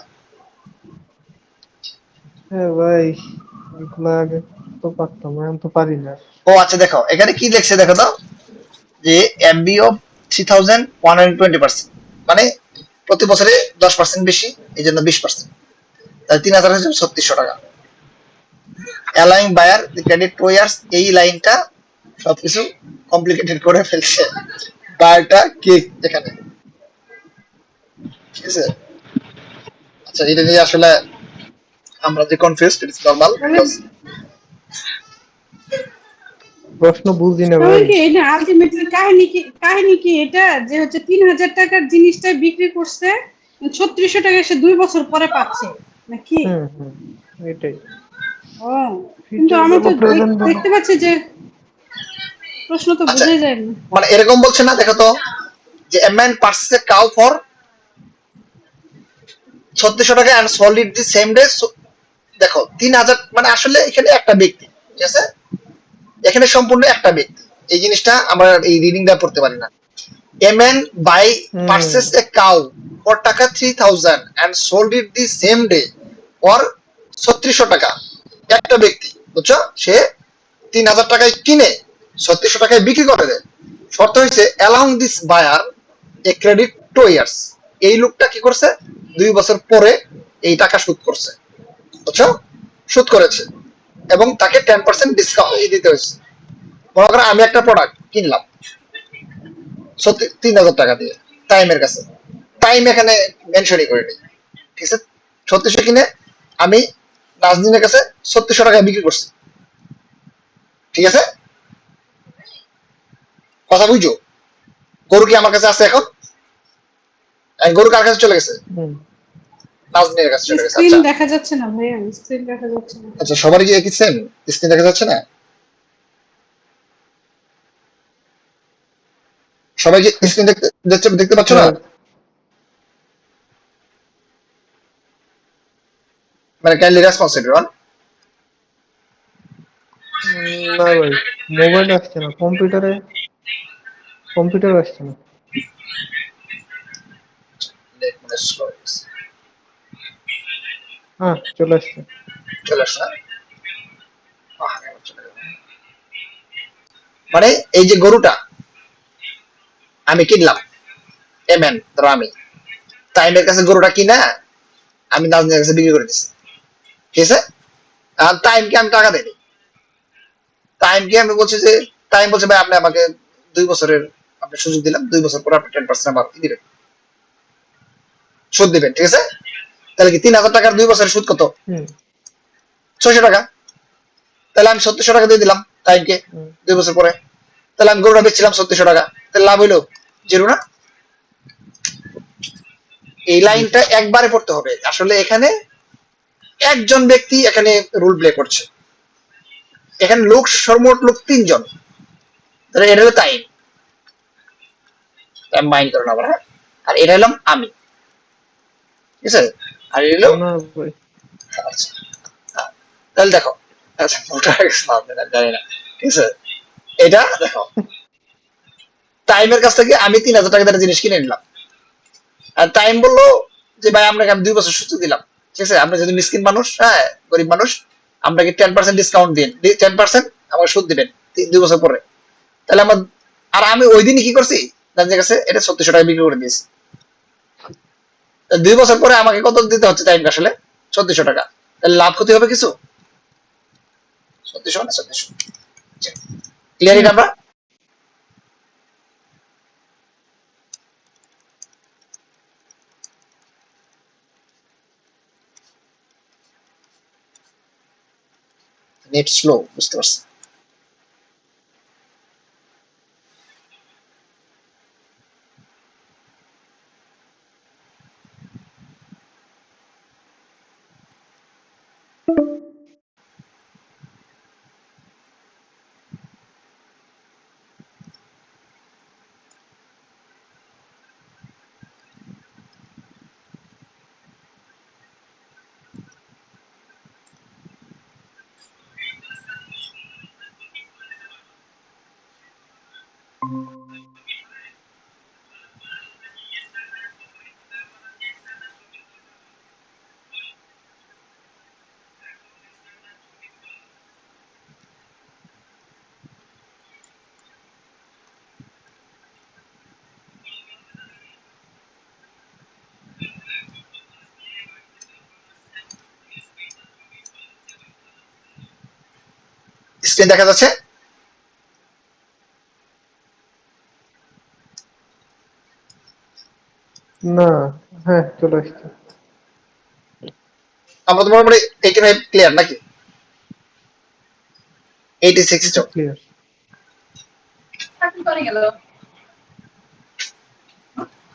হ্যাঁ ভাই, এগুলা আগে তো পারতাম, এখন তো পারি না। ও আচ্ছা, দেখো এখানে কি দেখছে, দেখো তো, যে এফবি অফ 3120%, মানে প্রতি বছরে 10% বেশি, এই জন্য 20%, তাহলে 3000 হচ্ছে 3600 টাকা। অ্যালাউইং বায়ার ক্রেডিট 2 ইয়ার্স, এই লাইনটা সবকিছু কমপ্লিকেটেড করে ফেলছে বায়ারটা কে এখানে, ঠিক আছে। আচ্ছা, এটা নিয়ে আসলে আমরা যে কনফিউজড, ইটস নরমাল তাহলে বিকজ প্রশ্ন বুঝি না তাহলে ভাই। কি এটা আলটিমেটলি কাহিনী কি এটা, যে হচ্ছে 3000 টাকার জিনিসটা বিক্রি করছে 3600 টাকা, সে 2 বছর পরে পাচ্ছে নাকি? হুম হুম, এটাই। ও, কিন্তু ফিউচার আমি বলো, তো প্রেজেন্ট বলো। দেখতে পাচ্ছি যে প্রশ্ন তো আচ্ছা, বোঝাই যায় না। মানে এরকম বলছে না, দেখো তো, যে a man purchase a cow for 3600 টাকা and sold it the same day. দেখো 3000, মানে আসলে এখানে একটা ব্যক্তি, ঠিক আছে, এখানে সম্পূর্ণ একটা ব্যক্তি, এই জিনিসটা আমরা এই রিডিংটা পড়তে পারি না। A man buy hmm. Purchase a cow for টাকা 3000 and sold it the same day for 3600 টাকা। একটা ব্যক্তি, বুঝছো, সে 3000 টাকায় কিনে 3600 টাকায় বিক্রি করে দেয়। শর্ত হয়েছে allowing this buyer a credit 2 years, এই লোকটা কি করছে, 2 বছর পরে এই টাকা শোধ করছে, বুঝছো, শোধ করেছে, এবং তাকে 10% ডিসকাউন্ট দিতে হয়েছে। মনে করো আমি একটা প্রোডাক্ট কিনলাম 3000 টাকা দিয়ে টাইমের কাছে, টাইম এখানে মেনশনই করে নেই, ঠিক আছে, 3600 কিনে আমি নাজদিনের কাছে 3600 টাকায় বিক্রি করছি, ঠিক আছে, কথা বুঝছো। গরু কি আমার কাছে আছে এখন, গরু কার কাছে চলে গেছে, হুম। নাজদিনের কাছে চলে গেছে। স্ক্রিন আচ্ছা, দেখা যাচ্ছে না ভাইয়া, স্ক্রিন দেখা যাচ্ছে না। আচ্ছা, সবারই কি একই সেম স্ক্রিন দেখা যাচ্ছে না, সবাই কি স্ক্রিন দেখতে দেখতে দেখতে পাচ্ছ না, হ্যাঁ। মানে কাইন্ডলি রেসপন্স এভরিওয়ান। না ভাই, মোবাইল আসছে না, কম্পিউটার আসছে না। হ্যাঁ, চলে আসছে। চলে আসছে না? মানে এই যে গরুটা আমি কিনলাম, এমএন ধরো আমি টাইমের কাছে গরুটা কিনা আমি নাজনীর কাছে বিক্রি করে দিচ্ছি, ঠিক আছে, আর টাইমকে আমি টাকা দেয়নি, টাইমকে আমি বলছি যে, টাইম বলছে ভাই আপনি আমাকে 2 বছরের আপনি সুযোগ দিলাম, 2 বছর পরে আপনি 10% আমার দিবেন, সুদ দিবেন, ঠিক আছে। তাহলে কি 3000 টাকার 2 বছরের সুদ কত, হুম 600 টাকা। তাহলে আমি 3600 টাকা দিয়ে দিলাম টাইমকে হুম। 2 বছর পরে, তাহলে আমি গরুটা বেচছিলাম 3600 টাকা, তাহলে লাভ হইলো জিরো না। এই জি। লাইনটা একবারে পড়তে হবে, আসলে এখানে একজন ব্যক্তি এখানে রোল প্লে করছে, এখানে লোক সর্বমোট লোক 3 জন, তাহলে এটা হলো টাইম, মাইন্ড করো না আবার, হ্যাঁ, আর এটা হলাম আমি, ঠিক আছে, আর এটা হলো, না ভাই। আচ্ছা, হ্যাঁ, তাহলে দেখো, আচ্ছা মোটা হয়ে গেছে না, আপনারা জানি না, ঠিক আছে, এটা দেখো, টাইমের কাছ থেকে আমি 3,000 টাকা দিয়ে জিনিস কিনে নিলাম, আর টাইম বললো যে ভাই আপনাকে আমি 2 বছর সুযোগ দিলাম, ঠিক আছে, আপনি যদি মিসকিন মানুষ, হ্যাঁ গরিব মানুষ, আপনাকে 10% ডিসকাউন্ট দিন, 10% আমাকে সুদ দিবেন 2 বছর পরে। তাহলে আমার, আর আমি ওই দিনই কি করছি, তাদের কাছে এটা 3600 টাকা বিক্রি করে দিয়েছি। 2 বছর পরে আমাকে কত দিতে হচ্ছে টাইম আসলে, 3600 টাকা। তাহলে লাভ ক্ষতি হবে কিছু? 3600 না 3600, ক্লিয়ার এটা আমরা? নেট স্লো, বুঝতে পারছি। স্ক্রিন দেখা যাচ্ছে? না, হ্যাঁ চলে আসছে। আমরা তো মোটামুটি 85 ক্লিয়ার নাকি? 86 টো। ক্লিয়ার।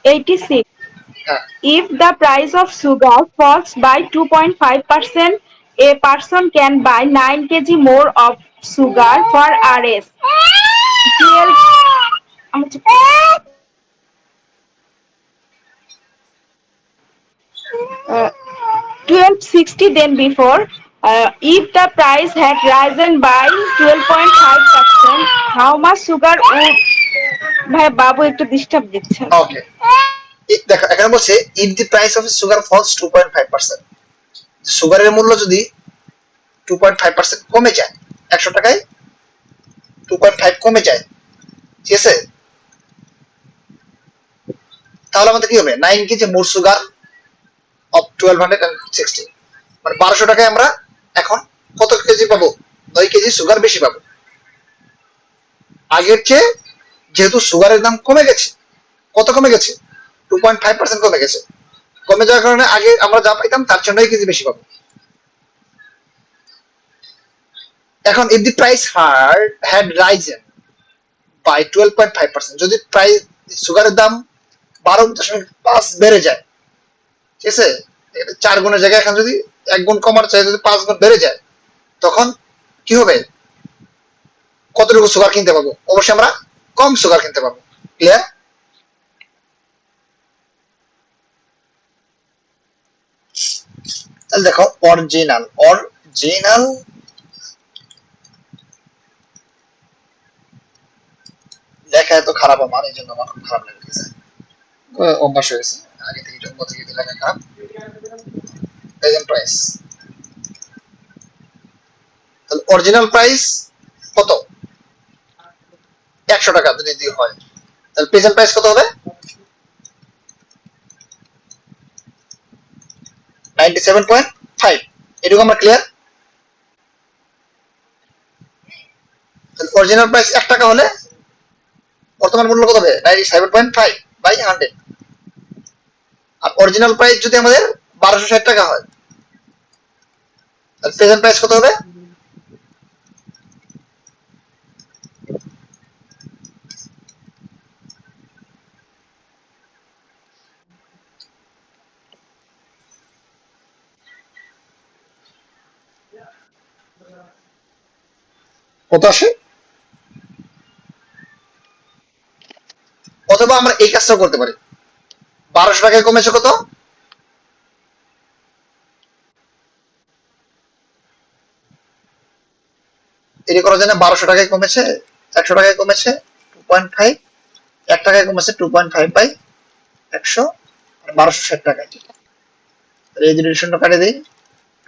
eighty-six. হ্যাঁ, If the price of sugar falls by 2.5%, a person can buy 9 kg more of sugar for Rs. 1260 than before. If the price had risen by 12.5%, how much sugar would... ভাই বাবু একটু disturb দিচ্ছে। ওকে। দেখো এখানে বলছে if the price of sugar falls 2.5%, সুগারের মূল্য যদি 2.5% কমে যায়, 100 টাকায় 2.5 কমে যায়, ঠিক আছে, তাহলে আমাদের কি হবে, 9 কেজি মোর সুগার অফ 1260, মানে 1200 টাকায় আমরা এখন কত কেজি পাবো, 9 কেজি সুগার বেশি পাবো। আগের চেয়ে যেহেতু সুগারের দাম কমে গেছে, কত কমে গেছে, 2.5% কমে গেছে, কমে যাওয়ার কারণে আগে আমরা যা পাইতাম তার চেয়ে 9 কেজি বেশি পাবো। এখন if the price had risen by 12.5%, যদি প্রাইস সুগারের দাম 12.5 বেড়ে যায়, ঠিক আছে, 4 গুণের জায়গায় এখন যদি 1 গুণ কমার চাই, যদি 5 গুণ বেড়ে যায়, তখন কি হবে, কতটুকু সুগার কিনতে পারবো, অবশ্যই আমরা কম সুগার কিনতে পারবো। ক্লিয়ার? তাহলে দেখো অরিজিনাল লেখা এত খারাপ আমার, এই জন্য আমার খুব খারাপ লাগে, ঠিক আছে, অভ্যাস হয়েছে আগে থেকে, জন্ম থেকে লেখা খারাপ। প্রেজেন্ট প্রাইস, তাহলে অরিজিনাল প্রাইস কত, 100 টাকা যদি হয়, তাহলে প্রেজেন্ট প্রাইস কত হবে, 97.5। এটুকু আমরা ক্লিয়ার? তাহলে অরিজিনাল প্রাইস 1 টাকা হলে বর্তমান মূল্য কত হবে, 97.5 বাই 100। আর অরিজিনাল প্রাইস যদি আমাদের 1260 টাকা হয়, তাহলে প্রেজেন্ট প্রাইস কত হবে, কত আসে? অথবা আমরা এই কাজটা করতে পারি, 1200 টাকায় কমেছে কত, এটি করা যায় না, 1200 টাকায় কমেছে, 100 টাকায় কমেছে 2.5, টাকায় কমেছে 2.5/100 আর 1260 টাকায়। তাহলে এই দুটো শূন্য কাটে দিই,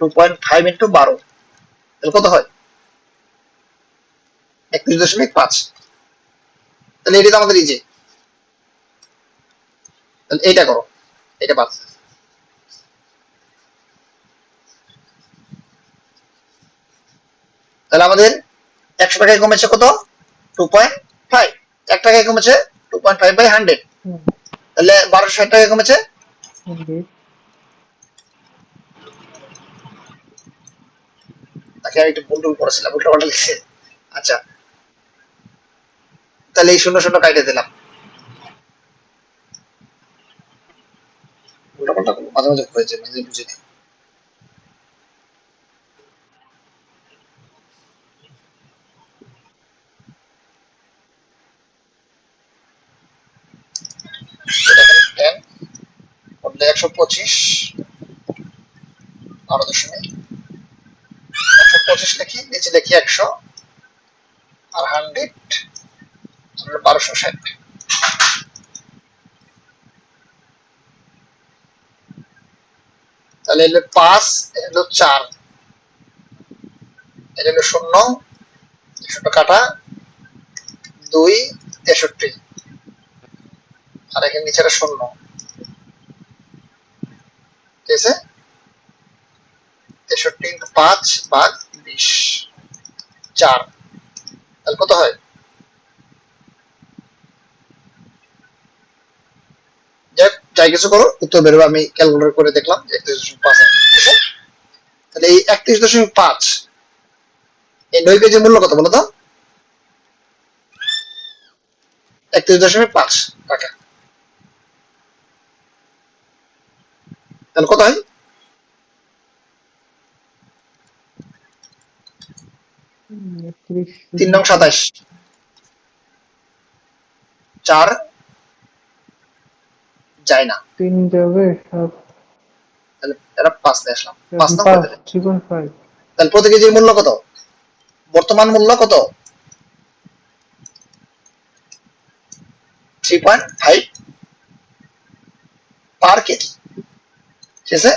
2.5 ইন্টু 12 তাহলে কত হয়? 31.5। তাহলে এটা তো আমাদের ইজি। তাহলে এইটা করো, এটা বাদ। তাহলে আমাদের 100 টাকায় কমেছে কত? 2.5। টাকায় কমেছে 2.5/100। তাহলে 1260 টাকায় কমেছে তাকে আমি একটু ভুল করেছিলাম, উল্টো পাল্টা লিখছে। আচ্ছা, তাহলে এই শূন্য শূন্য কাটে দিলাম। উল্টো পাল্টা মাঝে মাঝে হয়েছে, মাঝে বুঝিনি। টেন করলে 125, 12.125 লিখি, নিচে লিখি 100 আর 100 1260। তাহলে এলো 5, এলো 4, এলো 0, শূন্য কাটা 2 63, আর এখানে নিচে 0, ঠিক আছে। 63 ইন্টু 5 ভাগ 20, 4। তাহলে কত হয়? যাই কিছু করো, উত্তর বেরোবে। আমি ক্যালকুলেটর করে দেখলাম 31.5। ঠিক আছে, তাহলে এই 31.5 এই 9 কেজির মূল্য কত বলো তো? 31.5 টাকা। তাহলে কত হয়? 3 নং 27, 4 যায় না, 3 যাবে, তাহলে এটা 5 নিয়ে আসলাম, 5 নং করে 5, দিলে। 3.5। তাহলে প্রতি কেজির মূল্য কত? বর্তমান মূল্য কত? 3.5 পার কেজি। ঠিক আছে,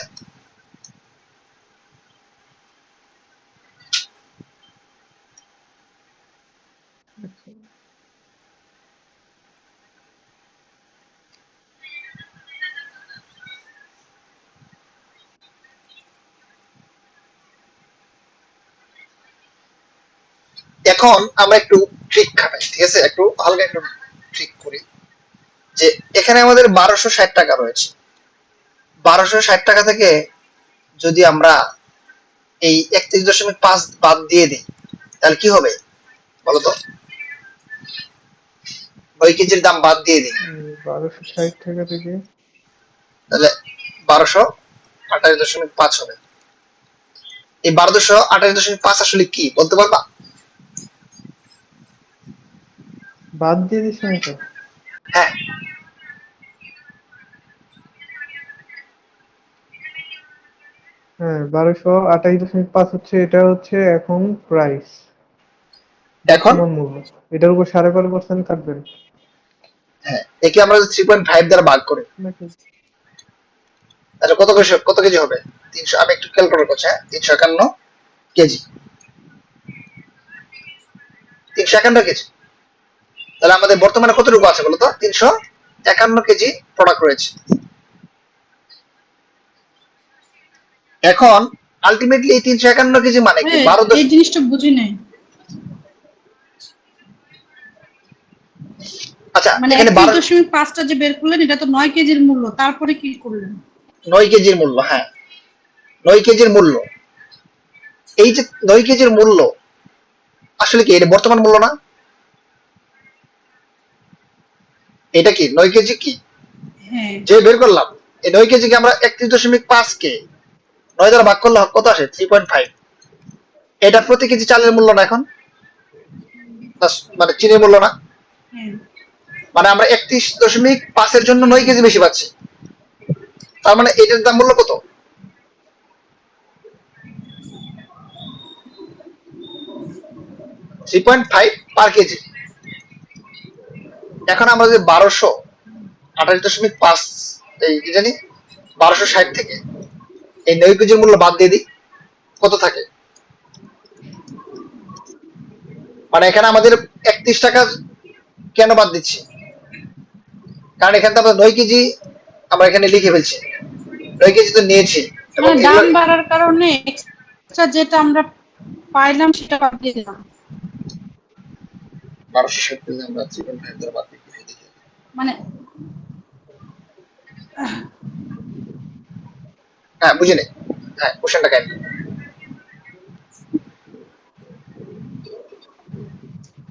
এখন আমরা একটু ট্রিক খাটাই। ঠিক আছে, একটু হালকা একটু ট্রিক করি। যে এখানে আমাদের 1260 টাকা রয়েছে, 1260 টাকা থেকে যদি আমরা এই 31.5 বাদ দিয়ে দিই, তাহলে কি হবে বলতো? 9 কেজির দাম বাদ দিয়ে দিই, 1260 টাকা থেকে তাহলে 1228.5 হবে। এই 1228.5 আসলে কি বলতে পারবা? বাদ দিয়ে দিস না তো? হ্যাঁ, হ্যাঁ, 1228.5 হচ্ছে, এটা হচ্ছে এখন প্রাইস, এখন বর্তমান মূল্য। এটার উপর 5.5% কাটবেন হ্যাঁ, একে আমরা 3.5 দ্বারা ভাগ করি, নাকি? তাহলে কত কেজি হবে? 300, আমি একটু ক্যালকুলেট করছি। হ্যাঁ, 351 কেজি, 351 কেজি। তাহলে আমাদের বর্তমানে কতটুকু আছে বলতো? 351 কেজি প্রোডাক্ট রয়েছে। এখন আলটিমেটলি এই 351 কেজি মানে কি? 12 এই জিনিসটা বুঝি নাই। আচ্ছা, মানে এখানে 31.5টা যে বের করলেন, এটা তো 9 কেজির মূল্য, তারপরে কি করলেন? 9 কেজির মূল্য। হ্যাঁ, 9 কেজির মূল্য। এই যে 9 কেজির মূল্য আসলে কি? এটা বর্তমান মূল্য না? এটা কি 9 কেজি কি হ্যাঁ, যে বের করলাম, এই 9 কেজিকে আমরা 31.5 কে 9 দ্বারা ভাগ করলে কত আসে? 3.5। এটা প্রতি কেজি চালের মূল্য না এখন, মানে চিনির মূল্য না। হ্যাঁ। মানে আমরা 31.5 এর জন্য 9 কেজি বেশি পাচ্ছি। তার মানে এটার দাম মূল্য কত? 3.5 পার কেজি। এখন আমরা যে 1228.5 এই কি জানি 1260 থেকে এই 9 কেজির মূল্য বাদ দিয়ে দিই, কত থাকে? মানে এখানে আমাদের 31 টাকা কেন বাদ দিচ্ছি? কারণ এখানে তো আমরা 9 কেজি আমরা এখানে লিখে ফেলছি, 9 কেজি তো নিয়েছি এবং মানে এগুলো দাম বাড়ার কারণে এক্সট্রা যেটা আমরা পাইলাম সেটা বাদ দিয়ে দিলাম। 1260 কেজি আমরা চিকেন ফ্রাই বাদ দিয়ে দিই। মানে হ্যাঁ বুঝিনি, হ্যাঁ কোশ্চেনটা কেন?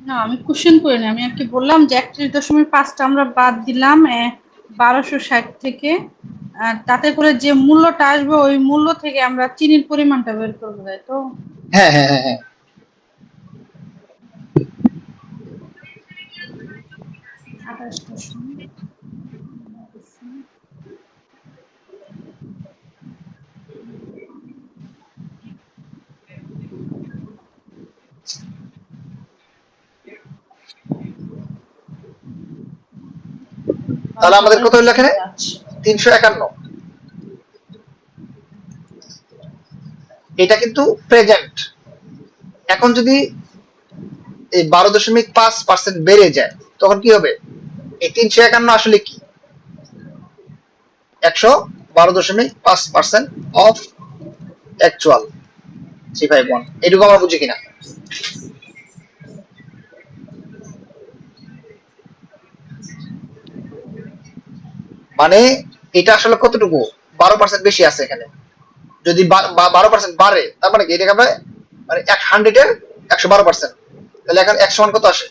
না, আমি কোশ্চেন করিনি, আমি আর কি বললাম যে 31.5টা আমরা বাদ দিলাম 1260 থেকে, তাতে করে যে মূল্যটা আসবে ওই মূল্য থেকে আমরা চিনির পরিমাণটা বের করবো, তাই তো? হ্যাঁ হ্যাঁ হ্যাঁ হ্যাঁ 28.5। তাহলে আমাদের কত হলো এখানে? আচ্ছা, 351। এটা কিন্তু প্রেজেন্ট। এখন যদি এই 12.5% বেড়ে যায় তখন কি হবে? এই 351 আসলে কি? 112.5% অফ অ্যাকচুয়াল 351, এটুকু আমরা বুঝি কিনা? মানে এটা আসলে কতটুকু? 12% বেশি আছে এখানে। যদি 12% বাড়ে তার মানে কি এটাকে আমরা মানে 100 এর 112%, তাহলে এখন 100 কত আসে?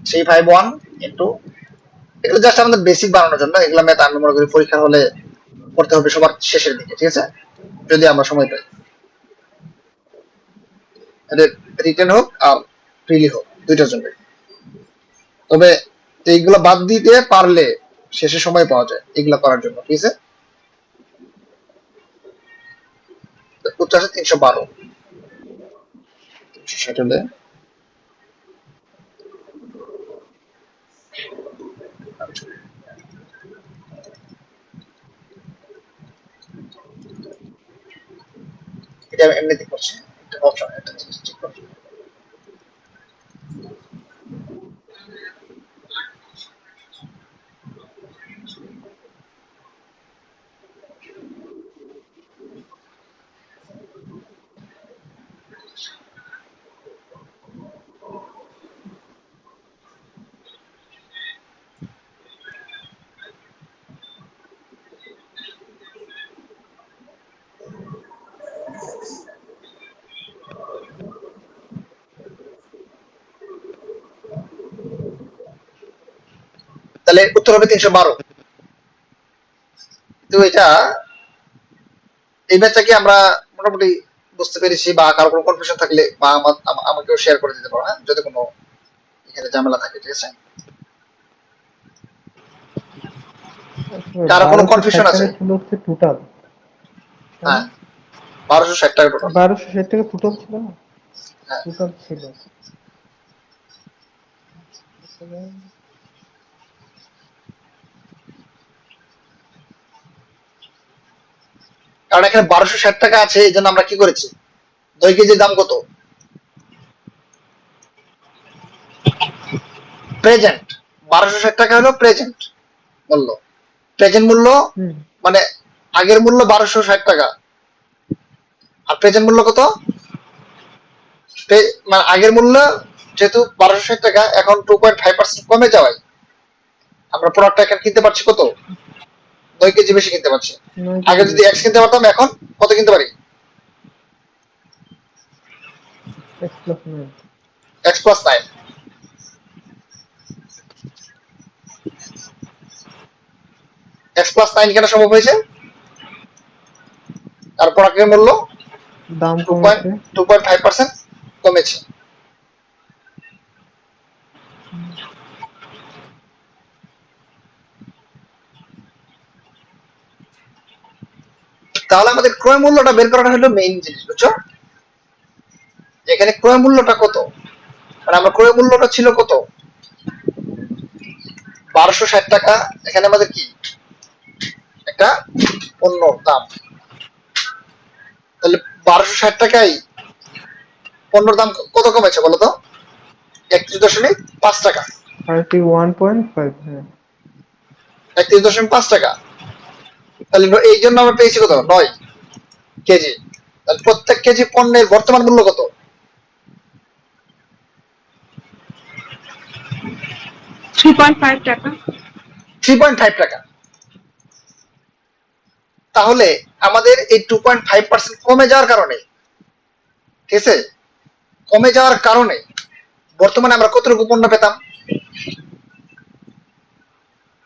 351 ইন্টু, এগুলো জাস্ট আমাদের বেসিক বানানোর জন্য, এগুলো ম্যাথ আমি মনে করি পরীক্ষা হলে করতে হবে সবার শেষের দিকে, ঠিক আছে, যদি আমরা সময় পাই, রিটেন হোক আর প্রিলি হোক দুইটার জন্য। তবে এইগুলো বাদ দিতে পারলে শেষে সময় পাওয়া যায় এগুলো করার জন্য, ঠিক আছে। উত্তর আছে 312। 360 হলে এটা আমি এমনিতে করছি, একটা অপশন, একটা জিনিস ঠিক করছি। তাহলে উত্তর হবে 312। তো এটা এই ম্যাচটা কি আমরা মোটামুটি বুঝতে পেরেছি, বা কারো কোনো কনফিউশন থাকলে বা আমাকেও শেয়ার করে দিতে পারো, হ্যাঁ, যদি কোনো এখানে ঝামেলা থাকে, ঠিক আছে। কারো কোনো বারোশো ষাট কনফিউশন আছে? টাকা ছিল হচ্ছে টোটাল, তাই হ্যাঁ না? 1260 টাকা টোটাল। 1260 টাকা টোটাল ছিল না? হ্যাঁ টোটাল ছিল। কারণ এখানে 1260 টাকা আছে, এই জন্য আমরা কি করেছি, 2 কেজির দাম কত? প্রেজেন্ট 1260 টাকা হলো প্রেজেন্ট মূল্য। প্রেজেন্ট মূল্য হুম। মানে আগের মূল্য 1260 টাকা, আর প্রেজেন্ট মূল্য কত? মানে আগের মূল্য যেহেতু 1260 টাকা, এখন 2.5% কমে যাওয়ায় আমরা প্রোডাক্টটা এখন কিনতে পারছি কত? 2 কেজি বেশি কিনতে পারছি। 9 আগে কেজি যদি বেশি। এক্স কিনতে পারতাম, এখন কত কিনতে পারি? X+9। X+9। X+9 কেন সম্ভব হয়েছে? আর প্রোডাক্টের মূল্য দাম কমেছে। 2.5% কমেছে। তাহলে আমাদের ক্রয় মূল্যটা বের করাটা হলো মেইন জিনিস, বুঝছো? এখানে ক্রয় মূল্যটা কত, মানে আমরা ক্রয় মূল্যটা ছিল কত? 1260 টাকা এখানে আমাদের কি একটা পণ্য দাম, তাহলে 1260 টাকায় পণ্যের দাম কত কমেছে বলো তো? 31.5 টাকা। 31.5, হ্যাঁ। 31.5 টাকা। তাহলে এই জন্য আমরা পেয়েছি কত? 9 কেজি। তাহলে প্রত্যেক কেজি পণ্যের বর্তমান মূল্য কত? 3.5 টাকা। 3.5 টাকা। তাহলে আমাদের এই 2.5% কমে যাওয়ার কারণে, ঠিক আছে, কমে যাওয়ার কারণে বর্তমানে আমরা কতটুকু পণ্য পেতাম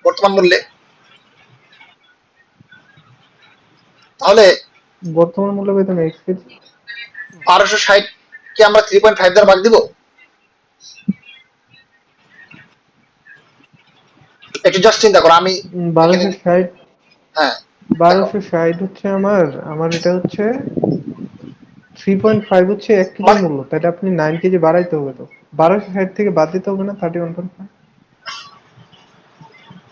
বর্তমান মূল্যে? তাহলে বর্তমান মূল্য পেতাম x কেজি। 1260 কে আমরা 3.5 দ্বারা ভাগ দিব। একটু জাস্ট চিন্তা করো, আমি এখানে 1260, হ্যাঁ দেখো 1260 হচ্ছে আমার এটা হচ্ছে 3.5 হচ্ছে 1 কেজির মানে মূল্য, তাহলে আপনি 9 কেজি বাড়াইতে হবে তো। 1260 থেকে বাদ দিতে হবে না 31.5।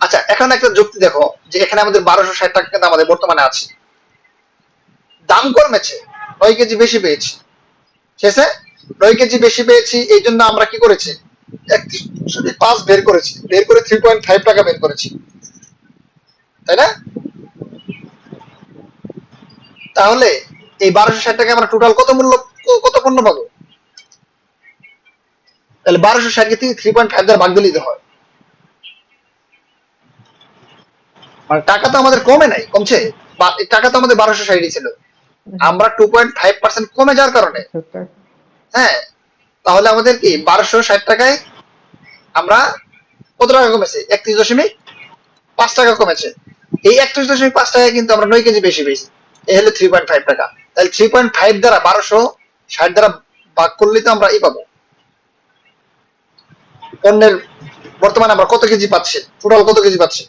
আচ্ছা, এখন একটা যুক্তি দেখো যে এখানে আমাদের 1260 টাকা কিন্তু আমাদের বর্তমানে আছে, দাম কমেছে, 9 কেজি বেশি পেয়েছি, ঠিক আছে, 9 কেজি বেশি পেয়েছি, এই জন্য আমরা কি করেছি 31.5 বের করেছি, বের করে 3.5 টাকা বের করেছি, তাই না? তাহলে এই 1260 টাকা আমরা টোটাল কত মূল্য, কত পণ্য পাবো? তাহলে 1260 কে 3.5 দ্বারা ভাগ দিলে হয়, মানে টাকা তো আমাদের কমে নাই, কমছে, টাকা তো আমাদের 1260 ছিল, আমরা 2.5% কমে যাওয়ার কারণে, আচ্ছা, হ্যাঁ, তাহলে আমাদের কি 1260 টাকায় আমরা কত টাকা কমেছে? 31.5 টাকা কমেছে। এই 31.5 টাকায় কিন্তু আমরা 9 কেজি বেশি পেয়েছি, এই হলো 3.5 টাকা। তাহলে 3.5 দ্বারা 1260 দ্বারা ভাগ করলে তো আমরা এই পাবো পণ্যের বর্তমানে আমরা কত কেজি পাচ্ছি, টোটাল কত কেজি পাচ্ছি,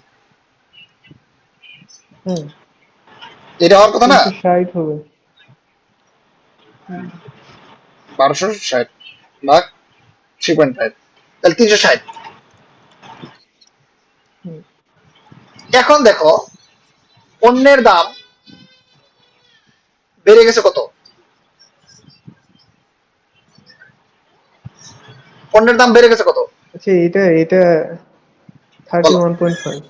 হুম, এটা হওয়ার কথা না। 360 হবে। 1260 ভাগ 3.5, তাহলে 360। হুম, এখন দেখো পণ্যের দাম বেড়ে গেছে কত? পণ্যের দাম বেড়ে গেছে কত আচ্ছা, এটা বলো? 31.5।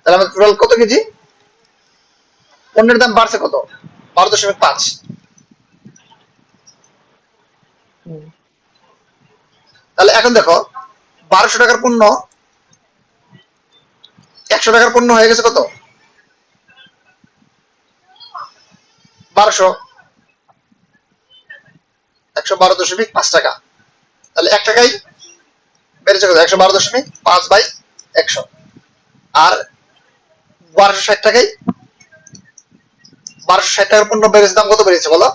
তাহলে আমাদের টোটাল কত কেজি পণ্যের দাম বাড়ছে কত? 12.5। হুম, তাহলে এখন দেখো 1200 টাকার পণ্য 100 টাকার পণ্য হয়ে গেছে কত? 1200, 112.5 টাকা। তাহলে 1 টাকাই বেড়েছে কত? 112.5/100। আর 1260 টাকায় 1260 টাকার পণ্য বেড়েছে, দাম কত বেড়েছে বলো?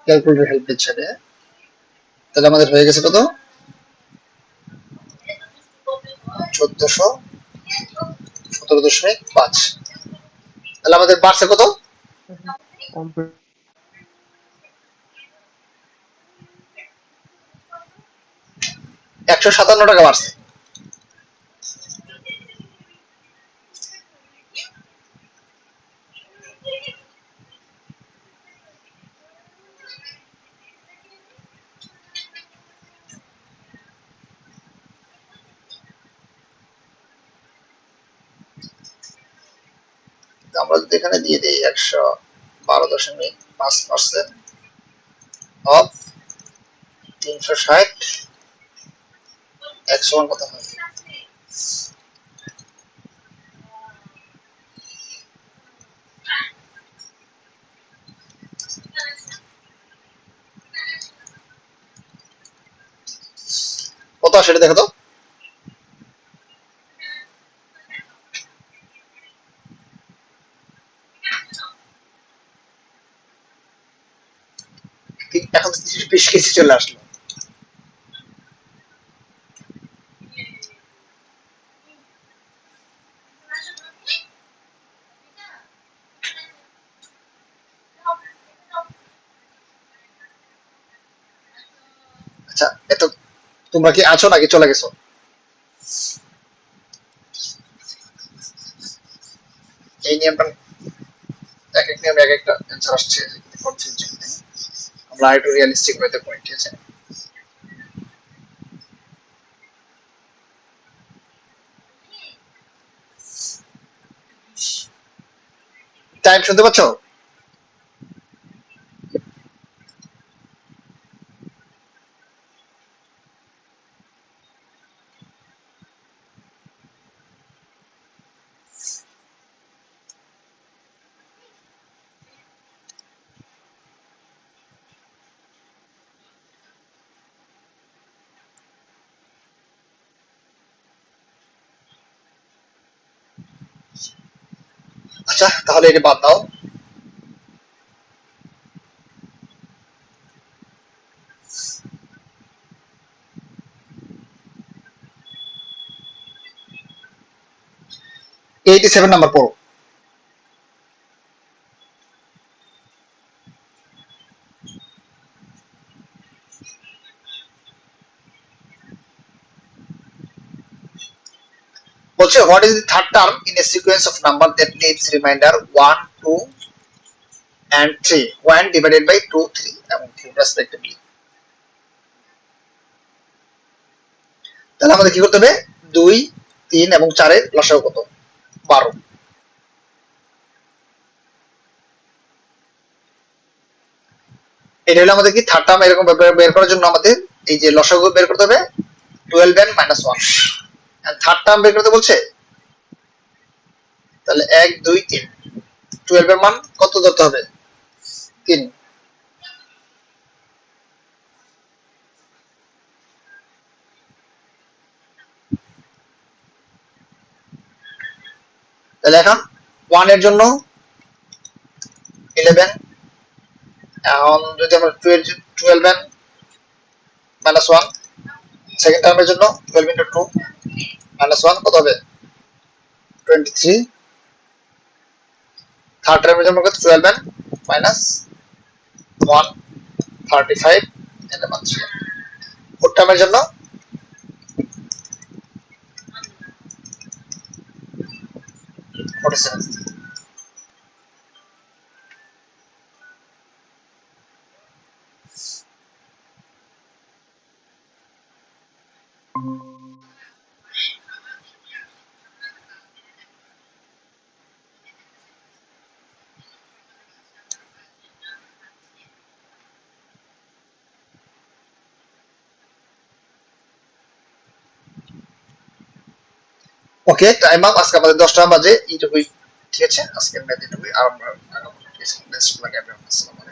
ক্যালকুলেটর হেল্প দিচ্ছে না। তাহলে আমাদের হয়ে গেছে কত? 1417.5। তাহলে আমাদের বাড়ছে কত? কমপ্লিট। 157 টাকা বাড়ছে। আমরা যদি এখানে দিয়ে দিই 112.5% অফ 360, 100 কত হয়? কত সেটা দেখো তো। ঠিক এখন 20 কেজি চলে আসলো। তোমরা কি আছো নাকি চলে গেছো? এই নিয়মটা এক এক নিয়মে এক একটা অ্যান্সার আসছে, কনফিউজিং। আমরা একটু রিয়েলিস্টিক ওয়েতে করি, ঠিক আছে? টাইম শুনতে পাচ্ছ? আচ্ছা, তাহলে এটা বাদ দাও। 87 নাম্বার পড়ো। বলছে what is the third term in a sequence of number that lives reminder 1 2 and 3 when divided by 2 3 এবং 3 respectively? তাহলে আমাদের কি করতে হবে? 2 3 এবং 4 এর লসাগু কত? 12। এটা হলো আমাদের কি থার্ড টার্ম। এরকম বের করার জন্য আমাদের এই যে লসাগু বের করতে হবে 12 and -1, এন্ড থার্ড টার্ম বের করতে বলছে। তাহলে 1 2 3, 12 এর মান কত ধরতে হবে? 3। তাহলে এখন 1 এর জন্য 11, এখন যদি আমরা 12 and -1, সেকেন্ড টার্মের জন্য 12 into 2 -1 কত হবে? 23। থার্ড টার্মের জন্য কত? 12 and -1 35 and -3। ফোর্থ টার্মের জন্য 47। ওকে, টাইম আপ। আজকে আমাদের 10টা বাজে এইটুকুই, ঠিক আছে? আজকের ম্যাচ এটুকুই। আর আমরা আগামী নেক্সট লাগে। আসসালামু আলাইকুম।